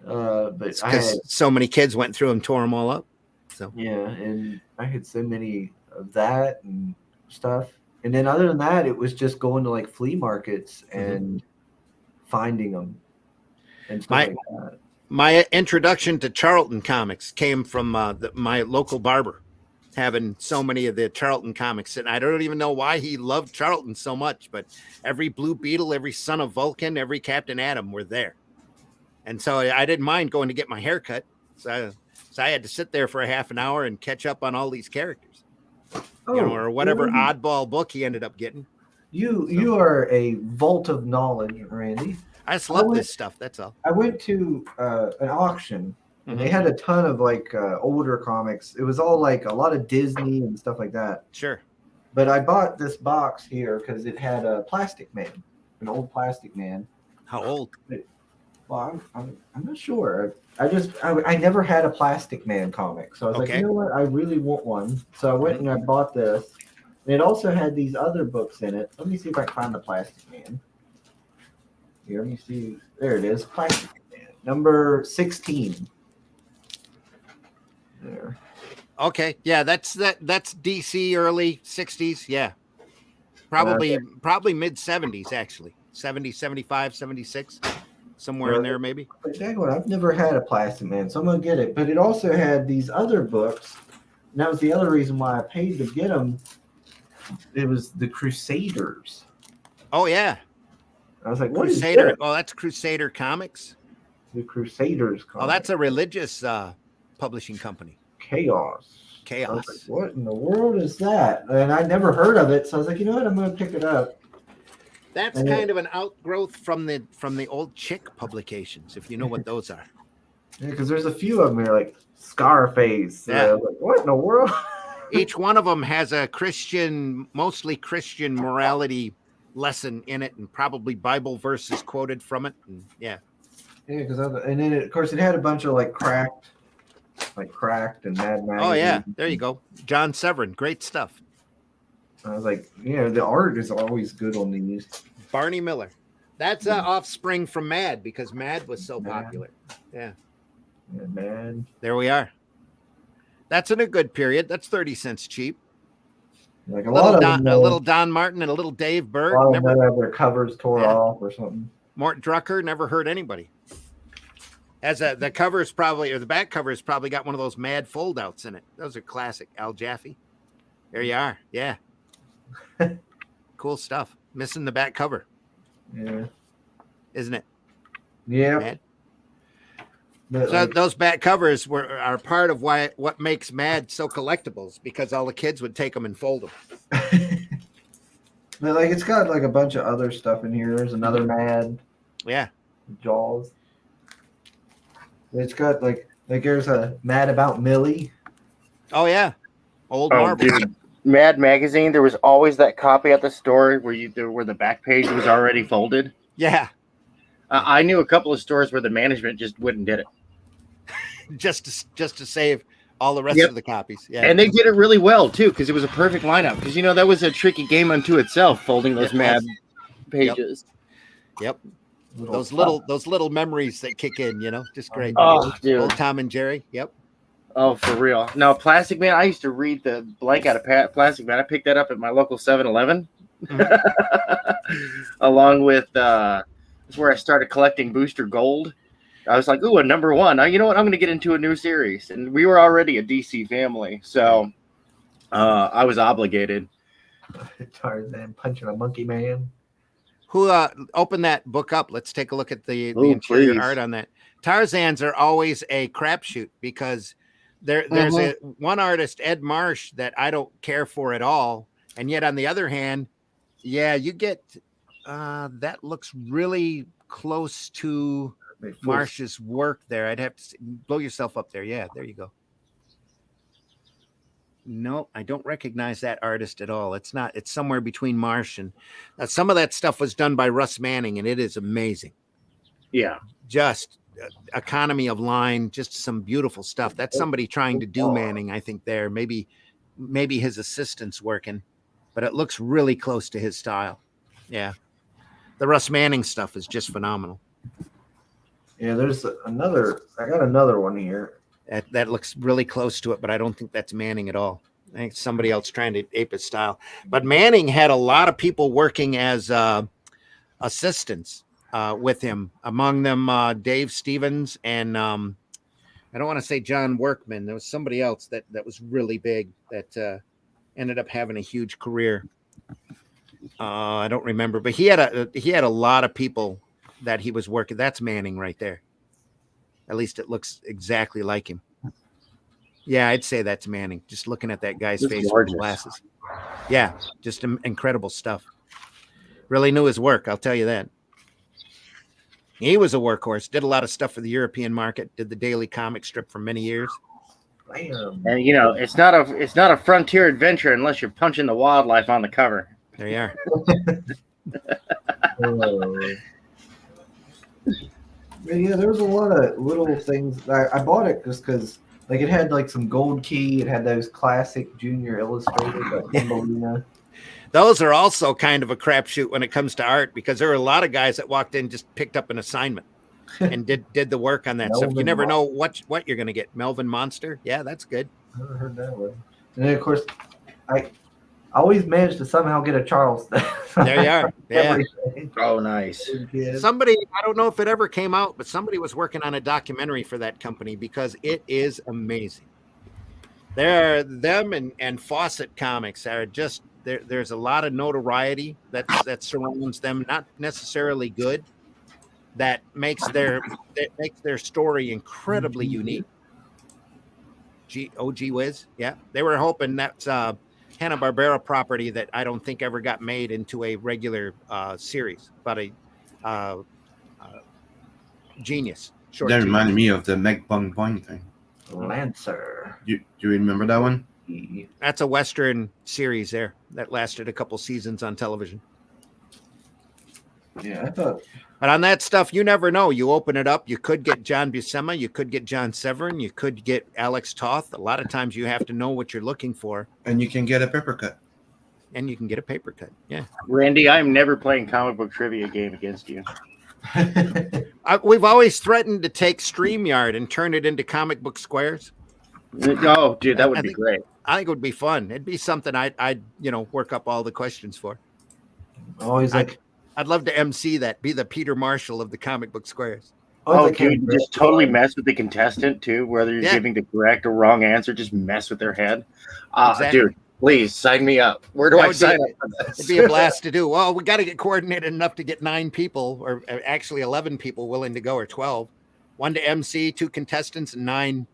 But because so many kids went through and tore them all up. So yeah, and I had so many of that and stuff. And then other than that, it was just going to like flea markets and finding them and stuff like that. My introduction to Charlton comics came from my local barber having so many of the Charlton comics. And I don't even know why he loved Charlton so much, but every Blue Beetle, every Son of Vulcan, every Captain Atom were there. And so I didn't mind going to get my hair cut. So I had to sit there for a half an hour and catch up on all these characters, or whatever oddball book he ended up getting. You are a vault of knowledge, Randy. I just love this stuff. That's all. I went to an auction, and they had a ton of like older comics. It was all like a lot of Disney and stuff like that. Sure. But I bought this box here because it had a Plastic Man, an old Plastic Man. How old? Well, I'm not sure. I never had a Plastic Man comic, so I was like, you know what? I really want one. So I went and I bought this. And it also had these other books in it. Let me see if I can find the Plastic Man. Here, let me see. There it is, Plastic Man, number 16. There. Okay, yeah, that's DC early 60s, yeah. Probably mid 70s actually. 70, 75, 76. Somewhere in there, maybe. I've never had a Plastic Man, so I'm gonna get it. But it also had these other books, and that was the other reason why I paid to get them. It was the Crusaders. Oh yeah, I was like, "What Crusader? is this?" Oh, that's Crusader Comics. The Crusaders comic. Oh, that's a religious publishing company. Chaos. I was like, what in the world is that? And I never heard of it, so I was like, you know what? I'm gonna pick it up. That's kind of an outgrowth from the old Chick publications, if you know what those are. Yeah, because there's a few of them here, like Scarface. Yeah. Like, what in the world? Each one of them has a mostly Christian morality lesson in it, and probably Bible verses quoted from it. And yeah. Yeah, and then of course it had a bunch of like Cracked and Mad Magazine. Oh yeah, there you go, John Severin, great stuff. I was like, the art is always good on these. Barney Miller. That's offspring from Mad, because Mad was so popular. Yeah. Mad. There we are. That's in a good period. That's 30 cents cheap. Like a little Don Martin and a little Dave Berg. A lot of them have their covers tore off or something. Mort Drucker, never hurt anybody. The cover's probably, or the back cover's probably got one of those Mad fold-outs in it. Those are classic. Al Jaffe. There you are. Yeah. Cool stuff. Missing the back cover. Yeah. Isn't it? Yeah. Mad? So those back covers are part of what makes Mad so collectibles, because all the kids would take them and fold them. But like it's got like a bunch of other stuff in here. There's another Mad. Yeah. Jaws. It's got like there's a Mad About Millie. Oh yeah. Old marble. Dude. Mad Magazine, there was always that copy at the store where the back page was already folded. Yeah. I knew a couple of stores where the management just wouldn't get it. just to save all the rest of the copies. Yeah. And they did it really well too, because it was a perfect lineup. Because that was a tricky game unto itself, folding those Mad pages. Yep. Those little memories that kick in, just great. Oh, dude. Old Tom and Jerry. Yep. Oh, for real. No, Plastic Man. I used to read the blank out of Plastic Man. I picked that up at my local 7-Eleven, along with that's where I started collecting Booster Gold. I was like, "Ooh, a number one." You know what? I'm going to get into a new series, and we were already a DC family, so I was obligated. Tarzan punching a monkey man. Who open that book up? Let's take a look at the interior art on that. Tarzans are always a crapshoot, because there's one artist, Ed Marsh, that I don't care for at all, and yet on the other hand, you get that looks really close to Marsh's work there. I'd have to blow yourself up there. Yeah, there you go. No, I don't recognize that artist at all. It's somewhere between Marsh and some of that stuff was done by Russ Manning, and it is amazing. Yeah. Just economy of line, just some beautiful stuff. That's somebody trying to do Manning, I think there. Maybe his assistant's working, but it looks really close to his style. Yeah. The Russ Manning stuff is just phenomenal. Yeah, there's I got another one here. That looks really close to it, but I don't think that's Manning at all. I think it's somebody else trying to ape his style. But Manning had a lot of people working as assistants. with him. Among them, Dave Stevens and I don't want to say John Workman. There was somebody else that was really big that ended up having a huge career. I don't remember, but he had a lot of people that he was working. That's Manning right there. At least it looks exactly like him. Yeah, I'd say that's Manning. Just looking at that guy's face with the glasses. Yeah, just incredible stuff. Really knew his work, I'll tell you that. He was a workhorse. Did a lot of stuff for the European market. Did the daily comic strip for many years. Damn. And it's not a frontier adventure unless you're punching the wildlife on the cover. There you are. Yeah, there was a lot of little things. I bought it just because, like, it had like some gold key. It had those classic Junior Illustrated, like Timbolina. Those are also kind of a crapshoot when it comes to art, because there were a lot of guys that walked in, just picked up an assignment and did the work on that stuff. You never know what you're going to get. Melvin Monster. Yeah, that's good. Never heard that one. And then, of course, I always managed to somehow get a Charleston. There you are. Yeah. Oh, nice. Somebody, I don't know if it ever came out, but somebody was working on a documentary for that company because it is amazing. Them and Fawcett Comics are just there's a lot of notoriety that surrounds them, not necessarily good, that makes their story incredibly unique. OG Wiz, yeah. They were hoping that's Hanna-Barbera property that I don't think ever got made into a regular series, but a genius. That reminded me of the Meg Bung Boing thing. Lancer. Do you remember that one? That's a Western series there that lasted a couple seasons on television. Yeah, I thought. But on that stuff, you never know. You open it up, you could get John Buscema, you could get John Severin, you could get Alex Toth. A lot of times you have to know what you're looking for. And you can get a paper cut. And you can get a paper cut. Yeah. Randy, I'm never playing comic book trivia game against you. We've always threatened to take StreamYard and turn it into comic book squares. Oh, dude, that would be great. I think it would be fun. It'd be something I'd work up all the questions for. Always like. I'd love to MC that, be the Peter Marshall of the comic book squares. Oh, dude, just totally mess with the contestant too, whether you're giving the correct or wrong answer, just mess with their head. Exactly. Dude, please sign me up. Where do I sign up for this? It'd be a blast to do. Well, we got to get coordinated enough to get 9 people, or actually 11 people willing to go, or 12. 1 to MC, 2 contestants, and 9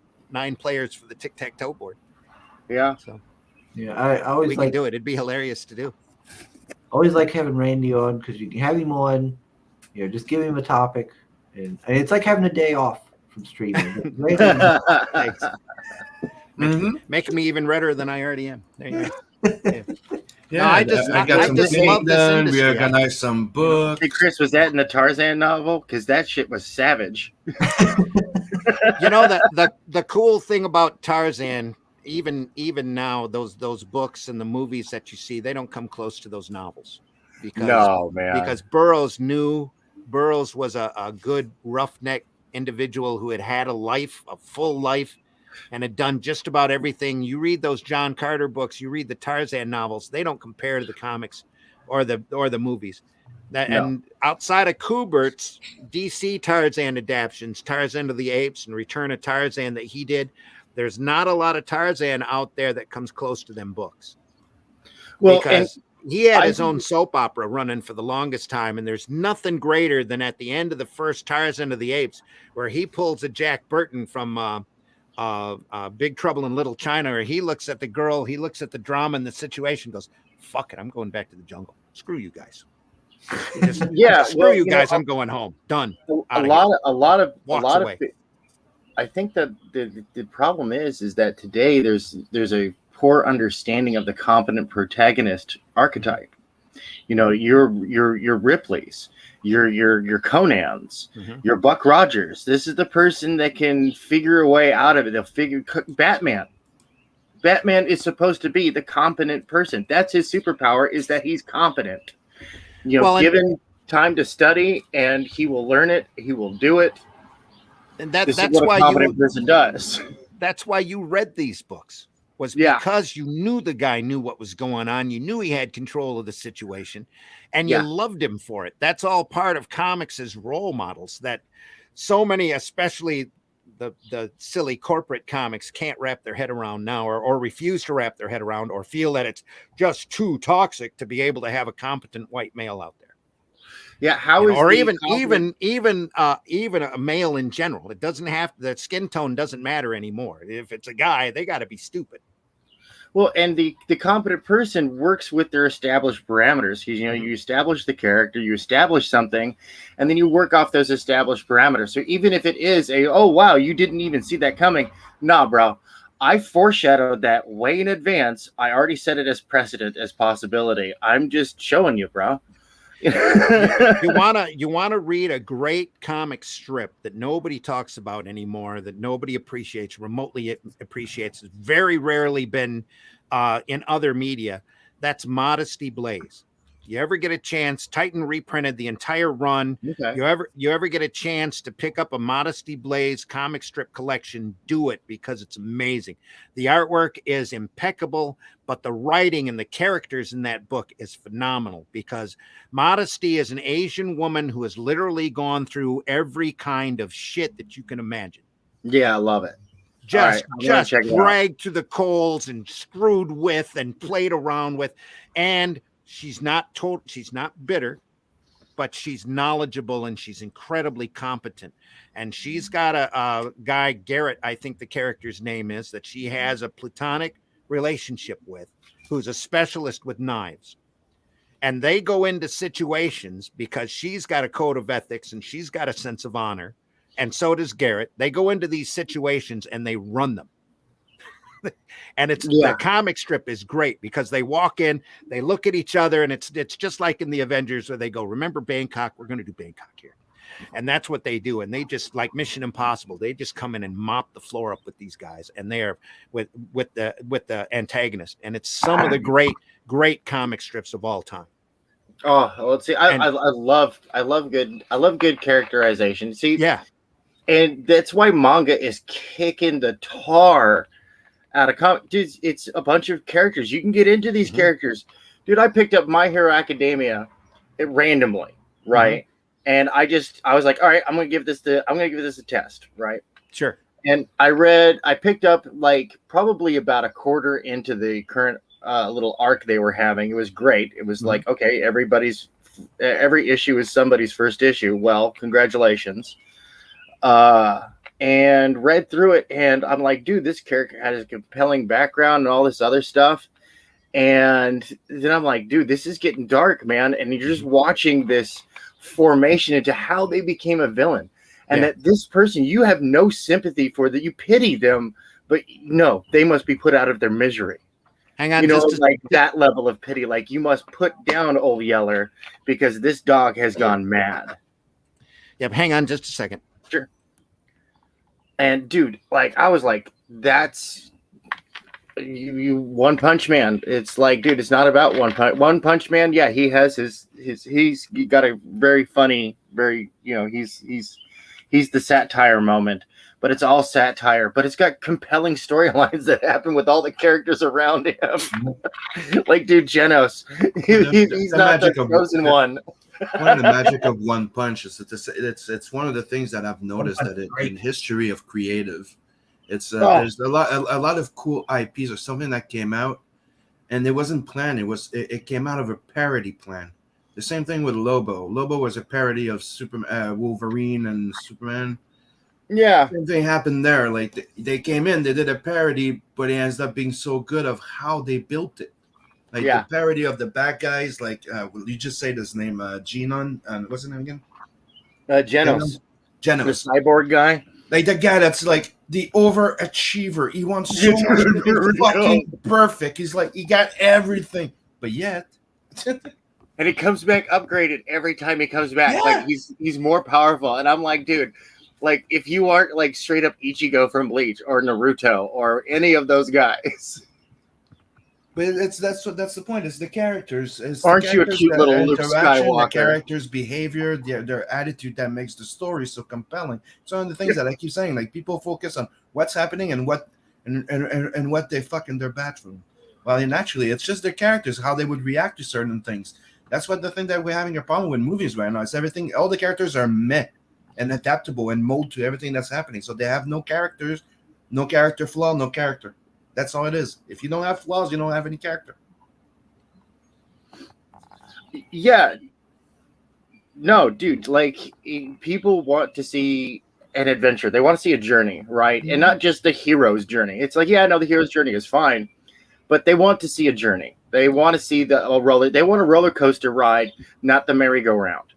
players for the tic-tac-toe board. Yeah. So yeah, I always we can do it. It'd be hilarious to do. Always like having Randy on, because you can have him on, just give him a topic, and it's like having a day off from streaming. Thanks. Making me even redder than I already am. There you go. Yeah, I got some love this industry. We organized some books. Hey, Chris, was that in the Tarzan novel? Because that shit was savage. The cool thing about Tarzan, even now, those books and the movies that you see, they don't come close to those novels. Because Burroughs was a good roughneck individual who had a full life, and had done just about everything. You read those John Carter books, you read the Tarzan novels, they don't compare to the comics or the movies. And outside of Kubert's DC Tarzan adaptions, Tarzan of the Apes and Return of Tarzan that he did, there's not a lot of Tarzan out there that comes close to them books. Well, because he had his own soap opera running for the longest time, and there's nothing greater than at the end of the first Tarzan of the Apes, where he pulls a Jack Burton from Big Trouble in Little China, or he looks at the girl, he looks at the drama and the situation, goes, "Fuck it, I'm going back to the jungle. Screw you guys." Screw you guys. I'm going home. Done. A lot of I think that the problem is that today there's a poor understanding of the competent protagonist archetype. Your Ripley's, your Conan's, your Buck Rogers. This is the person that can figure a way out of it. They'll figure. Batman is supposed to be the competent person. That's his superpower, is that he's competent. Given time to study, and he will learn it. He will do it. And that's what why a competent person does. That's why you read these books. was because you knew the guy knew what was going on. You knew he had control of the situation, and you loved him for it. That's all part of comics as role models that so many, especially the silly corporate comics, can't wrap their head around now, or refuse to wrap their head around, or feel that it's just too toxic to be able to have a competent white male out there. Yeah, even a male in general. It doesn't have, the skin tone doesn't matter anymore. If it's a guy, they got to be stupid. Well, and the competent person works with their established parameters. You know, you establish the character, you establish something, and then you work off those established parameters. So even if it is oh wow, you didn't even see that coming. Nah, bro. I foreshadowed that way in advance. I already set it as precedent, as possibility. I'm just showing you, bro. you wanna read a great comic strip that nobody talks about anymore, that nobody appreciates, remotely appreciates. It's very rarely been in other media. That's Modesty Blaze. You ever get a chance? Titan reprinted the entire run. Okay. You ever get a chance to pick up a Modesty Blaze comic strip collection? Do it, because it's amazing. The artwork is impeccable, but the writing and the characters in that book is phenomenal, because Modesty is an Asian woman who has literally gone through every kind of shit that you can imagine. Yeah, I love it. Just dragged to the coals and screwed with and played around with, and she's not bitter, but she's knowledgeable and she's incredibly competent. And she's got a guy, Garrett, I think the character's name is, that she has a platonic relationship with, who's a specialist with knives. And they go into situations because she's got a code of ethics and she's got a sense of honor. And so does Garrett. They go into these situations and they run them. And the comic strip is great because they walk in, they look at each other, and it's just like in the Avengers where they go, remember Bangkok? We're going to do Bangkok here. And that's what they do. And they just, like Mission Impossible, they just come in and mop the floor up with these guys, and they are with the antagonist. And it's some of the great comic strips of all time. Oh, let's see. I love good characterization. See, and that's why manga is kicking the tar out of comic. Dude, it's a bunch of characters. You can get into these characters. Dude, I picked up My Hero Academia randomly, right? And I was like, all right, I'm gonna give this a test, right? Sure. And I picked up like probably about a quarter into the current little arc they were having. It was great. It was like, okay, every issue is somebody's first issue. Well, congratulations. And read through it, and I'm like, dude, this character has a compelling background and all this other stuff. And then I'm like, dude, this is getting dark, man. And you're just watching this formation into how they became a villain. And that this person, you have no sympathy for, that you pity them, but no, they must be put out of their misery. Hang on, that level of pity, like you must put down Old Yeller because this dog has gone mad. Yep, hang on just a second. Sure. And dude, like I was like, that's you One Punch Man. It's like, dude, it's not about One Punch Man. Yeah, he has he's got a very funny, very, he's the satire moment, but it's all satire, but it's got compelling storylines that happen with all the characters around him. Like, dude, Genos, he's not the chosen one. One of the magic of One Punch is that it's one of the things that I've noticed that in history of creative, there's a lot of cool IPs or something that came out, and it wasn't planned. It came out of a parody plan. The same thing with Lobo. Lobo was a parody of Wolverine and Superman. Yeah, same thing happened there. Like they came in, they did a parody, but it ends up being so good of how they built it. Like the parody of the bad guys, like you just say his name, Genon, what's his name again? Genos. The cyborg guy. Like the guy that's like the overachiever. He wants so much to be fucking perfect. He's like, he got everything, but yet. And he comes back upgraded every time he comes back. Yeah. Like he's more powerful. And I'm like, dude, like if you aren't like straight up Ichigo from Bleach or Naruto or any of those guys. But that's the point. It's the characters. Aren't you a cute little Luke Skywalker? The characters' behavior, their attitude that makes the story so compelling. It's one of the things that I keep saying. Like people focus on what's happening and what and what they fuck in their bathroom. Well, and actually, it's just their characters, how they would react to certain things. That's what the thing that we're having a problem with movies right now. It's everything. All the characters are meh and adaptable and mold to everything that's happening. So they have no characters, no character flaw, no character. That's all it is. If you don't have flaws, you don't have any character. Yeah. No, dude, like people want to see an adventure. They want to see a journey, right? And not just the hero's journey. It's like, yeah, no, the hero's journey is fine, but they want to see a journey. They want to see they want a roller coaster ride, not the merry-go-round.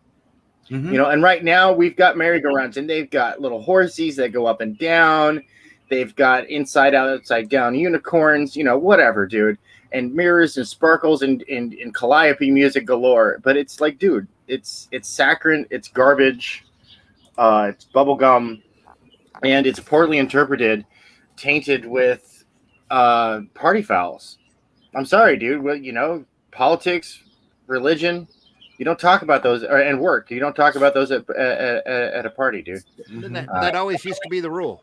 Mm-hmm. You know, and right now we've got merry-go-rounds, and they've got little horses that go up and down. They've got inside out, upside down unicorns, you know, whatever, dude. And mirrors and sparkles and calliope music galore. But it's like, dude, it's saccharine, it's garbage, it's bubblegum, and it's poorly interpreted, tainted with party fouls. I'm sorry, dude. Well, you know, politics, religion, you don't talk about those, and work. You don't talk about those at a party, dude. That always used to be the rule.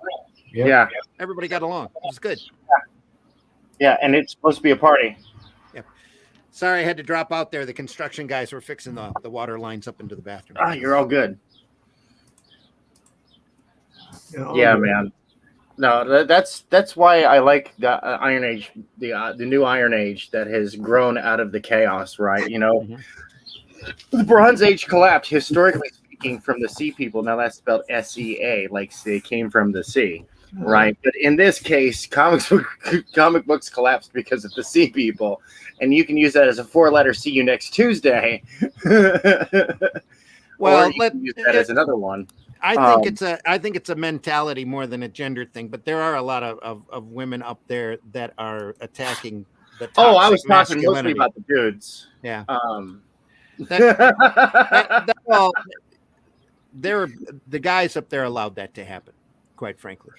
Yep. Yeah. Everybody got along. It was good. Yeah, and it's supposed to be a party. Yep. Sorry, I had to drop out there. The construction guys were fixing the water lines up into the bathroom. Ah, you're all good. Oh, Yeah, man. No, that's why I like the Iron Age, the new Iron Age that has grown out of the chaos, right? You know, the Bronze Age collapsed, historically speaking, from the Sea People. Now that's spelled SEA, like they came from the sea, right? But in this case, comic books collapsed because of the Sea People, and you can use that as a 4-letter "See you next Tuesday." Well, or you can use that as another one. I think it's a mentality more than a gender thing, but there are a lot of women up there that are attacking the toxic I was talking mostly masculinity. about the dudes. Yeah. Well, They're the guys up there allowed that to happen, quite frankly.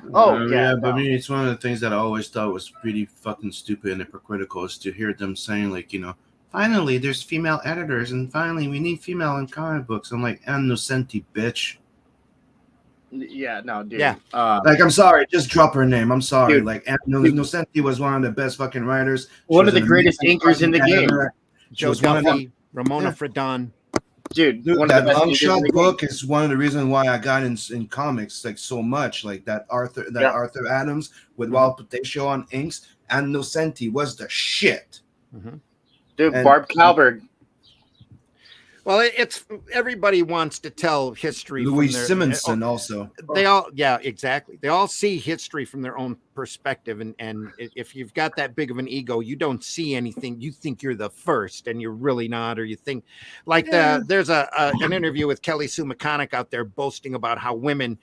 But I mean, it's one of the things that I always thought was pretty fucking stupid and hypocritical is to hear them saying, like, you know, finally there's female editors and finally we need female in comic books. I'm like, Innocenti, bitch. Yeah, no, dude. Yeah. Like, I'm sorry, just drop her name. I'm sorry. Dude, like, Innocenti was one of the best fucking writers. One of the greatest inkers in the game. Joe Duffy, Ramona Fredon. Dude, that Long Shot book is one of the reasons why I got in comics like so much. Like that Arthur Adams with Wild Potato on inks. Innocenti was the shit. Dude, Barb Kalberg. Well, it's everybody wants to tell history. Louis Simonson also. They all, yeah, exactly. They all see history from their own perspective, and if you've got that big of an ego, you don't see anything. You think you're the first, and you're really not, or you think like there's an interview with Kelly Sue McConaughey out there boasting about how women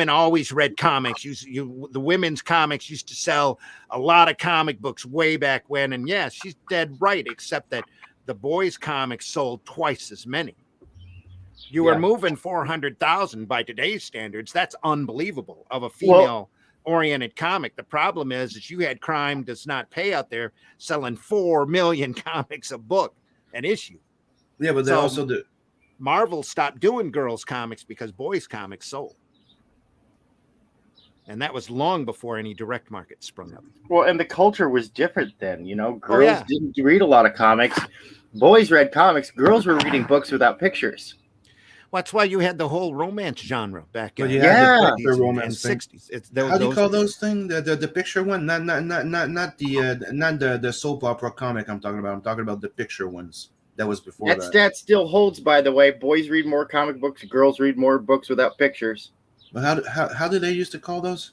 always read comics. The women's comics used to sell a lot of comic books way back when, and yeah, she's dead right, except that the boys' comics sold twice as many. You were moving 400,000 by today's standards. That's unbelievable of a female-oriented comic. The problem is you had Crime Does Not Pay out there selling 4 million comics a book, an issue. Yeah, but they also do. Marvel stopped doing girls' comics because boys' comics sold. And that was long before any direct market sprung up. Well, and the culture was different then. You know, girls didn't read a lot of comics. Boys read comics. Girls were reading books without pictures. Well, that's why you had the whole romance genre back in the romance and 60s. How do you call those things? The picture one, not the soap opera comic I'm talking about. I'm talking about the picture ones. That was before that. That still holds, by the way. Boys read more comic books. Girls read more books without pictures. But how did they used to call those?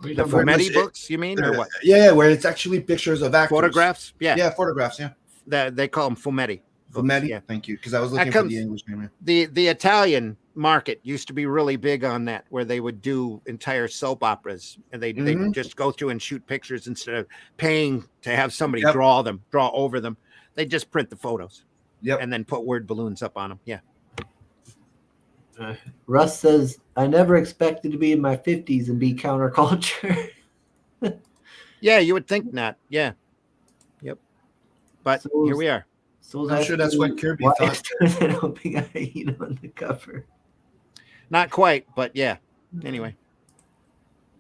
The Fumetti books, you mean, or what? Yeah, where it's actually pictures of actors. Photographs? Yeah, photographs. Yeah, they call them Fumetti. Fumetti. Yeah. Thank you, because I was looking for the English name. The Italian market used to be really big on that, where they would do entire soap operas, and they just go through and shoot pictures instead of paying to have somebody draw over them. They just print the photos, and then put word balloons up on them. Yeah. Russ says, I never expected to be in my 50s and be counterculture. Yeah, you would think not. Yeah. Yep. But here we are. So I'm sure that's what Kirby thought. On the cover. Not quite, but yeah. Anyway.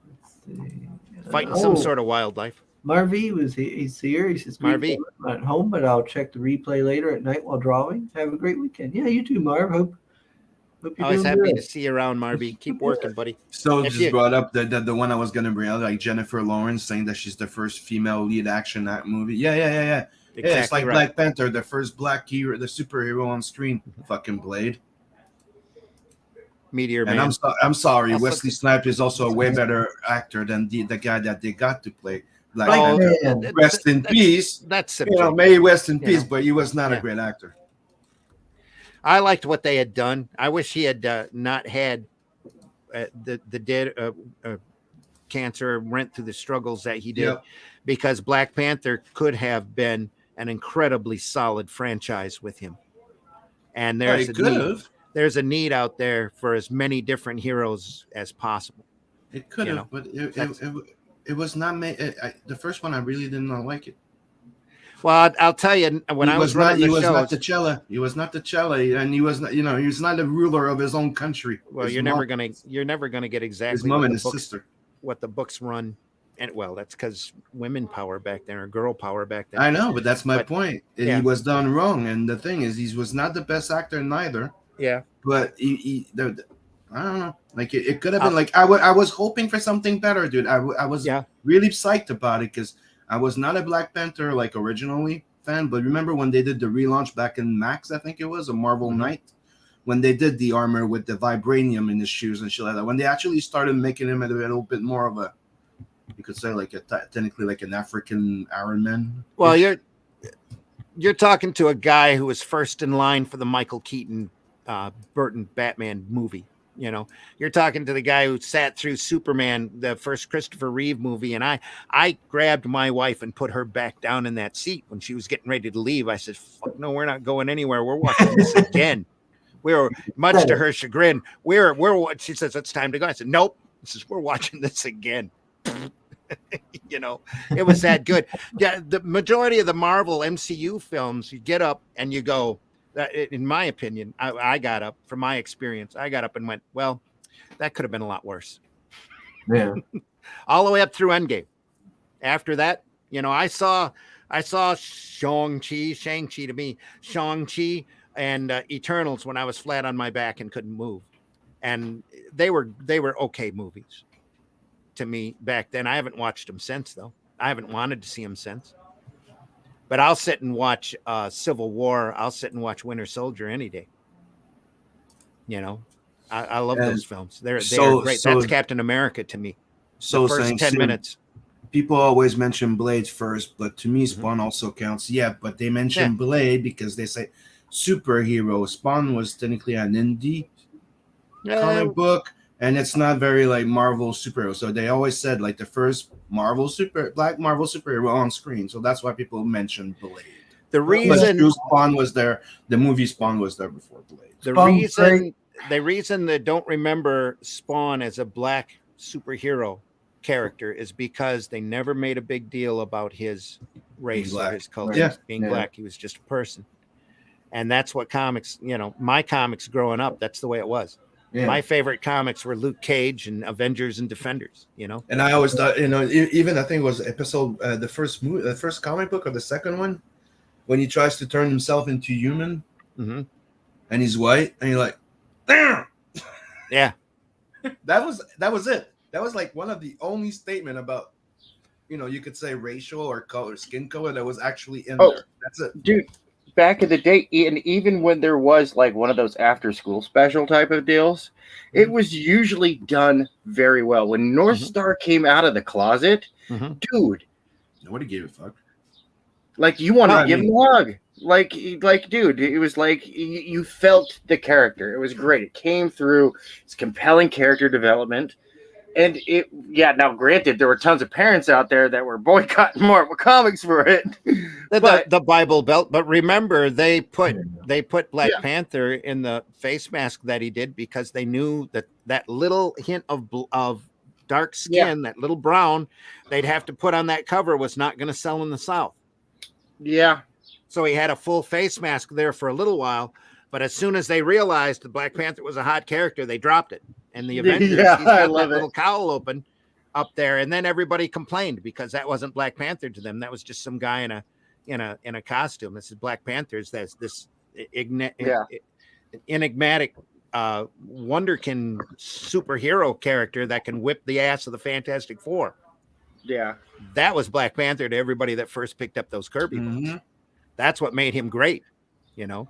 Let's see. fighting some sort of wildlife. Marvy he's here. He says, Marvy. I'm at home, but I'll check the replay later at night while drawing. Have a great weekend. Yeah, you too, Marv. Hope you're Always doing happy good. to see you around, Marvy. Keep working, buddy. So If just you- brought up the one I was gonna bring out, like Jennifer Lawrence saying that she's the first female lead action act movie. Yeah. Yeah, it's like right. Black Panther, the first black hero, the superhero on screen. Fucking Blade. Meteor And Man. I'm sorry, Also- Wesley Snipes is also a way better actor than the guy that they got to play Black Oh, Panther. man. Rest in peace. That's You know, subjective. may he rest in You peace, know. but he was not Yeah. a great actor. I liked what they had done. I wish he had not had the dead cancer, went through the struggles that he did, Yep. because Black Panther could have been an incredibly solid franchise with him. And there's a Could need. have. There's a need out there for as many different heroes as possible. It could You have, know, but it was not made. The first one, I really did not like it. Well, I'll tell you, when I was running he the was not shows, T'Challa. He was not T'Challa, and he was not. You know, he was not the ruler of his own country. well, His you're mom- never gonna get his exactly mom what and the his books, sister. what the books run. And well, that's because women power back then, or girl power back then. I know, but that's my But, point. yeah. He was done wrong, and the thing is, he was not the best actor neither. Yeah. But I don't know. Like it could have been like I was hoping for something better, dude. I was really psyched about it because I was not a Black Panther like originally fan. But remember when they did the relaunch back in Max, I think it was a Marvel Knight, when they did the armor with the vibranium in his shoes and shit like that. When they actually started making him a little bit more of a, you could say like technically like an African Iron Man. Well, you're talking to a guy who was first in line for the Michael Keaton Burton Batman movie. You know, you're talking to the guy who sat through Superman, the first Christopher Reeve movie, and I grabbed my wife and put her back down in that seat when she was getting ready to leave. I said, "Fuck no, we're not going anywhere. We're watching this again." We were, much to her chagrin, we're she says it's time to go. I said, "Nope." This is, we're watching this again. You know, it was that good. Yeah, the majority of the Marvel MCU films, you get up and you go, in my opinion, I got up, from my experience, I got up and went, well, that could have been a lot worse. Yeah. All the way up through Endgame. After that, you know, I saw Shang-Chi to me, Shang-Chi and Eternals when I was flat on my back and couldn't move. And they were okay movies to me back then. I haven't watched them since, though. I haven't wanted to see them since. But I'll sit and watch Civil War. I'll sit and watch Winter Soldier any day. You know, I love those films. They're great. That's Captain America to me. So The first 10 minutes. People always mention Blade first, but to me, Spawn also counts. Yeah, but they mention Blade because they say superhero. Spawn was technically an indie comic book, and it's not very like Marvel superhero. So they always said like the first black Marvel superhero on screen. So that's why people mention Blade. The reason Spawn was there, the movie Spawn was there before Blade. The reason they don't remember Spawn as a black superhero character is because they never made a big deal about his race or his culture being black. He was just a person. And that's what comics, you know, my comics growing up, that's the way it was. Yeah. My favorite comics were Luke Cage and Avengers and Defenders, you know. And I always thought, you know, even I think it was episode the first comic book or the second one, when he tries to turn himself into human, and he's white, and you're like, damn. Yeah. that was it. That was like one of the only statement about, you know, you could say racial or color, skin color that was actually in there. That's it, dude. Back in the day, and even when there was like one of those after school special type of deals, it was usually done very well. When North Star came out of the closet, dude, nobody gave a fuck. Like, you wanted to give him a hug. Like, dude, it was like you felt the character. It was great. It came through. It's compelling character development. And now granted, there were tons of parents out there that were boycotting Marvel Comics for it. The Bible Belt, but remember they put Black Panther in the face mask that he did because they knew that little hint of dark skin, that little brown, they'd have to put on that cover was not going to sell in the South. Yeah. So he had a full face mask there for a little while, but as soon as they realized the Black Panther was a hot character, they dropped it. And the Avengers, he's got that little cowl open. up there, and then everybody complained because that wasn't Black Panther to them. That was just some guy in a costume. This is Black Panther's. That's this enigmatic wonderkin superhero character that can whip the ass of the Fantastic Four. Yeah, that was Black Panther to everybody that first picked up those Kirby books. That's what made him great, you know.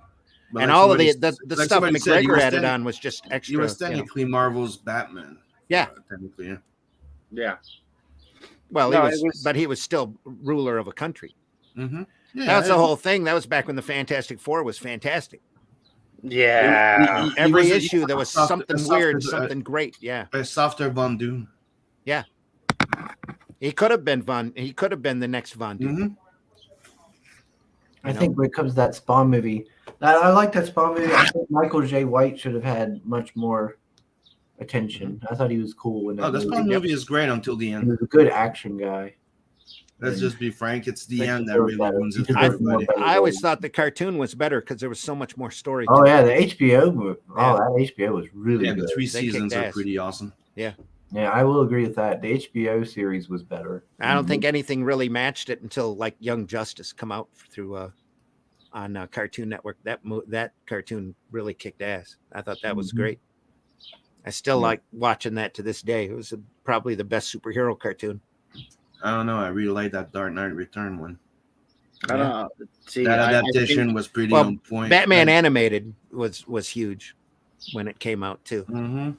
But and like all of the stuff McGregor added on was just extra. He was technically Marvel's Batman. Yeah, technically. Yeah. Well, he was still ruler of a country. Mm-hmm. Yeah, that's the whole thing. That was back when the Fantastic Four was fantastic. Yeah. Every issue there was something weird, something great. Yeah. A softer Von Doom. Yeah. He could have been the next Von Doom. Mm-hmm. I think when it comes to that Spawn movie, I like that Spawn movie. I think Michael J. White should have had much more attention. I thought he was cool when the Spawn movie is great until the end. He was a good action guy. Let's just be frank. It's the end that really ruins it for everybody. I always thought the cartoon was better because there was so much more story. Oh yeah, the HBO movie. Oh, that HBO was really good. The 3 seasons are pretty awesome. Yeah. Yeah, I will agree with that. The HBO series was better. I don't think anything really matched it until like Young Justice come out through on Cartoon Network. That cartoon really kicked ass. I thought that was great. I still like watching that to this day. It was probably the best superhero cartoon. I don't know. I really like that Dark Knight Return one. I don't know. See, that adaptation was pretty on point. Batman animated was huge when it came out too. Mm-hmm.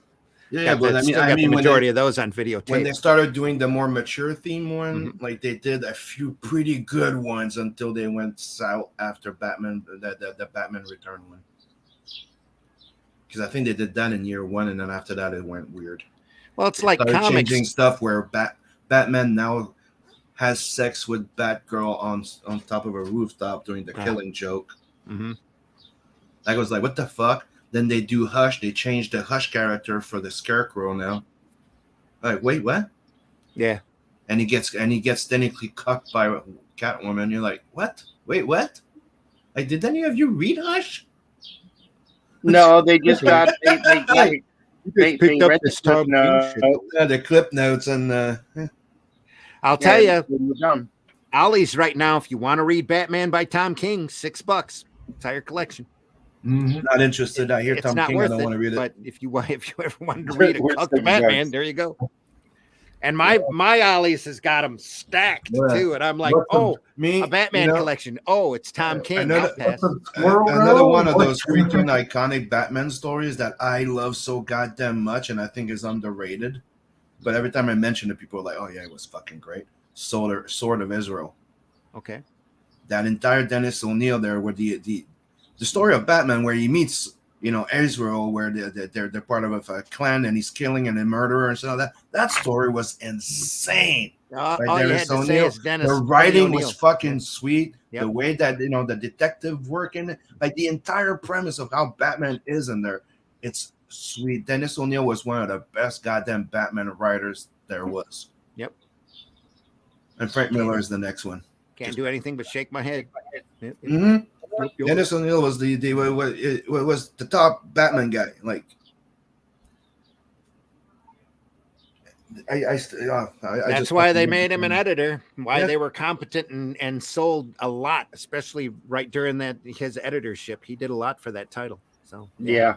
Yeah, but I mean, the majority of those on videotape. When they started doing the more mature theme one, like they did a few pretty good ones until they went south after Batman, the Batman Return one. Because I think they did that in year one, and then after that it went weird. Well, it's like comics. Changing stuff where Batman now has sex with Batgirl on top of a rooftop doing the killing joke. Mm-hmm. I was like, what the fuck? Then they do Hush. They changed the Hush character for the Scarecrow now. Like, wait, what? Yeah. And he gets technically cucked by Catwoman. You're like, what? Wait, what? Like, did any of you read Hush? No, they just got they picked up the clip notes. The clip notes and. I'll tell you, Ollie's right now. If you want to read Batman by Tom King, $6, entire collection. Mm-hmm. Not interested. I hear Tom King. I don't want to read it. But if you ever wanted to read a Batman, there you go. And my Ollie's has got them stacked too, and I'm like, a Batman collection. Oh, it's Tom King. Another one of those freaking iconic Batman stories that I love so goddamn much, and I think is underrated. But every time I mention it, people are like, "Oh yeah, it was fucking great." Sword of Israel. Okay. That entire Dennis O'Neil there, where the story of Batman, where he meets, Israel, where they're part of a clan and he's killing and a murderer and stuff like that. That story was insane. Dennis O'Neil. The writing was fucking sweet. Yep. The way that the detective work in it, like the entire premise of how Batman is in there, it's sweet. Dennis O'Neil was one of the best goddamn Batman writers there was. Yep. And Frank Miller is the next one. Can't do anything but shake my head. Mm-hmm. Dennis O'Neil was was the top Batman guy. Like, that's why they made him an editor. Why they were competent and sold a lot, especially right during his editorship. He did a lot for that title. So yeah.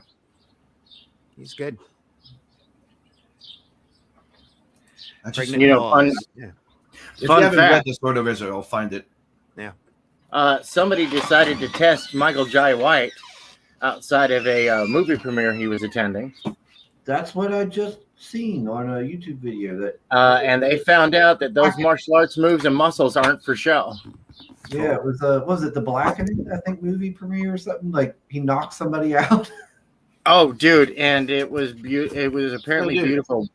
He's good. Fun, if you haven't read the Sword of Israel, find it. Yeah. Somebody decided to test Michael Jai White outside of a movie premiere he was attending. That's what I just seen on a YouTube video. And they found out that those martial arts moves and muscles aren't for show. Yeah, it was it the Blackening, I think, movie premiere or something? Like he knocked somebody out. Oh, dude, and it was apparently beautiful.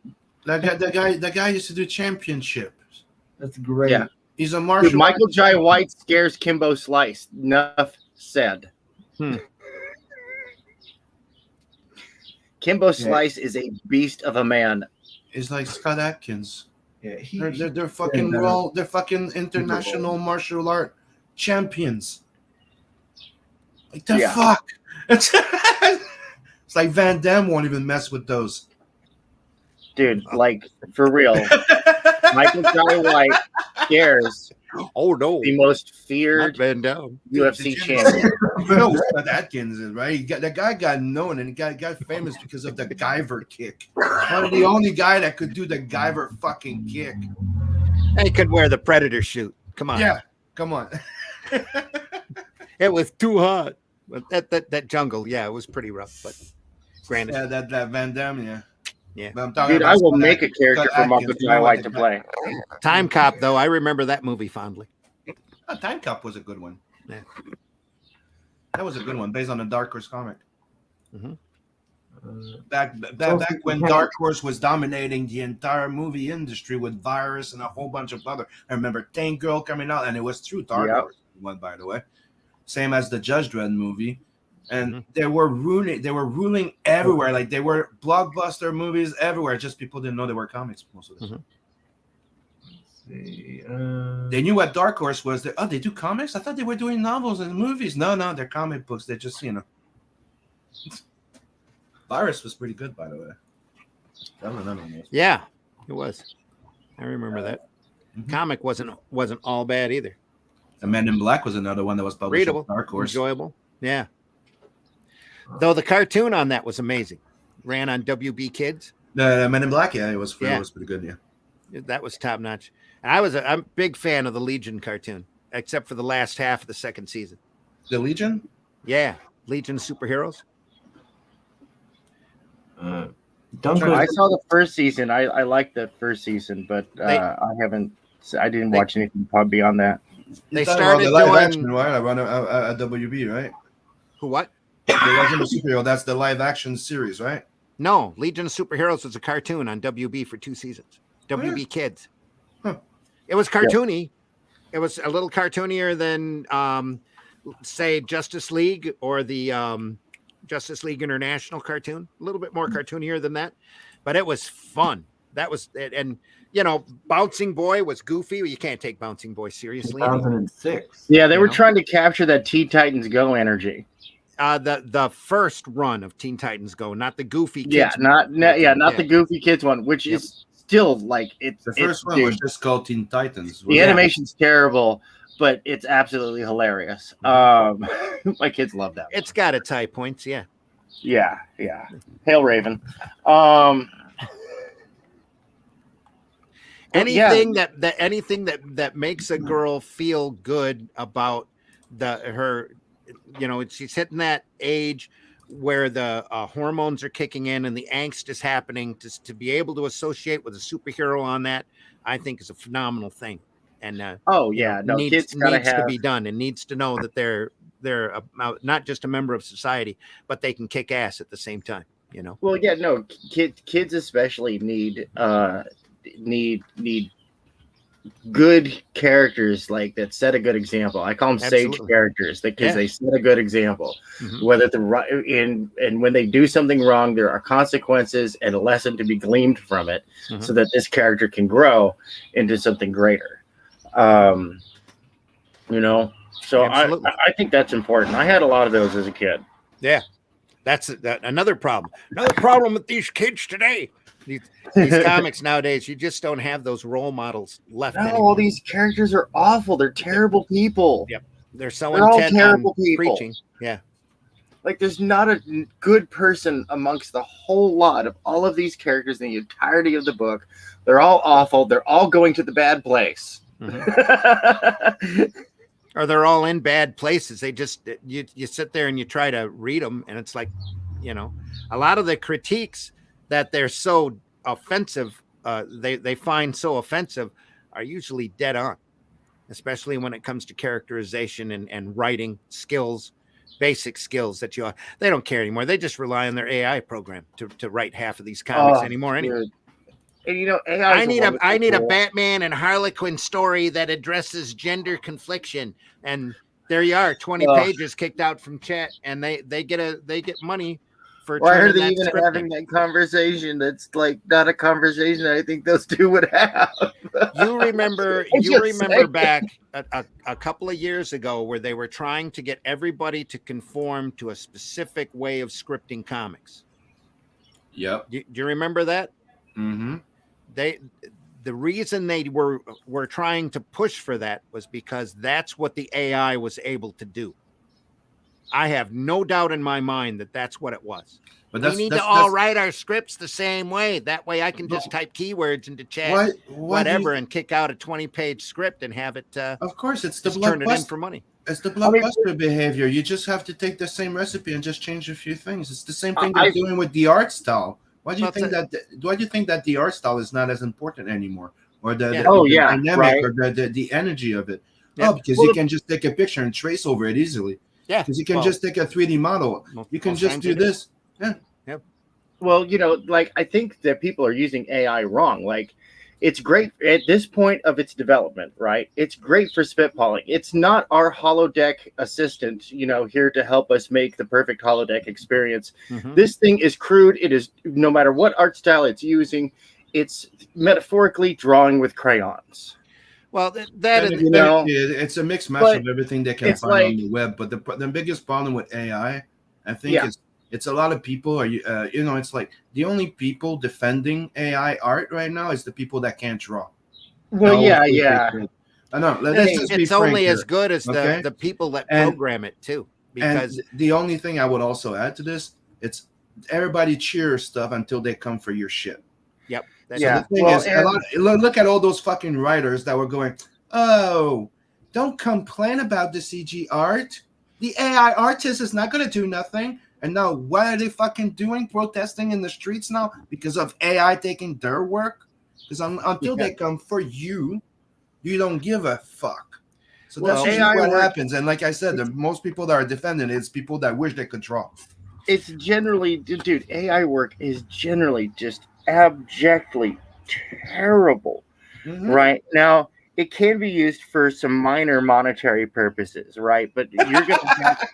That guy used to do championships. That's great. Yeah. He's a martial. Dude, Michael Jai White scares Kimbo Slice. Enough said. Kimbo Slice is a beast of a man. He's like Scott Adkins. Yeah, they're fucking they're fucking international martial art champions. Like the fuck. It's like Van Damme won't even mess with those. Dude, like, for real. Michael Jai White scares Oh no, the most not feared Van Dam. UFC Did you champion. know Scott Atkins is right? The guy got known and got famous because of the Guyver kick. One of the only guy that could do the Guyver fucking kick. They could wear the Predator suit. Come on. Yeah, come on. It was too hot. But that jungle, yeah, it was pretty rough. But granted, Yeah, that Van Damme, yeah. Yeah. But I'm talking Dude, about I will Scott make a Atkins. character Scott for Michael Atkins, you Jai know what White the to guy- play. Time Cop, though, I remember that movie fondly. Time Cop was a good one. Yeah. That was a good one, based on a Dark Horse comic. Mhm. Back when Dark Horse was dominating the entire movie industry with Virus and a whole bunch of other. I remember Tank Girl coming out, and it was through Dark Horse one, by the way. Same as the Judge Dredd movie, and they were ruling everywhere. Like they were blockbuster movies everywhere. Just people didn't know they were comics most of the time. They knew what Dark Horse was. They do comics? I thought they were doing novels and movies. No, they're comic books. They just, Virus was pretty good, by the way. I don't remember most. Yeah, it was. I remember that. Comic wasn't all bad either. The Men in Black was another one that was published Readable, on Dark Horse. enjoyable. Yeah. Though the cartoon on that was amazing. Ran on WB Kids. The Men in Black, yeah, it was pretty good, yeah. That was top notch. And I'm a big fan of the Legion cartoon, except for the last half of the second season. The Legion? Yeah, Legion superheroes. I saw the first season. I liked that first season, but I didn't watch anything beyond that. They started the live doing action, right? I run a WB, right? Who what? The Legend of Superhero. That's the live action series, right? No, Legion of Superheroes was a cartoon on WB for 2 seasons. WB Kids. Huh. It was cartoony. It was a little cartoonier than, say, Justice League or the Justice League International cartoon. A little bit more cartoonier than that, but it was fun. That was it. And Bouncing Boy was goofy. You can't take Bouncing Boy seriously. 2006. Yeah, they were trying to capture that Teen Titans Go energy. The first run of Teen Titans Go, not the goofy kids. Yeah, not the goofy kids one, which is still like it's the first one was just called Teen Titans. The animation's terrible, but it's absolutely hilarious. My kids love that. It's got its high points, yeah. Yeah. Hail Raven. Anything that makes a girl feel good about her, she's hitting that age where the hormones are kicking in and the angst is happening. To be able to associate with a superhero on that, I think is a phenomenal thing. And kids to be done and needs to know that they're not just a member of society, but they can kick ass at the same time. Well, yeah, no, kids especially need good characters like that set a good example. I call them sage characters because they set a good example. Whether and when they do something wrong, there are consequences and a lesson to be gleaned from it, so that this character can grow into something greater. So I think that's important. I had a lot of those as a kid. Yeah, that's another problem. Another problem with these kids today. These comics nowadays, you just don't have those role models left. No, all these characters are awful. They're terrible people. Yep, they're intent terrible on people. Preaching. Yeah, like there's not a good person amongst the whole lot of all of these characters in the entirety of the book. They're all awful. They're all going to the bad place. Or they're all in bad places. They just you sit there and you try to read them, and it's like, a lot of the critiques that they're so offensive, they find so offensive, are usually dead on, especially when it comes to characterization and writing skills, basic skills that they don't care anymore. They just rely on their AI program to write half of these comics anymore. Anyway. And AI. I need a Batman and Harley Quinn story that addresses gender confliction, and there you are, 20 pages kicked out from chat, and they get money for. Why are they even having that conversation? That's like not a conversation that I think those two would have. You remember back a couple of years ago where they were trying to get everybody to conform to a specific way of scripting comics. Yep. Do you remember that? Mm-hmm. the reason they were trying to push for that was because that's what the AI was able to do. I have no doubt in my mind that that's what it was. But we need to all write our scripts the same way. That way I can just type keywords into chat, whatever, and kick out a 20-page script and have it. Of course, it's just turn it in for money. It's the blockbuster behavior. You just have to take the same recipe and just change a few things. It's the same thing they're doing with the art style. Why do you think that the art style is not as important anymore, or the dynamic or the energy of it? Yeah. Oh, because you can just take a picture and trace over it easily. Yeah, because you can just take a 3D model. You can just do this. Yeah. Yep. Well, like I think that people are using AI wrong. Like, it's great at this point of its development, right? It's great for spitballing. It's not our holodeck assistant, here to help us make the perfect holodeck experience. Mm-hmm. This thing is crude. It is, no matter what art style it's using, it's metaphorically drawing with crayons. Well, it's a mixed match of everything they can find on the web. But the biggest problem with AI, I think, it's a lot of people are it's like the only people defending AI art right now is the people that can't draw. Well, I know. It's only as good as the people that program it too. Because the only thing I would also add to this, it's everybody cheers stuff until they come for your shit. Yep. So the thing is, look at all those fucking writers that were going, oh, don't complain about the CG art. The AI artist is not going to do nothing. And now what are they fucking doing? Protesting in the streets now because of AI taking their work? Because until they come for you, you don't give a fuck. So that's usually what happens. And like I said, the most people that are defending it is people that wish they could draw. It's generally, dude, AI work is generally just abjectly terrible. Mm-hmm. Right? Now, it can be used for some minor monetary purposes, right? But you're going to have...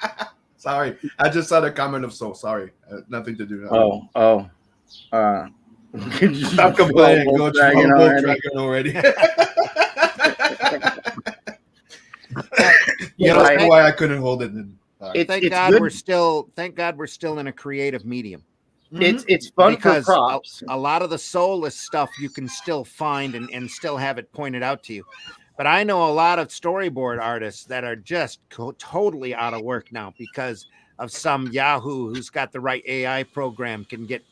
Sorry, I just saw the comment of sorry. Nothing to do with that. Stop complaining. Go dragon already. That's why I couldn't hold it. Thank God we're still in a creative medium. Mm-hmm. It's fun because for props. A lot of the soulless stuff you can still find and still have it pointed out to you. But I know a lot of storyboard artists that are just totally out of work now because of some Yahoo who's got the right AI program can get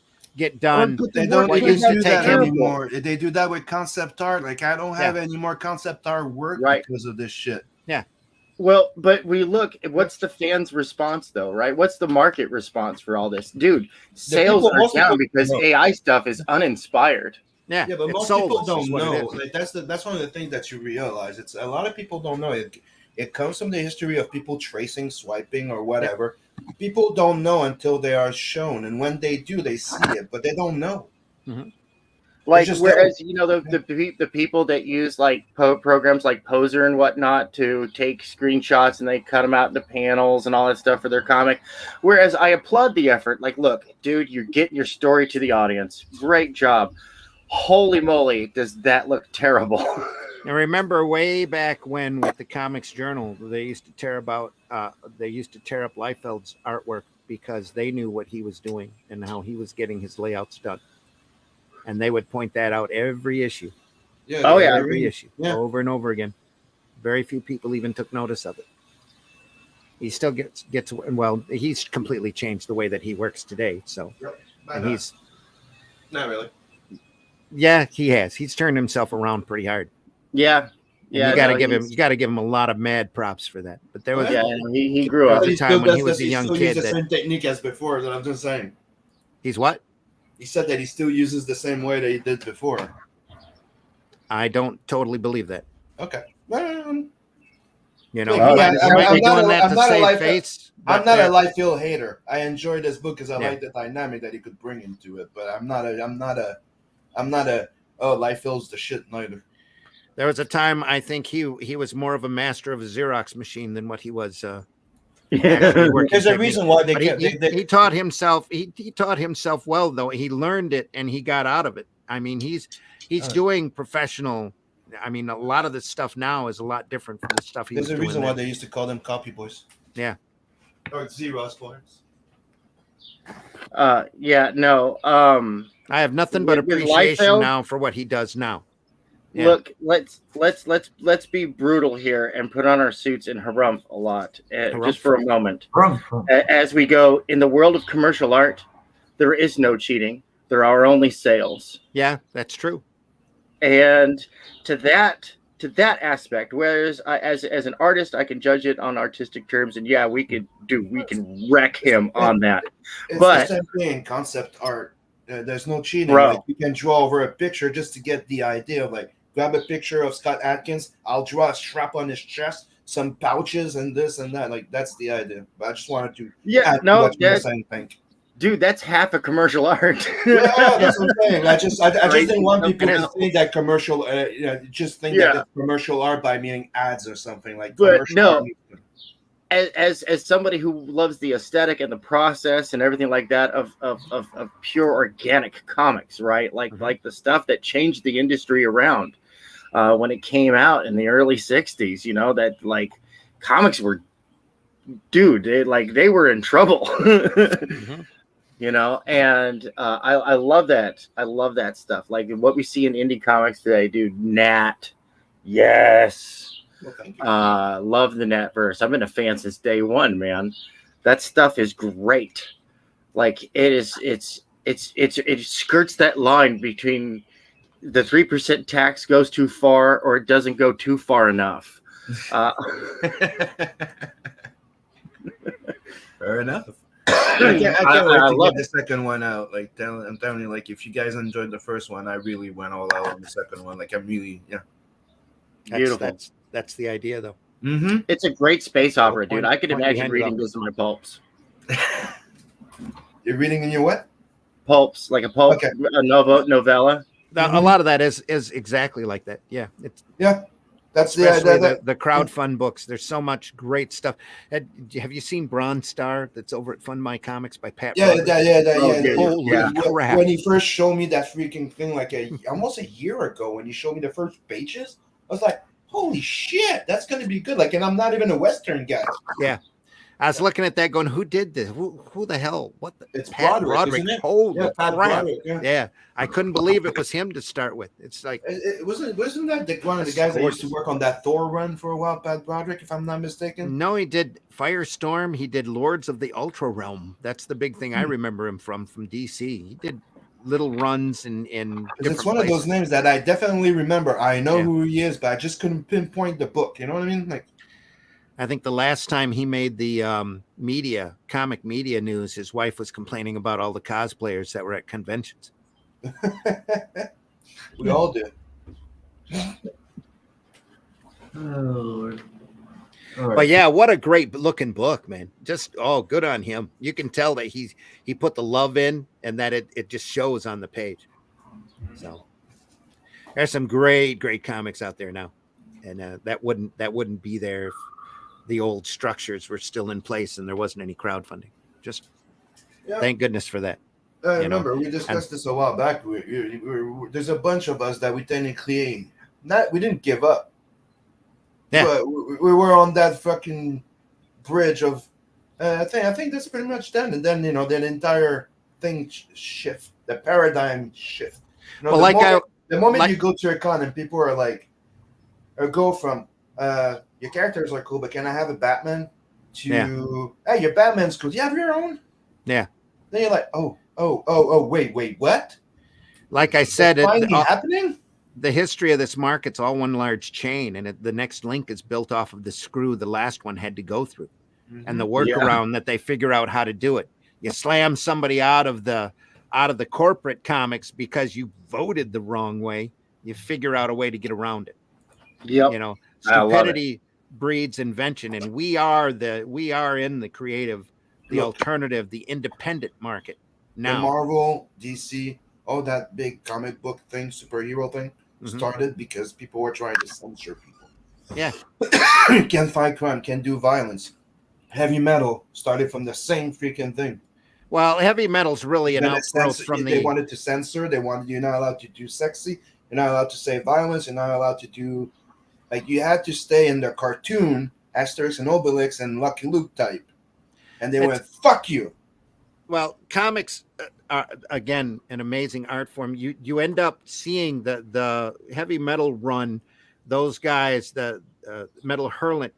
done. But they don't do that anymore. They do that with concept art. Like I don't have any more concept art work because of this shit. Yeah. Well, but we look, what's the fans' response though, right? What's the market response for all this? Dude, sales are down because AI stuff is uninspired. Yeah, but most people don't know. Like that's one of the things that you realize. It's a lot of people don't know it. It comes from the history of people tracing, swiping, or whatever. Yeah. People don't know until they are shown, and when they do, they see it, but they don't know. Mm-hmm. Like whereas the people that use like programs like Poser and whatnot to take screenshots and they cut them out into panels and all that stuff for their comic. Whereas I applaud the effort. Like, look, dude, you're getting your story to the audience. Great job. Holy moly, does that look terrible? Now remember way back when with the Comics Journal, they used to tear up Liefeld's artwork because they knew what he was doing and how he was getting his layouts done. And they would point that out every issue. Every issue. Over and over again. Very few people even took notice of it. He still gets he's completely changed the way that he works today. So he's not really. Yeah, he has. He's turned himself around pretty hard. Yeah. You got to give him a lot of mad props for that. But there was he grew up at a time when he was a young kid. The same technique as before. That I'm just saying. He's what? He said that he still uses the same way that he did before. I don't totally believe that. Okay. I'm not a Liefeld hater. I enjoy this book because I like the dynamic that he could bring into it. But I'm not a Liefeld's the shit neither. There was a time I think he was more of a master of a Xerox machine than what he was. There's a reason why he taught himself. He taught himself well, though. He learned it and he got out of it. I mean, he's doing professional. I mean, a lot of this stuff now is a lot different from the stuff he was doing. There's a reason why they used to call them copy boys. Yeah. Or Xerox boys. I have nothing but appreciation now for what he does now. Yeah. Look, let's be brutal here and put on our suits and harumph a lot, just for a moment. As we go in the world of commercial art, there is no cheating. There are only sales. Yeah, that's true. And to that aspect, whereas as an artist, I can judge it on artistic terms, and yeah, we can wreck him on that. It's But the same thing in concept art. There's no cheating. Bro. Like you can draw over a picture just to get the idea of like grab a picture of Scott Adkins. I'll draw a strap on his chest, some pouches, and this and that. Like that's the idea. But I just wanted to add to what you were saying. Dude, that's half a commercial art. Yeah, that's what I'm saying. I just didn't want people to think that commercial. Just think that it's commercial art by meaning ads or something like. But no, as somebody who loves the aesthetic and the process and everything like that of pure organic comics, right? Like the stuff that changed the industry around when it came out in the early '60s. You know that like comics were, dude, they were in trouble. Mm-hmm. You know, and I love that. I love that stuff. Like what we see in indie comics today, dude. Nat, yes. Well, love the Natverse. I've been a fan since day one, man. That stuff is great. Like it skirts that line between the 3% tax goes too far or it doesn't go too far enough. Fair enough. I can't wait to get the second one out. Like I'm telling you, like if you guys enjoyed the first one, I really went all out on the second one. Like I'm really, beautiful. That's the idea, though. Mm-hmm. It's a great space opera, dude. I could imagine reading this in my pulps. You're reading in your what? Pulps, like a pulp, a novella. A lot of that is exactly like that. Yeah, That's the crowdfund books. There's so much great stuff. Have you seen Bronze Star? That's over at Fund My Comics by Pat. Yeah. Holy crap! When he first showed me that freaking thing, like almost a year ago, when he showed me the first pages, I was like, "Holy shit, that's gonna be good!" Like, and I'm not even a Western guy. Yeah, I was looking at that, going, "Who did this? Who the hell? What? It's Pat Broderick, isn't it? Holy Pat crap! Broderick, yeah, I couldn't believe it was him to start with. It's like it wasn't that one of the guys that used to work on that Thor run for a while, Pat Broderick, if I'm not mistaken. No, he did Firestorm. He did Lords of the Ultra Realm. That's the big thing I remember him from DC. He did little runs in different it's one places. of those names that I definitely remember. I know who he is, but I just couldn't pinpoint the book. You know what I mean? Like, I think the last time he made the comic media news, his wife was complaining about all the cosplayers that were at conventions. We all do. Oh, Lord. Right. But yeah, what a great looking book, man. Just good on him. You can tell that he put the love in and that it just shows on the page. So there's some great comics out there now. And that wouldn't be there if the old structures were still in place and there wasn't any crowdfunding. Just thank goodness for that. I remember we discussed this a while back. There's a bunch of us that we technically we didn't give up. Yeah, but we were on that fucking bridge of. I think that's pretty much done, and then the entire thing shift, the paradigm shift. The moment you go to a con and people are like, or go from your characters are cool, but can I have a Batman? To hey, your Batman's cool. Do you have your own? Yeah. Then you're like, oh, wait, what? Like I said, finally happening. The history of this market's all one large chain, and the next link is built off of the screw the last one had to go through, and the workaround that they figure out how to do it. You slam somebody out of the corporate comics because you voted the wrong way. You figure out a way to get around it. Yep. Stupidity breeds invention, and we are in the creative, the alternative, the independent market now. The Marvel, DC, all that big comic book thing, superhero thing, started because people were trying to censor people. Yeah. Can't fight crime, can't do violence. Heavy metal started from the same freaking thing. Well, heavy metal's really an outgrowth from They wanted to censor. They wanted you're not allowed to do sexy. You're not allowed to say violence. You're not allowed to do you had to stay in the cartoon Asterix and Obelix and Lucky Luke type. And they went, fuck you. Well, comics are again an amazing art form. You end up seeing the heavy metal run, those guys, the metal hurlant,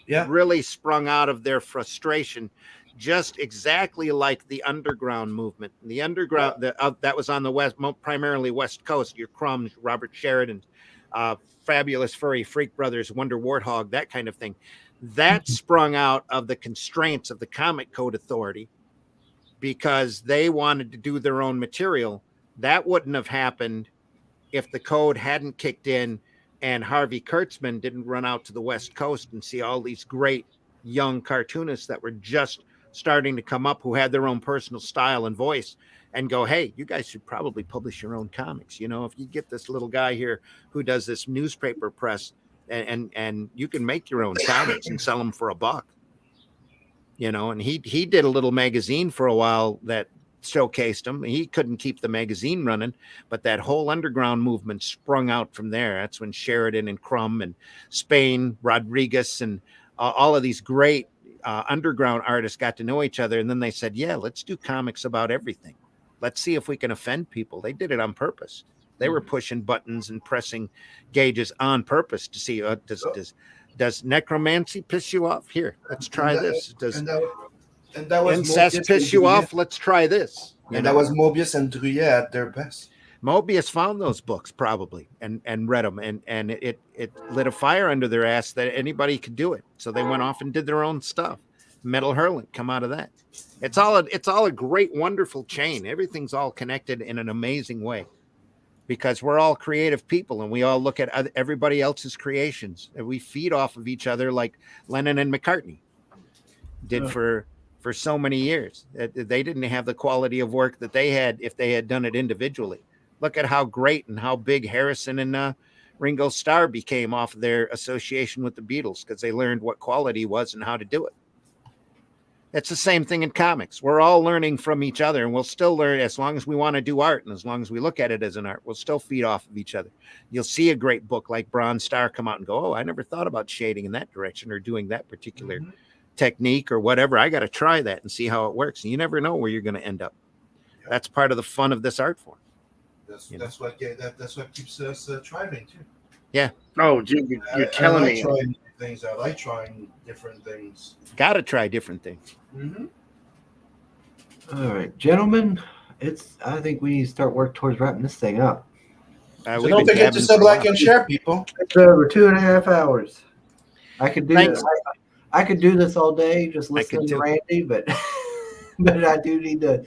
Yeah. really sprung out of their frustration, just exactly like the underground movement. The underground that was on the primarily West Coast. Your Crumbs, Robert Sheridan, Fabulous Furry Freak Brothers, Wonder Warthog, that kind of thing. That sprung out of the constraints of the Comic Code Authority because they wanted to do their own material. That wouldn't have happened if the code hadn't kicked in and Harvey Kurtzman didn't run out to the West Coast and see all these great young cartoonists that were just starting to come up who had their own personal style and voice and go, hey, you guys should probably publish your own comics. You know, if you get this little guy here who does this newspaper press and you can make your own comics and sell them for $1. You know, and he did a little magazine for a while that showcased him. He couldn't keep the magazine running, but that whole underground movement sprung out from there. That's when Sheridan and Crumb and Spain, Rodriguez, and all of these great underground artists got to know each other. And then they said, yeah, let's do comics about everything. Let's see if we can offend people. They did it on purpose. They were pushing buttons and pressing gauges on purpose to see, does necromancy piss you off? Here, let's try this. Does and that was incest Mobius piss and you Druyet. off? Let's try this. And that was Mobius and Druyet at their best. Mobius found those books probably and read them, and it lit a fire under their ass that anybody could do it. So they went off and did their own stuff. Metal Hurlant come out of that. It's all a great, wonderful chain. Everything's all connected in an amazing way. Because we're all creative people and we all look at everybody else's creations and we feed off of each other like Lennon and McCartney did for so many years. They didn't have the quality of work that they had if they had done it individually. Look at how great and how big Harrison and Ringo Starr became off of their association with the Beatles because they learned what quality was and how to do it. It's the same thing in comics. We're all learning from each other, and we'll still learn as long as we want to do art, and as long as we look at it as an art, we'll still feed off of each other. You'll see a great book like Bronze Star come out and go, oh, I never thought about shading in that direction or doing that particular technique or whatever. I got to try that and see how it works. And you never know where you're going to end up. Yeah. That's part of the fun of this art form. That's what keeps us thriving too. Yeah. Oh, dude, you're telling me. I like trying different things. Got to try different things. Mm-hmm. All right, gentlemen. I think we need to start work towards wrapping this thing up. So don't forget to sub, like, and share, people. It's over 2.5 hours. I could do this. I could do this all day just listening to Randy, but but I do need to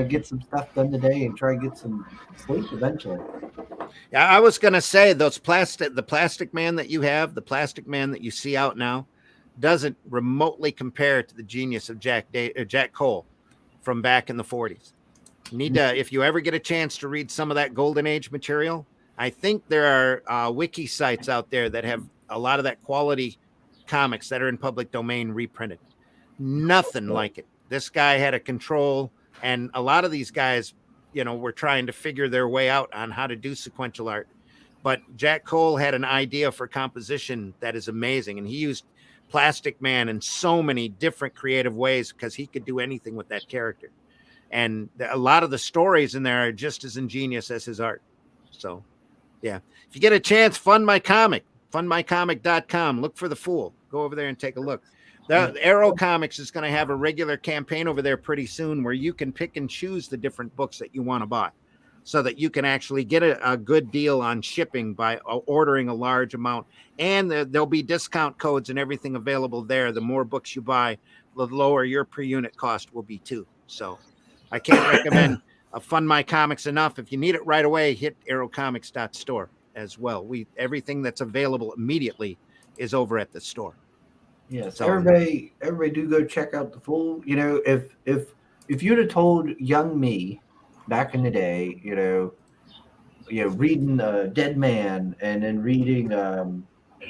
get some stuff done today and try and get some sleep eventually. Yeah, I was gonna say the plastic man that you have, the plastic man that you see out now, doesn't remotely compare to the genius of Jack Cole from back in the 40s. You need to, if you ever get a chance to read some of that Golden Age material, I think there are wiki sites out there that have a lot of that quality comics that are in public domain reprinted. Nothing like it. This guy had a control, and a lot of these guys, were trying to figure their way out on how to do sequential art. But Jack Cole had an idea for composition that is amazing, and he used Plastic Man in so many different creative ways because he could do anything with that character. And a lot of the stories in there are just as ingenious as his art. So, yeah. If you get a chance, fund my comic, fundmycomic.com. Look for The Fool. Go over there and take a look. The Arrow Comics is going to have a regular campaign over there pretty soon where you can pick and choose the different books that you want to buy so that you can actually get a good deal on shipping by ordering a large amount. And there'll be discount codes and everything available there. The more books you buy, the lower your per unit cost will be too. So I can't recommend Fund My Comics enough. If you need it right away, hit arrowcomics.store as well. Everything that's available immediately is over at the store. Yes, everybody do go check out The Fool. If you'd have told young me back in the day, reading Dead Man and then reading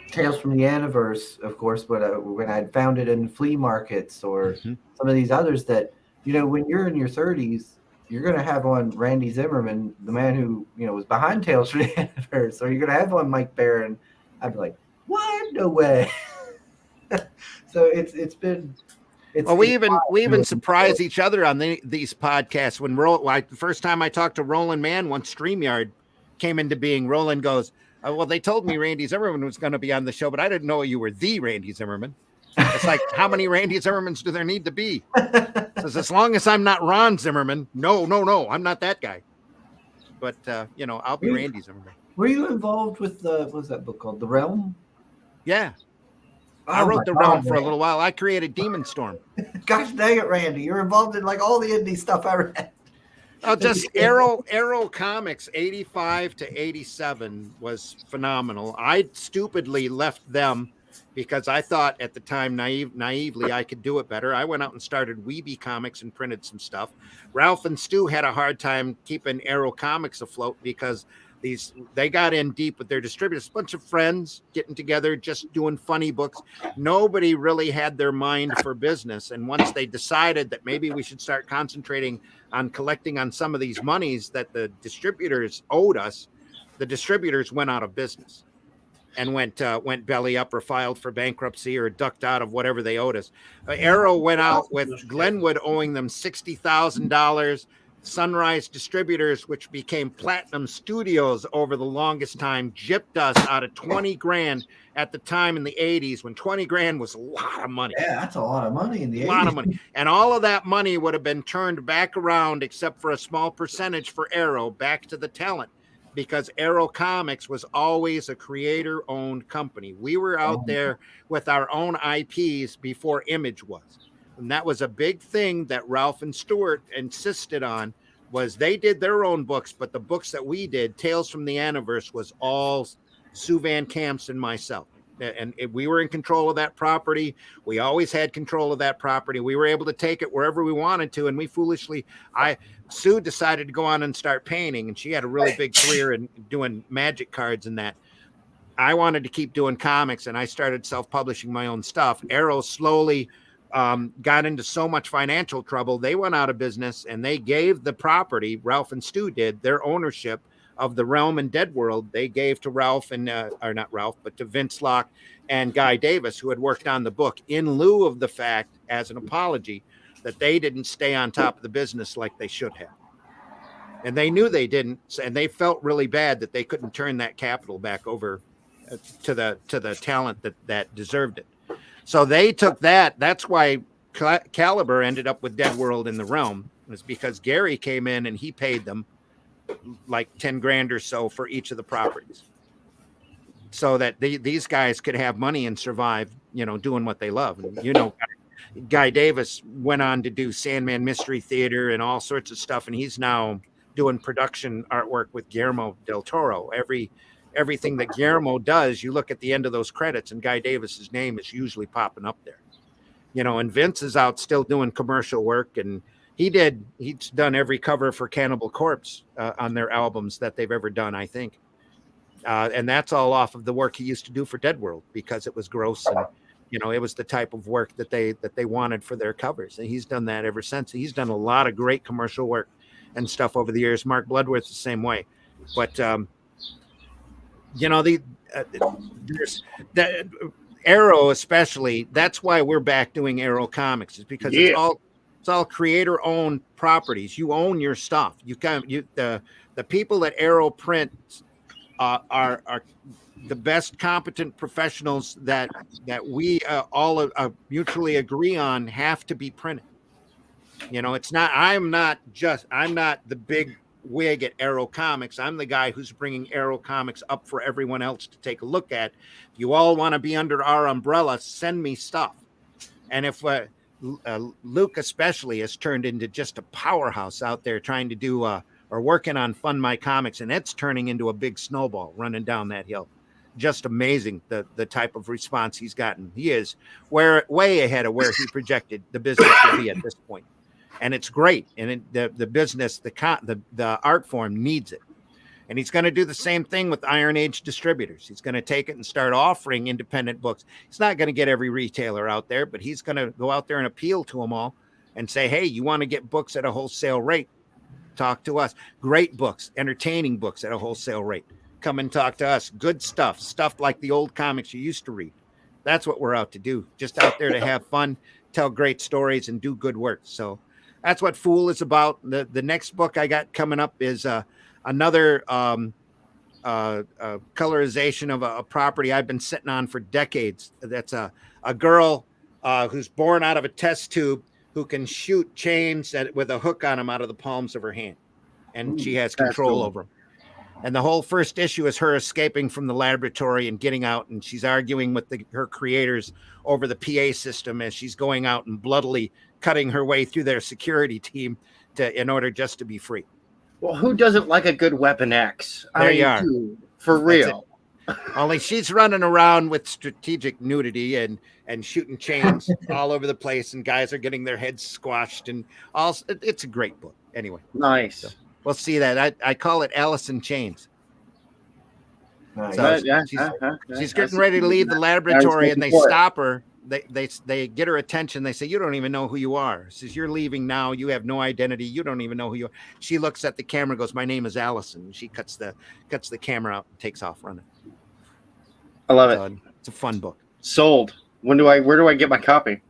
Tales from the Aniverse, of course, but when I'd found it in flea markets or some of these others that, when you're in your 30s, you're going to have on Randy Zimmerman, the man who, was behind Tales from the Aniverse, or you're going to have on Mike Barron. I'd be like, what? No way. So it's been It's, Well, we it's even surprise each other on these podcasts. When the first time I talked to Roland Mann, once StreamYard came into being, Roland goes, well, they told me Randy Zimmerman was going to be on the show, but I didn't know you were the Randy Zimmerman. It's like, how many Randy Zimmermans do there need to be? Says, as long as I'm not Ron Zimmerman, no, I'm not that guy. But I'll be Randy Zimmerman. Were you involved with what's that book called? The Realm? Yeah. Oh, I wrote The Realm for a little while. I created Demon Storm. Gosh dang it, Randy. You're involved in like all the indie stuff I read. Oh, just Arrow Comics 85 to 87 was phenomenal. I stupidly left them because I thought at the time naively I could do it better. I went out and started Weeby Comics and printed some stuff. Ralph and Stu had a hard time keeping Arrow Comics afloat because they got in deep with their distributors, a bunch of friends getting together, just doing funny books. Nobody really had their mind for business. And once they decided that maybe we should start concentrating on collecting on some of these monies that the distributors owed us, the distributors went out of business and went belly up or filed for bankruptcy or ducked out of whatever they owed us. Arrow went out with Glenwood owing them $60,000. Sunrise Distributors, which became Platinum Studios over the longest time, gypped us out of 20 grand at the time in the 80s when 20 grand was a lot of money. Yeah, that's a lot of money in the 80s. A lot of money. And all of that money would have been turned back around, except for a small percentage for Arrow, back to the talent, because Arrow Comics was always a creator-owned company. We were out there with our own IPs before Image was. And that was a big thing that Ralph and Stuart insisted on, was they did their own books, but the books that we did, Tales from the Aniverse, was all Sue Van Camps and myself. And we were in control of that property. We always had control of that property. We were able to take it wherever we wanted to. And we Sue decided to go on and start painting, and she had a really big career in doing magic cards and that. I wanted to keep doing comics, and I started self-publishing my own stuff. Arrow slowly got into so much financial trouble, they went out of business, and they gave the property, Ralph and Stu did, their ownership of the Realm and Dead World. They gave to Ralph and or not Ralph, but to Vince Locke and Guy Davis, who had worked on the book, in lieu of the fact, as an apology, that they didn't stay on top of the business like they should have. And they knew they didn't, and they felt really bad that they couldn't turn that capital back over to the talent that deserved it. So they took that. That's why Caliber ended up with Dead World in the Realm, was because Gary came in and he paid them like 10 grand or so for each of the properties, so that these guys could have money and survive, doing what they love. And, Guy Davis went on to do Sandman Mystery Theater and all sorts of stuff, and he's now doing production artwork with Guillermo del Toro. Everything that Guillermo does, you look at the end of those credits and Guy Davis's name is usually popping up there. And Vince is out still doing commercial work, and he's done every cover for Cannibal Corpse on their albums that they've ever done, I think. And that's all off of the work he used to do for Dead World, because it was gross and it was the type of work that they wanted for their covers. And he's done that ever since. He's done a lot of great commercial work and stuff over the years. Mark Bloodworth's the same way. But there's that Arrow, especially. That's why we're back doing Arrow Comics, is because it's all creator owned properties. You own your stuff. The people at Arrow print are the best competent professionals that we all mutually agree on have to be printed. It's not. I'm not the big wig at Arrow Comics. I'm the guy who's bringing Arrow Comics up for everyone else to take a look at. If you all want to be under our umbrella, send me stuff. And if Luke especially has turned into just a powerhouse out there trying to do or working on Fund My Comics, and it's turning into a big snowball running down that hill. Just amazing the type of response he's gotten. He is way ahead of where he projected the business to be at this point. And it's great. And the business, the art form needs it. And he's going to do the same thing with Iron Age distributors. He's going to take it and start offering independent books. He's not going to get every retailer out there, but he's going to go out there and appeal to them all and say, hey, you want to get books at a wholesale rate? Talk to us. Great books, entertaining books at a wholesale rate. Come and talk to us. Good stuff like the old comics you used to read. That's what we're out to do. Just out there to have fun, tell great stories, and do good work. So that's what Fool is about. The next book I got coming up is another colorization of a property I've been sitting on for decades. That's a girl who's born out of a test tube who can shoot chains with a hook on them out of the palms of her hand. And she has control over them. And the whole first issue is her escaping from the laboratory and getting out. And she's arguing with her creators over the PA system as she's going out and bloodily cutting her way through their security team in order just to be free. Well, who doesn't like a good Weapon X? There you are. Dude, for real. Only she's running around with strategic nudity and shooting chains all over the place, and guys are getting their heads squashed, and all. It's a great book. Anyway, nice. So we'll see that. I call it Alice in Chains. Nice. So she's getting ready to leave the laboratory, and they stop her. They get her attention. They say, "You don't even know who you are." Says, "You're leaving now. You have no identity. You don't even know who you are." She looks at the camera, and goes, "My name is Allison." She cuts the camera out and takes off running. I love it. It's a fun book. Sold. Where do I get my copy?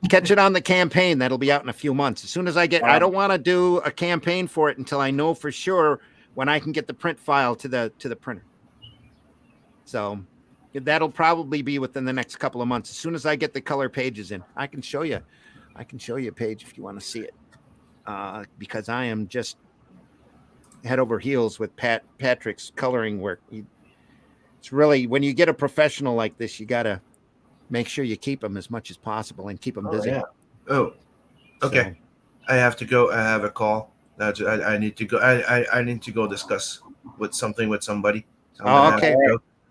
Catch it on the campaign. That'll be out in a few months. As soon as I get, I don't want to do a campaign for it until I know for sure when I can get the print file to the printer. So that'll probably be within the next couple of months. As soon as I get the color pages in, I can show you a page if you want to see it. Because I am just head over heels with Patrick's coloring work. It's really, when you get a professional like this, you got to make sure you keep them as much as possible and keep them busy. Yeah. Oh, okay. So, I have to go. I have a call. I need to go. I need to go discuss with somebody. Okay.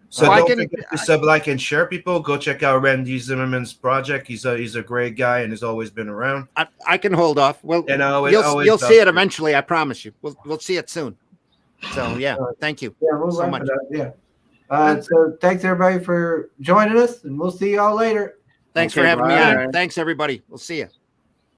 So don't forget to sub, like, and share. People, go check out Randy Zimmerman's project. He's a great guy and has always been around. I can hold off. Well, and you'll see it eventually. I promise you. We'll see it soon. So yeah, thank you so much. Yeah. So thanks everybody for joining us, and we'll see y'all later. Thanks for having me on. Thanks everybody. We'll see you.